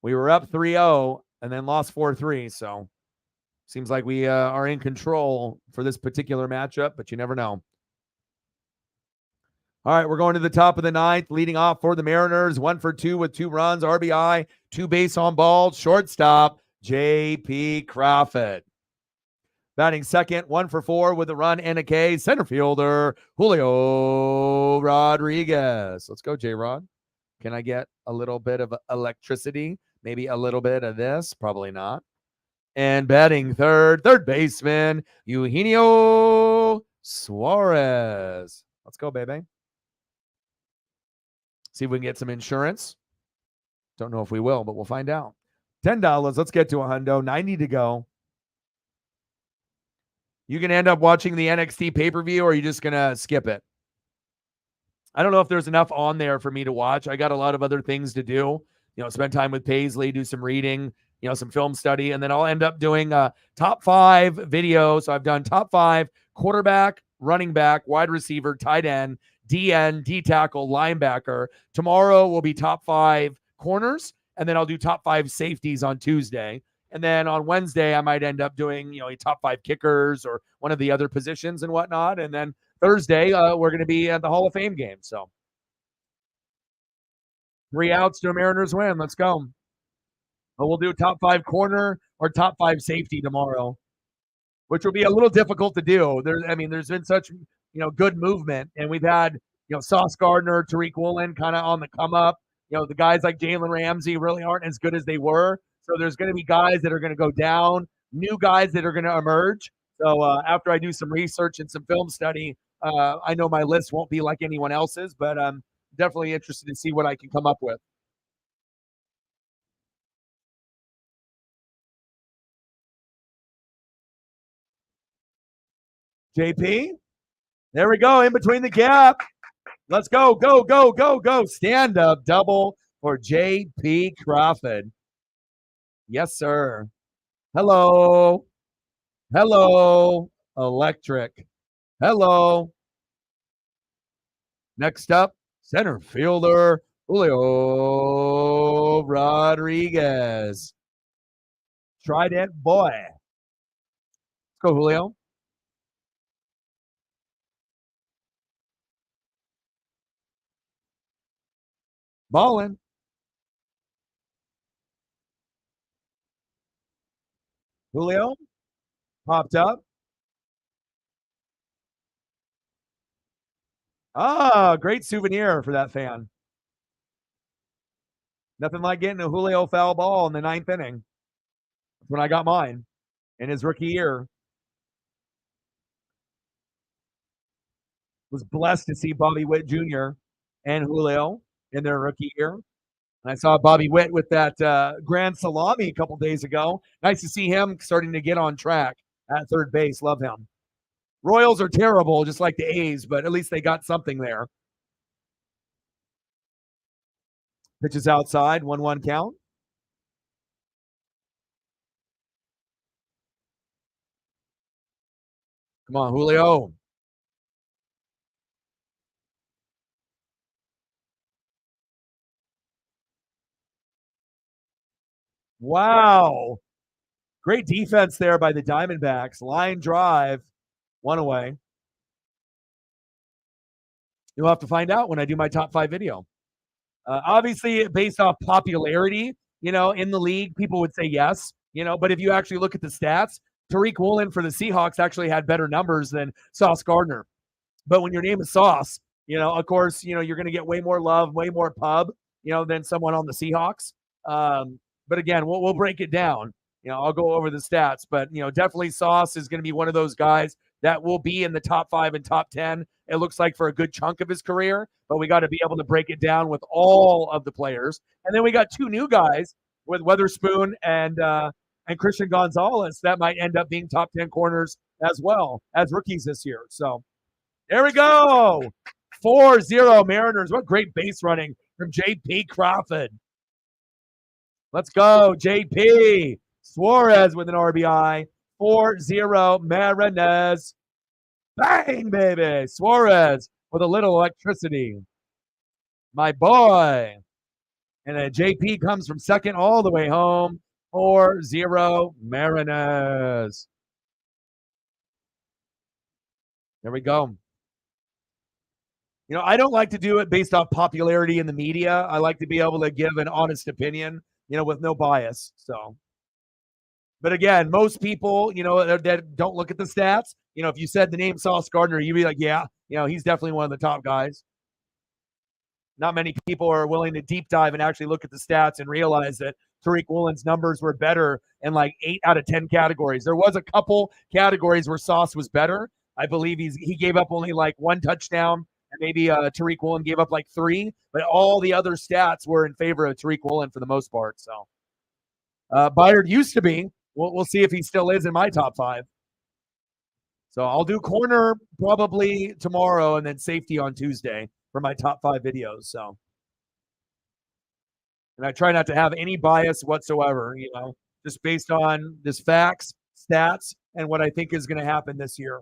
We were up 3-0 and then lost 4-3. So seems like we are in control for this particular matchup, but you never know. All right, we're going to the top of the 9th, leading off for the Mariners, 1 for 2 with 2 runs, RBI, 2 base on balls, shortstop, J.P. Crawford. Batting second, 1 for 4 with a run and a K. Center fielder, Julio Rodriguez. Let's go, J-Rod. Can I get a little bit of electricity? Maybe a little bit of this? Probably not. And batting third baseman, Eugenio Suarez. Let's go, baby. See if we can get some insurance. Don't know if we will, but we'll find out. $10. Let's get to a hundo. 90 to go. You can end up watching the NXT pay-per-view, or are you just going to skip it? I don't know if there's enough on there for me to watch. I got a lot of other things to do. Spend time with Paisley, do some reading, some film study, and then I'll end up doing a top 5 video. So I've done top 5 quarterback, running back, wide receiver, tight end, DN, D tackle, linebacker. Tomorrow will be top 5 corners, and then I'll do top 5 safeties on Tuesday. And then on Wednesday, I might end up doing, a top 5 kickers or one of the other positions and whatnot. And then Thursday, we're going to be at the Hall of Fame game. So 3 outs to a Mariners win. Let's go. But we'll do top 5 corner or top 5 safety tomorrow, which will be a little difficult to do. There's been such, good movement, and we've had, Sauce Gardner, Tariq Woolen kind of on the come up. The guys like Jalen Ramsey really aren't as good as they were. So there's going to be guys that are going to go down, new guys that are going to emerge. So after I do some research and some film study, I know my list won't be like anyone else's, but I'm definitely interested to see what I can come up with. JP, there we go, in between the gap. Let's go, go, go, go, go. Stand up double for JP Crawford. Yes, sir. Hello. Hello. Electric. Hello. Next up, center fielder, Julio Rodriguez. Trident boy. Let's go, Julio. Ballin'. Julio popped up. Great souvenir for that fan. Nothing like getting a Julio foul ball in the 9th inning. That's when I got mine in his rookie year. Was blessed to see Bobby Witt Jr. and Julio in their rookie year. And I saw Bobby Witt with that grand salami a couple days ago. Nice to see him starting to get on track at third base. Love him. Royals are terrible, just like the A's, but at least they got something there. Pitches outside, 1-1 count. Come on, Julio. Wow. Great defense there by the Diamondbacks. Line drive, 1 away. You'll have to find out when I do my top 5 video. Obviously, based off popularity, in the league, people would say yes, but if you actually look at the stats, Tariq Woolen for the Seahawks actually had better numbers than Sauce Gardner. But when your name is Sauce, of course, you're going to get way more love, way more pub, than someone on the Seahawks. But again, we'll break it down. I'll go over the stats, but definitely Sauce is going to be one of those guys that will be in the top 5 and top 10. It looks like for a good chunk of his career, but we got to be able to break it down with all of the players. And then we got 2 new guys with Weatherspoon and Christian Gonzalez that might end up being top 10 corners as well as rookies this year. So there we go. 4-0 Mariners. What great base running from JP Crawford. Let's go, JP. Suarez with an RBI. 4-0 Mariners. Bang, baby. Suarez with a little electricity. My boy. And then JP comes from second all the way home. 4-0 Mariners. There we go. I don't like to do it based off popularity in the media. I like to be able to give an honest opinion, with no bias. So But again, most people, that don't look at the stats, if you said the name Sauce Gardner, you'd be like, yeah, he's definitely one of the top guys. Not many people are willing to deep dive and actually look at the stats and realize that Tariq Woolen's numbers were better in like 8 out of 10 categories. There was a couple categories where Sauce was better. I believe he gave up only like one touchdown, and maybe Tariq Woolen gave up like three, but all the other stats were in favor of Tariq Woolen for the most part. So Byard used to be. We'll see if he still is in my top five. So I'll do corner probably tomorrow and then safety on Tuesday for my top five videos. So, and I try not to have any bias whatsoever, just based on just facts, stats, and what I think is going to happen this year.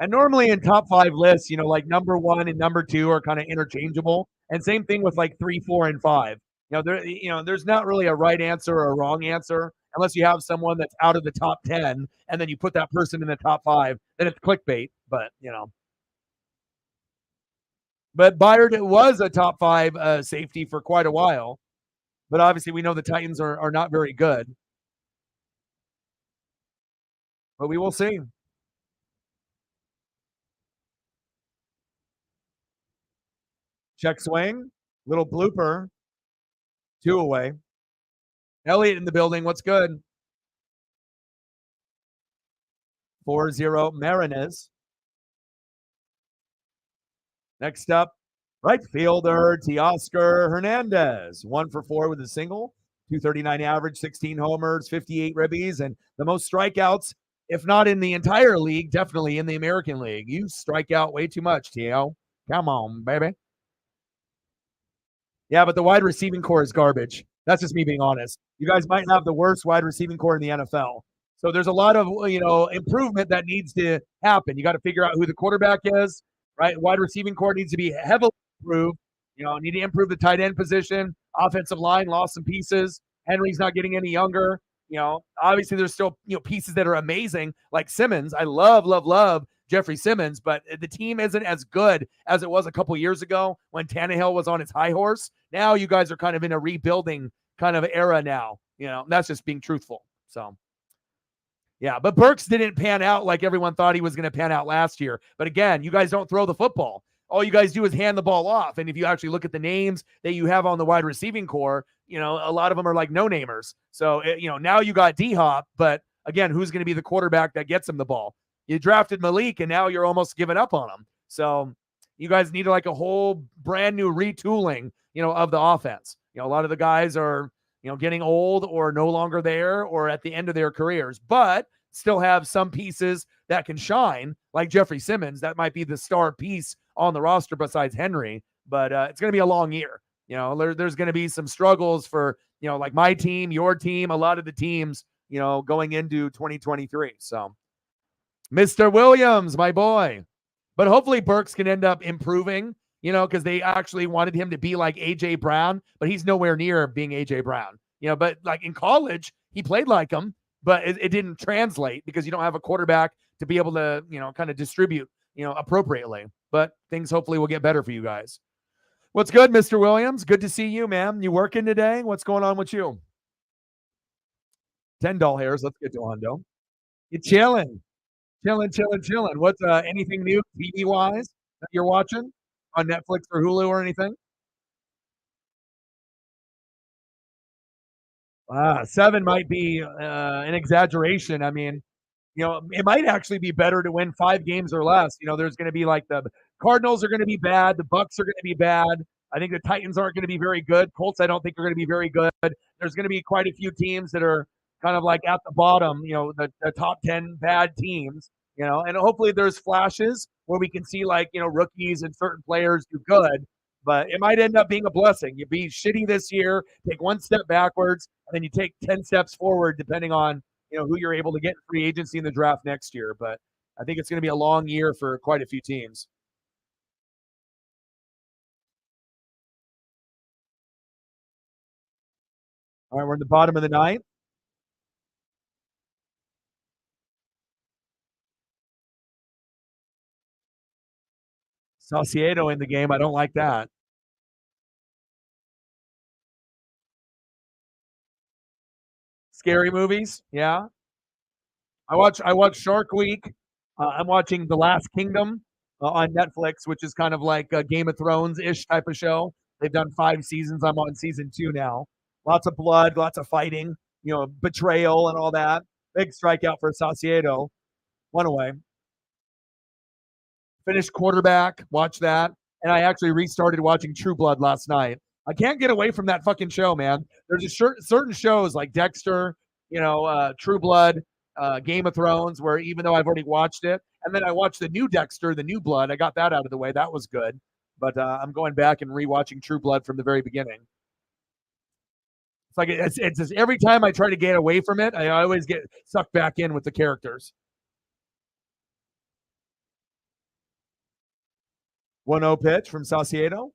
And normally in top five lists, like number one and number two are kind of interchangeable. And same thing with like 3, 4, and 5. There's not really a right answer or a wrong answer unless you have someone that's out of the top 10 and then you put that person in the top five, then it's clickbait. But Byard was a top five safety for quite a while. But obviously, we know the Titans are not very good. But we will see. Check swing, little blooper, 2 away. Elliott in the building. What's good? 4-0 Marinez. Next up, right fielder Teoscar Hernandez. 1 for 4 with a single, 239 average, 16 homers, 58 ribbies, and the most strikeouts, if not in the entire league, definitely in the American League. You strike out way too much, Tio. Come on, baby. Yeah, but the wide receiving core is garbage. That's just me being honest. You guys might have the worst wide receiving core in the NFL. So there's a lot of improvement that needs to happen. You got to figure out who the quarterback is, right? Wide receiving core needs to be heavily improved. Need to improve the tight end position. Offensive line lost some pieces. Henry's not getting any younger. Obviously there's still pieces that are amazing, like Simmons. I love Jeffrey Simmons, but the team isn't as good as it was a couple years ago when Tannehill was on its high horse. Now you guys are kind of in a rebuilding kind of era now. That's just being truthful. So, yeah, but Burks didn't pan out like everyone thought he was going to pan out last year. But again, you guys don't throw the football. All you guys do is hand the ball off. And if you actually look at the names that you have on the wide receiving core, a lot of them are like no-namers. So, now you got D-Hop, but again, who's going to be the quarterback that gets him the ball? You drafted Malik, and now you're almost giving up on him. So you guys need like a whole brand new retooling, of the offense. A lot of the guys are, getting old or no longer there or at the end of their careers, but still have some pieces that can shine, like Jeffrey Simmons. That might be the star piece on the roster besides Henry, but it's going to be a long year. There's going to be some struggles for, like my team, your team, a lot of the teams, going into 2023. So Mr. Williams, my boy. But hopefully Burks can end up improving, because they actually wanted him to be like A.J. Brown, but he's nowhere near being A.J. Brown. But like in college, he played like him, but it didn't translate because you don't have a quarterback to be able to, kind of distribute, appropriately. But things hopefully will get better for you guys. What's good, Mr. Williams? Good to see you, man. You working today? What's going on with you? 10 doll hairs. Let's get to Hondo. You chilling. Chilling. What's anything new TV wise that you're watching on Netflix or Hulu or anything? 7 might be an exaggeration. I mean, it might actually be better to win 5 games or less. There's going to be like the Cardinals are going to be bad, the Bucks are going to be bad. I think the Titans aren't going to be very good. Colts, I don't think are going to be very good. There's going to be quite a few teams that are kind of like at the bottom. The top 10 bad teams. And hopefully there's flashes where we can see like rookies and certain players do good. But it might end up being a blessing. You be shitty this year, take one step backwards, and then you take 10 steps forward, depending on who you're able to get in free agency in the draft next year. But I think it's going to be a long year for quite a few teams. All right, we're in the bottom of the ninth. Saucedo in the game. I don't like that. scary movies. Yeah, I watch Shark Week. I'm watching The Last Kingdom on Netflix, which is kind of like a Game of Thrones ish type of show. They've done 5 seasons. I'm on season 2 now. Lots of blood, lots of fighting, betrayal and all that. Big strikeout for Saucedo. One away. Finished quarterback. Watch that. And I actually restarted watching True Blood last night. I can't get away from that fucking show, man. There's a certain shows like Dexter, True Blood, Game of Thrones, where even though I've already watched it, and then I watched the new Dexter, the new Blood. I got that out of the way. That was good. But I'm going back and rewatching True Blood from the very beginning. It's like it's just every time I try to get away from it, I always get sucked back in with the characters. 1-0 pitch from Saucedo.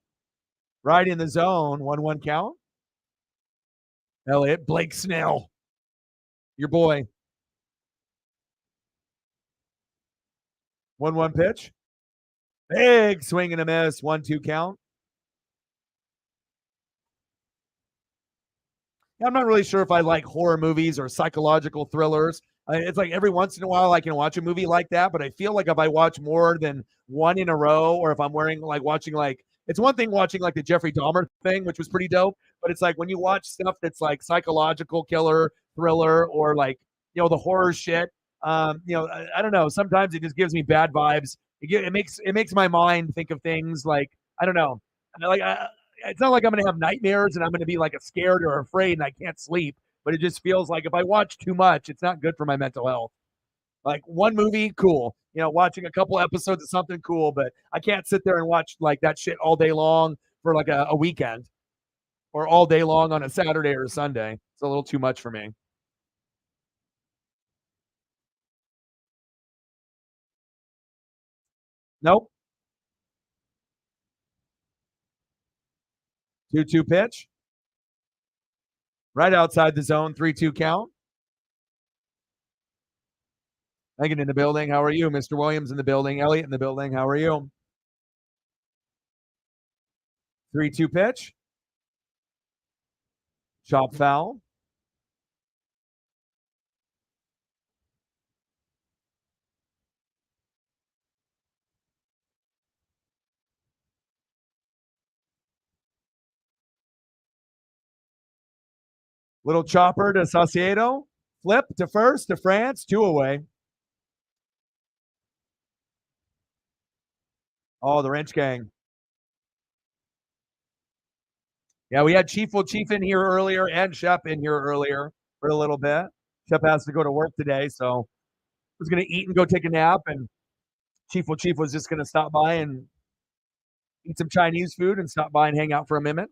Right in the zone. 1-1 count. Elliott, Blake Snell, your boy. 1-1 pitch. Big swing and a miss. 1-2 count. I'm not really sure if I like horror movies or psychological thrillers. It's like every once in a while I can watch a movie like that, but I feel like if I watch more than one in a row, or if I'm watching it's one thing watching like the Jeffrey Dahmer thing, which was pretty dope, but it's like when you watch stuff that's like psychological killer thriller or like the horror shit. I don't know. Sometimes it just gives me bad vibes. It makes my mind think of things like I don't know. Like it's not like I'm going to have nightmares and I'm going to be like scared or afraid and I can't sleep, but it just feels like if I watch too much, it's not good for my mental health. Like one movie, cool. Watching a couple episodes of something cool, but I can't sit there and watch like that shit all day long for like a weekend or all day long on a Saturday or a Sunday. It's a little too much for me. Nope. 2-2 pitch. Right outside the zone. 3-2 count. Megan in the building. How are you? Mr. Williams in the building. Elliott in the building. How are you? 3-2 pitch. Chop foul. Little chopper to Saucedo. Flip to first to France. 2 away. Oh, the wrench gang. Yeah, we had Chief in here earlier and Shep in here earlier for a little bit. Shep has to go to work today, so I was going to eat and go take a nap, and Chief was just going to stop by and eat some Chinese food and stop by and hang out for a minute.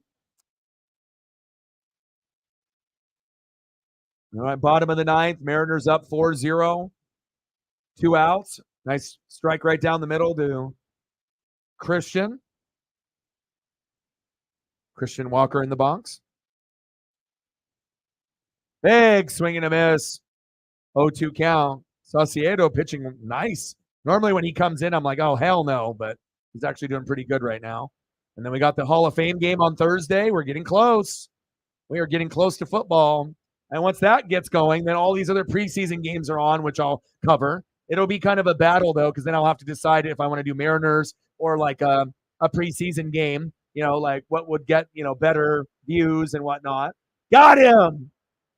All right, bottom of the ninth, Mariners up 4-0, 2 outs. Nice strike right down the middle to Christian. Christian Walker in the box. Big swing and a miss. 0-2 count. Saucedo pitching nice. Normally when he comes in, I'm like, oh, hell no, but he's actually doing pretty good right now. And then we got the Hall of Fame game on Thursday. We're getting close. We are getting close to football. And once that gets going, then all these other preseason games are on, which I'll cover. It'll be kind of a battle, though, because then I'll have to decide if I want to do Mariners or like a preseason game, like what would get, better views and whatnot. Got him.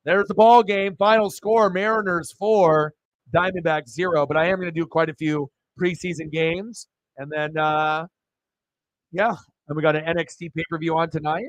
There's the ball game. Final score: Mariners 4, Diamondbacks 0. But I am going to do quite a few preseason games, and then yeah, and we got an NXT pay per view on tonight.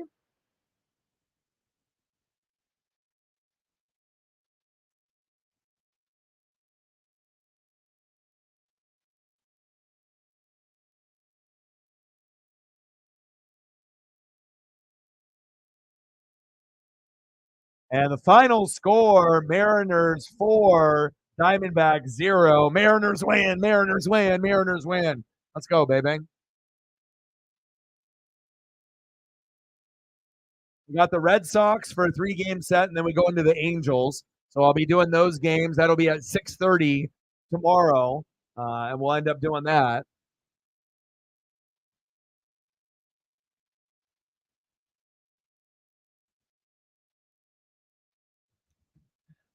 And the final score: Mariners 4, Diamondbacks 0. Mariners win. Mariners win. Mariners win. Let's go, baby. We got the Red Sox for a 3-game set, and then we go into the Angels. So I'll be doing those games. That'll be at 6:30 tomorrow, and we'll end up doing that.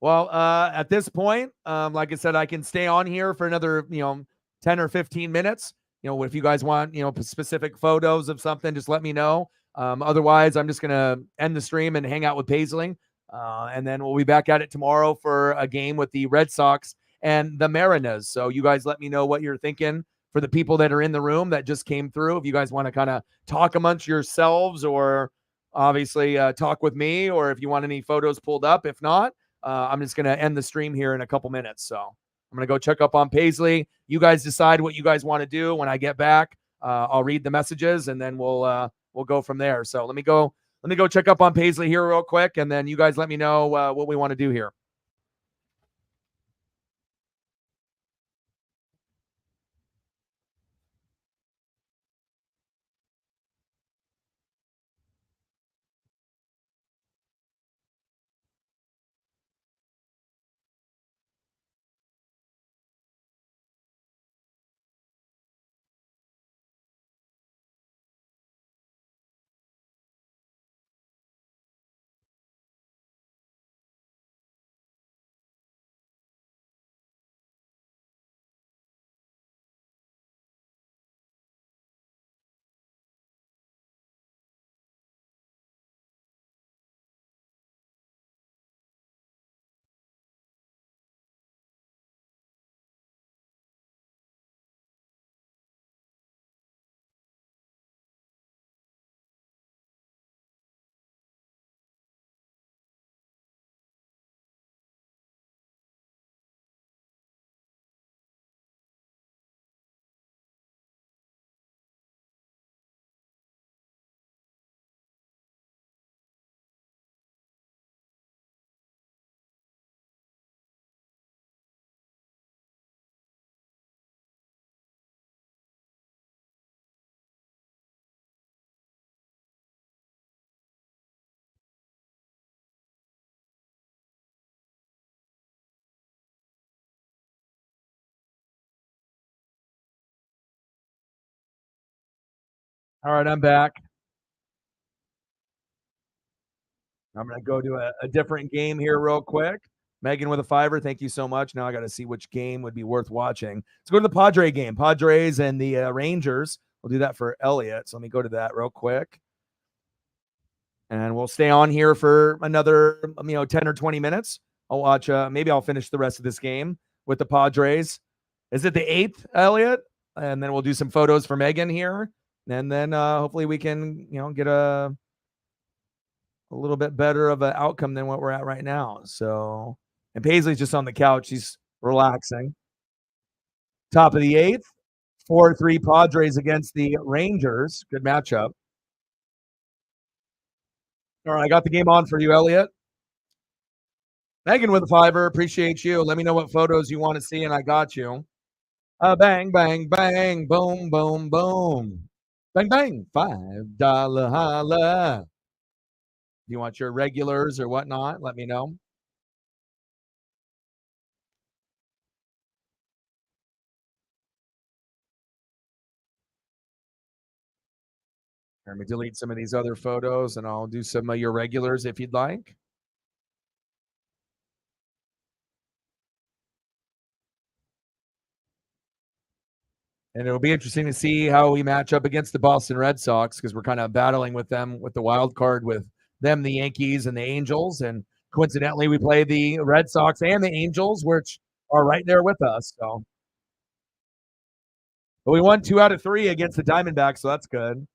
Well, at this point, like I said, I can stay on here for another, 10 or 15 minutes. If you guys want, specific photos of something, just let me know. Otherwise, I'm just going to end the stream and hang out with Paisley. And then we'll be back at it tomorrow for a game with the Red Sox and the Mariners. So you guys let me know what you're thinking for the people that are in the room that just came through. If you guys want to kind of talk amongst yourselves or obviously talk with me, or if you want any photos pulled up. If not, I'm just going to end the stream here in a couple minutes. So I'm going to go check up on Paisley. You guys decide what you guys want to do. When I get back, I'll read the messages and then we'll go from there. So let me go check up on Paisley here real quick, and then you guys let me know what we want to do here. All right, I'm back. I'm going to go to a different game here real quick. Megan with a fiver. Thank you so much. Now I got to see which game would be worth watching. Let's go to the Padre game. Padres and the Rangers. We'll do that for Elliot. So let me go to that real quick. And we'll stay on here for another, 10 or 20 minutes. I'll watch, maybe I'll finish the rest of this game with the Padres. Is it the 8th, Elliot? And then we'll do some photos for Megan here. And then hopefully we can, get a little bit better of an outcome than what we're at right now. So, and Paisley's just on the couch. He's relaxing. Top of the 8th, 4-3 Padres against the Rangers. Good matchup. All right, I got the game on for you, Elliot. Megan with a fiver. Appreciate you. Let me know what photos you want to see, and I got you. Bang, bang, bang, boom, boom, boom. Bang, bang, $5 holla. You want your regulars or whatnot? Let me know. Let me delete some of these other photos, and I'll do some of your regulars if you'd like. And it'll be interesting to see how we match up against the Boston Red Sox because we're kind of battling with them with the wild card with them, the Yankees, and the Angels. And coincidentally, we play the Red Sox and the Angels, which are right there with us. So, but we won 2 out of 3 against the Diamondbacks, so that's good.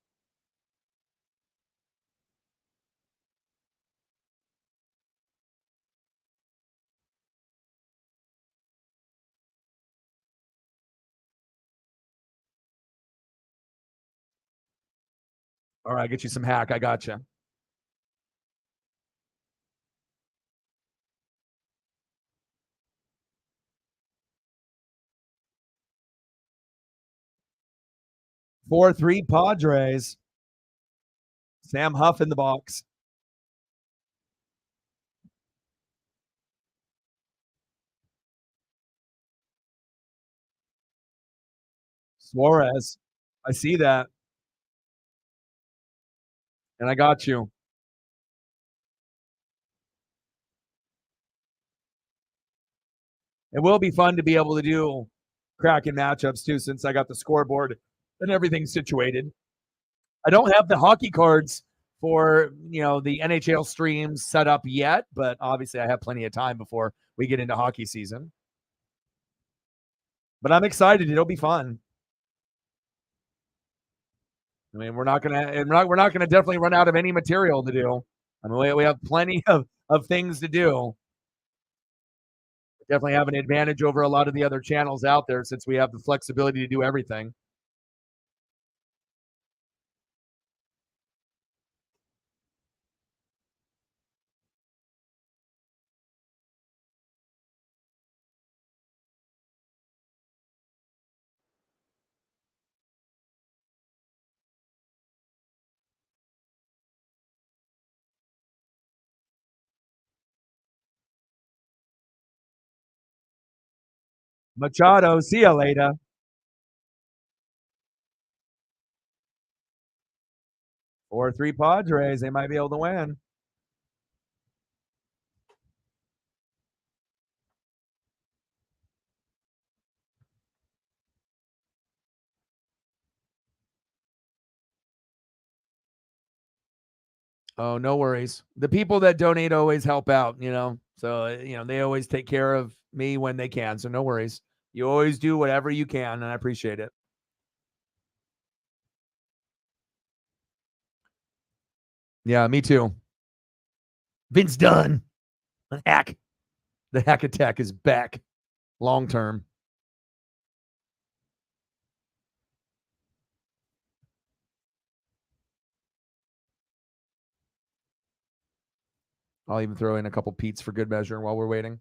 All right, get you some hack. I got you. Four three Padres. Sam Huff in the box. Suarez. I see that, and I got you. It will be fun to be able to do Kraken matchups too, since I got the scoreboard and everything situated. I don't have the hockey cards for the NHL streams set up yet, but obviously I have plenty of time before we get into hockey season. But I'm excited. It'll be fun. I mean, we're not gonna definitely run out of any material to do. I mean, we have plenty of things to do. Definitely have an advantage over a lot of the other channels out there since we have the flexibility to do everything. Machado, see ya later. 4-3 Padres. They might be able to win. Oh, no worries. The people that donate always help out. So, they always take care of me when they can. So, no worries. You always do whatever you can, and I appreciate it. Yeah, me too. Vince Dunn. Hack. The hack attack is back long term. I'll even throw in a couple Pete's for good measure while we're waiting.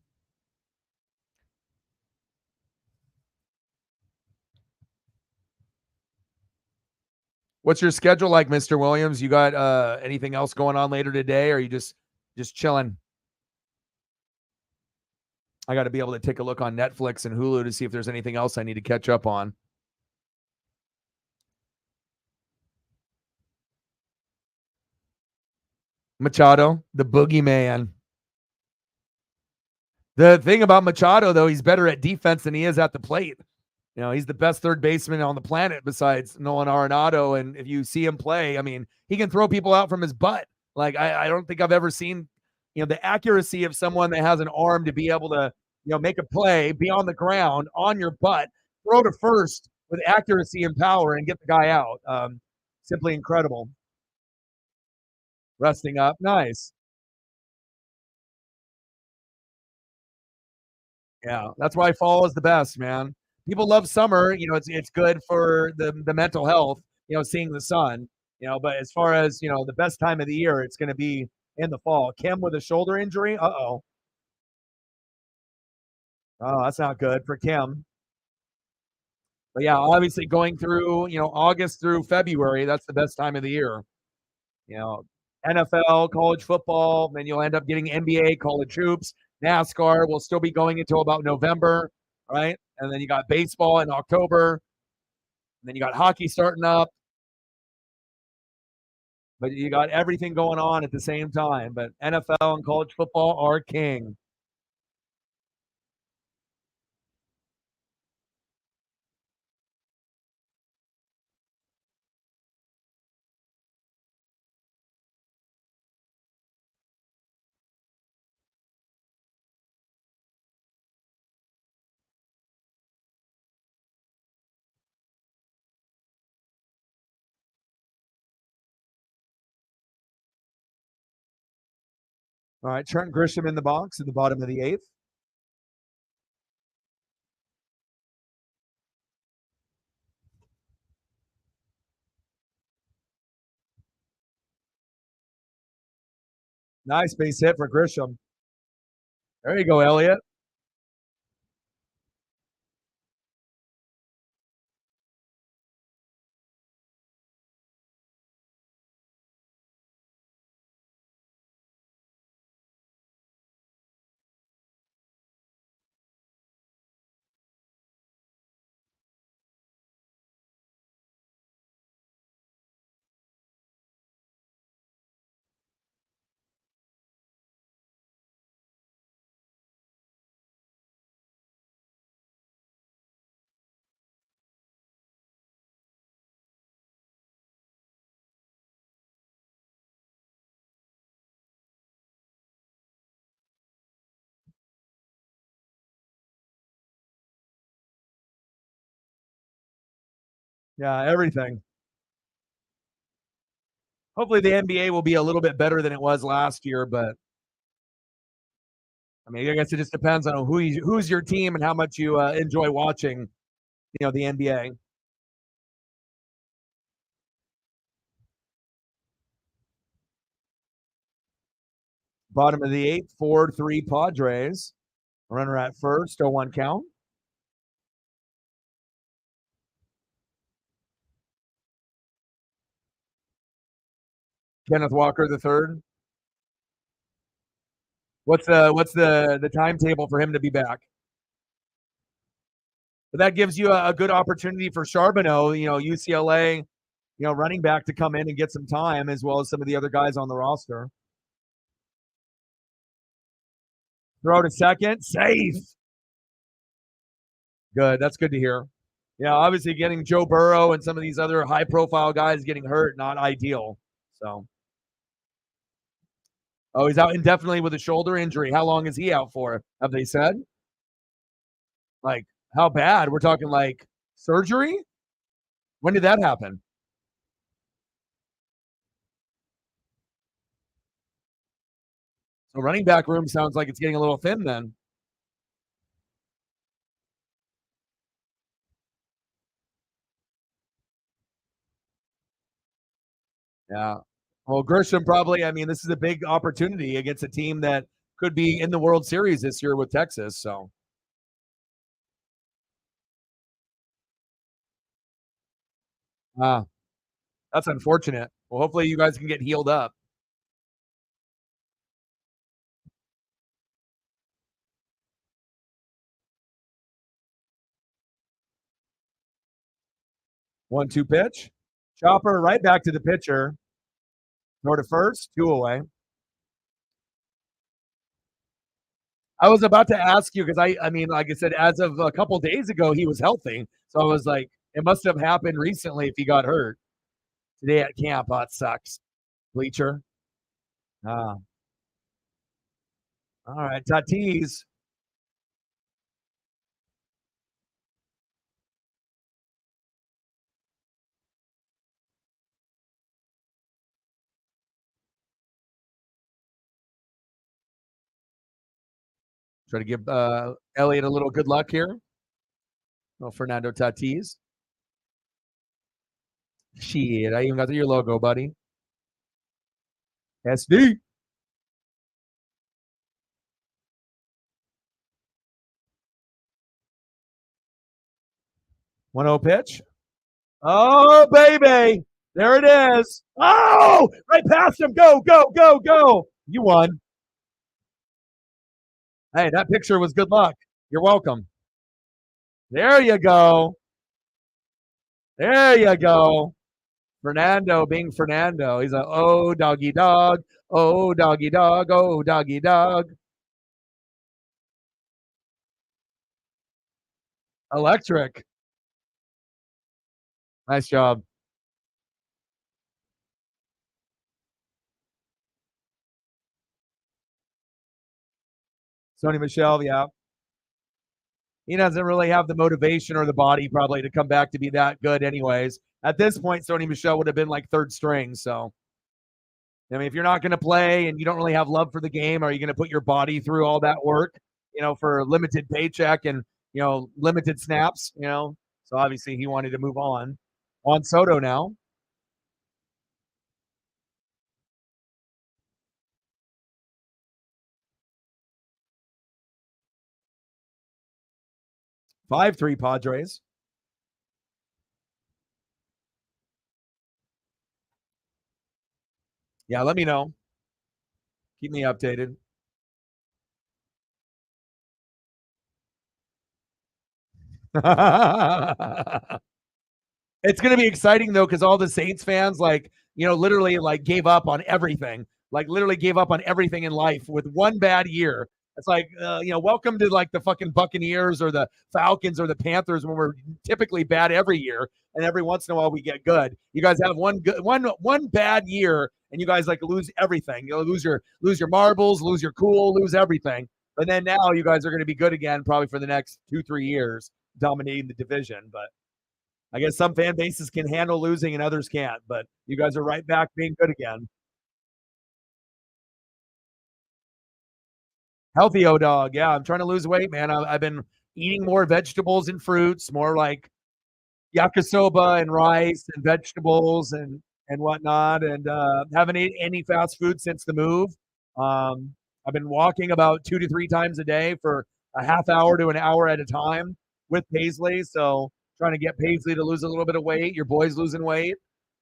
What's your schedule like, Mr. Williams? You got anything else going on later today, or are you just chilling? I got to be able to take a look on Netflix and Hulu to see if there's anything else I need to catch up on. Machado, the boogeyman. The thing about Machado, though, he's better at defense than he is at the plate. He's the best third baseman on the planet besides Nolan Arenado. And if you see him play, I mean, he can throw people out from his butt. Like, I don't think I've ever seen, the accuracy of someone that has an arm to be able to, make a play, be on the ground, on your butt, throw to first with accuracy and power and get the guy out. Simply incredible. Resting up. Nice. Yeah, that's why fall is the best, man. People love summer. It's good for the mental health. Seeing the sun. But as far as the best time of the year, it's going to be in the fall. Kim with a shoulder injury. Uh-oh. Oh, that's not good for Kim. But yeah, obviously going through August through February, that's the best time of the year. You know, NFL, college football, then you'll end up getting NBA, college hoops, NASCAR will still be going until about November, right? And then you got baseball in October, and then you got hockey starting up, but you got everything going on at the same time. But NFL and college football are king. All right, Trent Grisham in the box at the bottom of the eighth. Nice base hit for Grisham. There you go, Elliott. Yeah, everything. Hopefully the NBA will be a little bit better than it was last year, but I mean, I guess it just depends on who's your team and how much you enjoy watching, the NBA. Bottom of the eighth, 4-3 Padres. Runner at first, 0-1 count. Kenneth Walker the third. What's the timetable for him to be back? But that gives you a good opportunity for Charbonneau, UCLA, running back to come in and get some time as well as some of the other guys on the roster. Throw to second, safe. Good. That's good to hear. Yeah, obviously getting Joe Burrow and some of these other high-profile guys getting hurt, not ideal. So, he's out indefinitely with a shoulder injury. How long is he out for? Have they said? Like, how bad? We're talking like surgery? When did that happen? So running back room sounds like it's getting a little thin then. Yeah. Well, Grisham probably, I mean, this is a big opportunity against a team that could be in the World Series this year with Texas. So, uh, that's unfortunate. Well, hopefully you guys can get healed up. 1-2 pitch. Chopper right back to the pitcher. Throw to first, 2 away. I was about to ask you because I mean, like I said, as of a couple days ago, he was healthy. So I was like, it must have happened recently if he got hurt. Today at camp, it sucks. Bleacher. Ah, all right. Tatis. Try to give Elliott a little good luck here. Oh, Fernando Tatis. Shit, I even got your logo, buddy. SD. 1-0 pitch. Oh, baby. There it is. Oh, right past him. Go, go, go, go. You won. Hey, that picture was good luck. You're welcome. There you go. There you go. Fernando being Fernando. He's a oh doggy dog. Oh doggy dog. Oh doggy dog. Electric. Nice job. Sony Michelle, yeah. He doesn't really have the motivation or the body probably to come back to be that good, anyways. At this point, Sony Michelle would have been like third string. So, I mean, if you're not going to play and you don't really have love for the game, are you going to put your body through all that work, for limited paycheck and, limited snaps, So obviously he wanted to move on. On Soto now. 5-3 Padres. Yeah, let me know. Keep me updated. It's going to be exciting though, because all the Saints fans, like, literally like gave up on everything, like literally gave up on everything in life with one bad year. It's like, welcome to like the fucking Buccaneers or the Falcons or the Panthers when we're typically bad every year, and every once in a while we get good. You guys have one bad year, and you guys like lose everything. Lose your marbles, lose your cool, lose everything. But then now you guys are going to be good again, probably for the next 2-3 years, dominating the division. But I guess some fan bases can handle losing and others can't, but you guys are right back being good again. Healthy O dog. Yeah, I'm trying to lose weight, man. I've been eating more vegetables and fruits, more like yakisoba and rice and vegetables and whatnot, and haven't eaten any fast food since the move. I've been walking about 2 to 3 times a day for a half hour to an hour at a time with Paisley. So trying to get Paisley to lose a little bit of weight. Your boy's losing weight,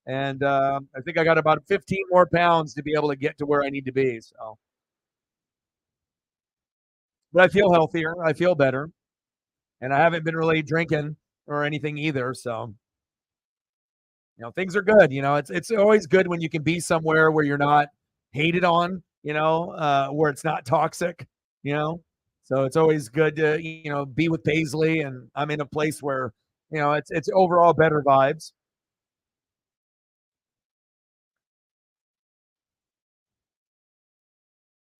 and I think I got about 15 more pounds to be able to get to where I need to be. So, but I feel healthier. I feel better, and I haven't been really drinking or anything either. So things are good. It's always good when you can be somewhere where you're not hated on, where it's not toxic, you know. So it's always good to, be with Paisley, and I'm in a place where, it's overall better vibes.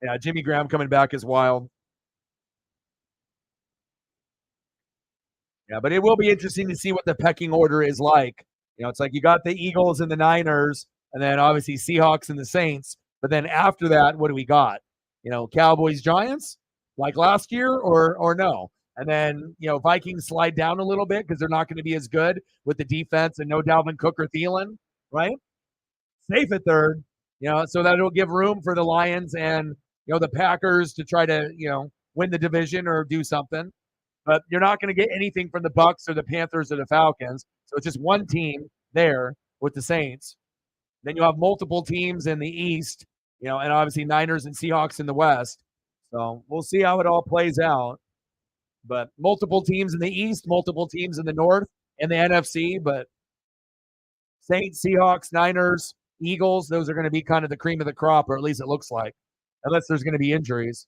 Yeah, Jimmy Graham coming back is wild. Yeah, but it will be interesting to see what the pecking order is like. It's like you got the Eagles and the Niners, and then obviously Seahawks and the Saints. But then after that, what do we got? Cowboys, Giants, like last year, or no? And then Vikings slide down a little bit because they're not going to be as good with the defense and no Dalvin Cook or Thielen, right? Safe at third, so that'll give room for the Lions and the Packers to try to win the division or do something. But you're not going to get anything from the Bucks or the Panthers or the Falcons. So it's just one team there with the Saints. Then you have multiple teams in the East, and obviously Niners and Seahawks in the West. So we'll see how it all plays out. But multiple teams in the East, multiple teams in the North and the NFC. But Saints, Seahawks, Niners, Eagles, those are going to be kind of the cream of the crop, or at least it looks like, unless there's going to be injuries.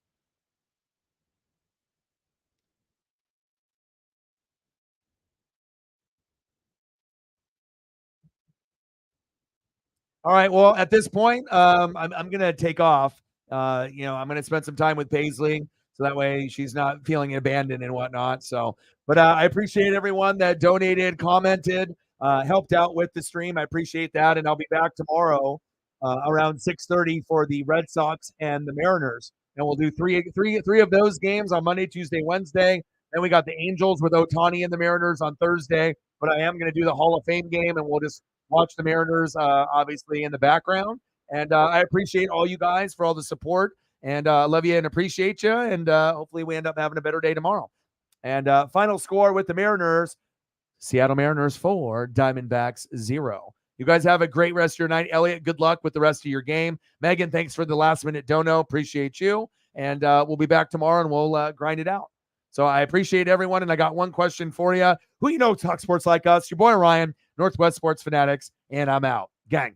All right. Well, at this point, I'm going to take off. I'm going to spend some time with Paisley so that way she's not feeling abandoned and whatnot. So, but I appreciate everyone that donated, commented, helped out with the stream. I appreciate that, and I'll be back tomorrow around 6:30 for the Red Sox and the Mariners, and we'll do three of those games on Monday, Tuesday, Wednesday. Then we got the Angels with Otani and the Mariners on Thursday. But I am going to do the Hall of Fame game, and we'll just watch the Mariners, obviously, in the background. And I appreciate all you guys for all the support, and love you and appreciate you. And hopefully we end up having a better day tomorrow. And final score with the Mariners, Seattle Mariners 4, Diamondbacks 0. You guys have a great rest of your night. Elliot, good luck with the rest of your game. Megan, thanks for the last-minute dono. Appreciate you. And we'll be back tomorrow, and we'll grind it out. So I appreciate everyone, and I got one question for you. Who talk sports like us? Your boy Ryan, Northwest Sports Fanatics, and I'm out. Gang.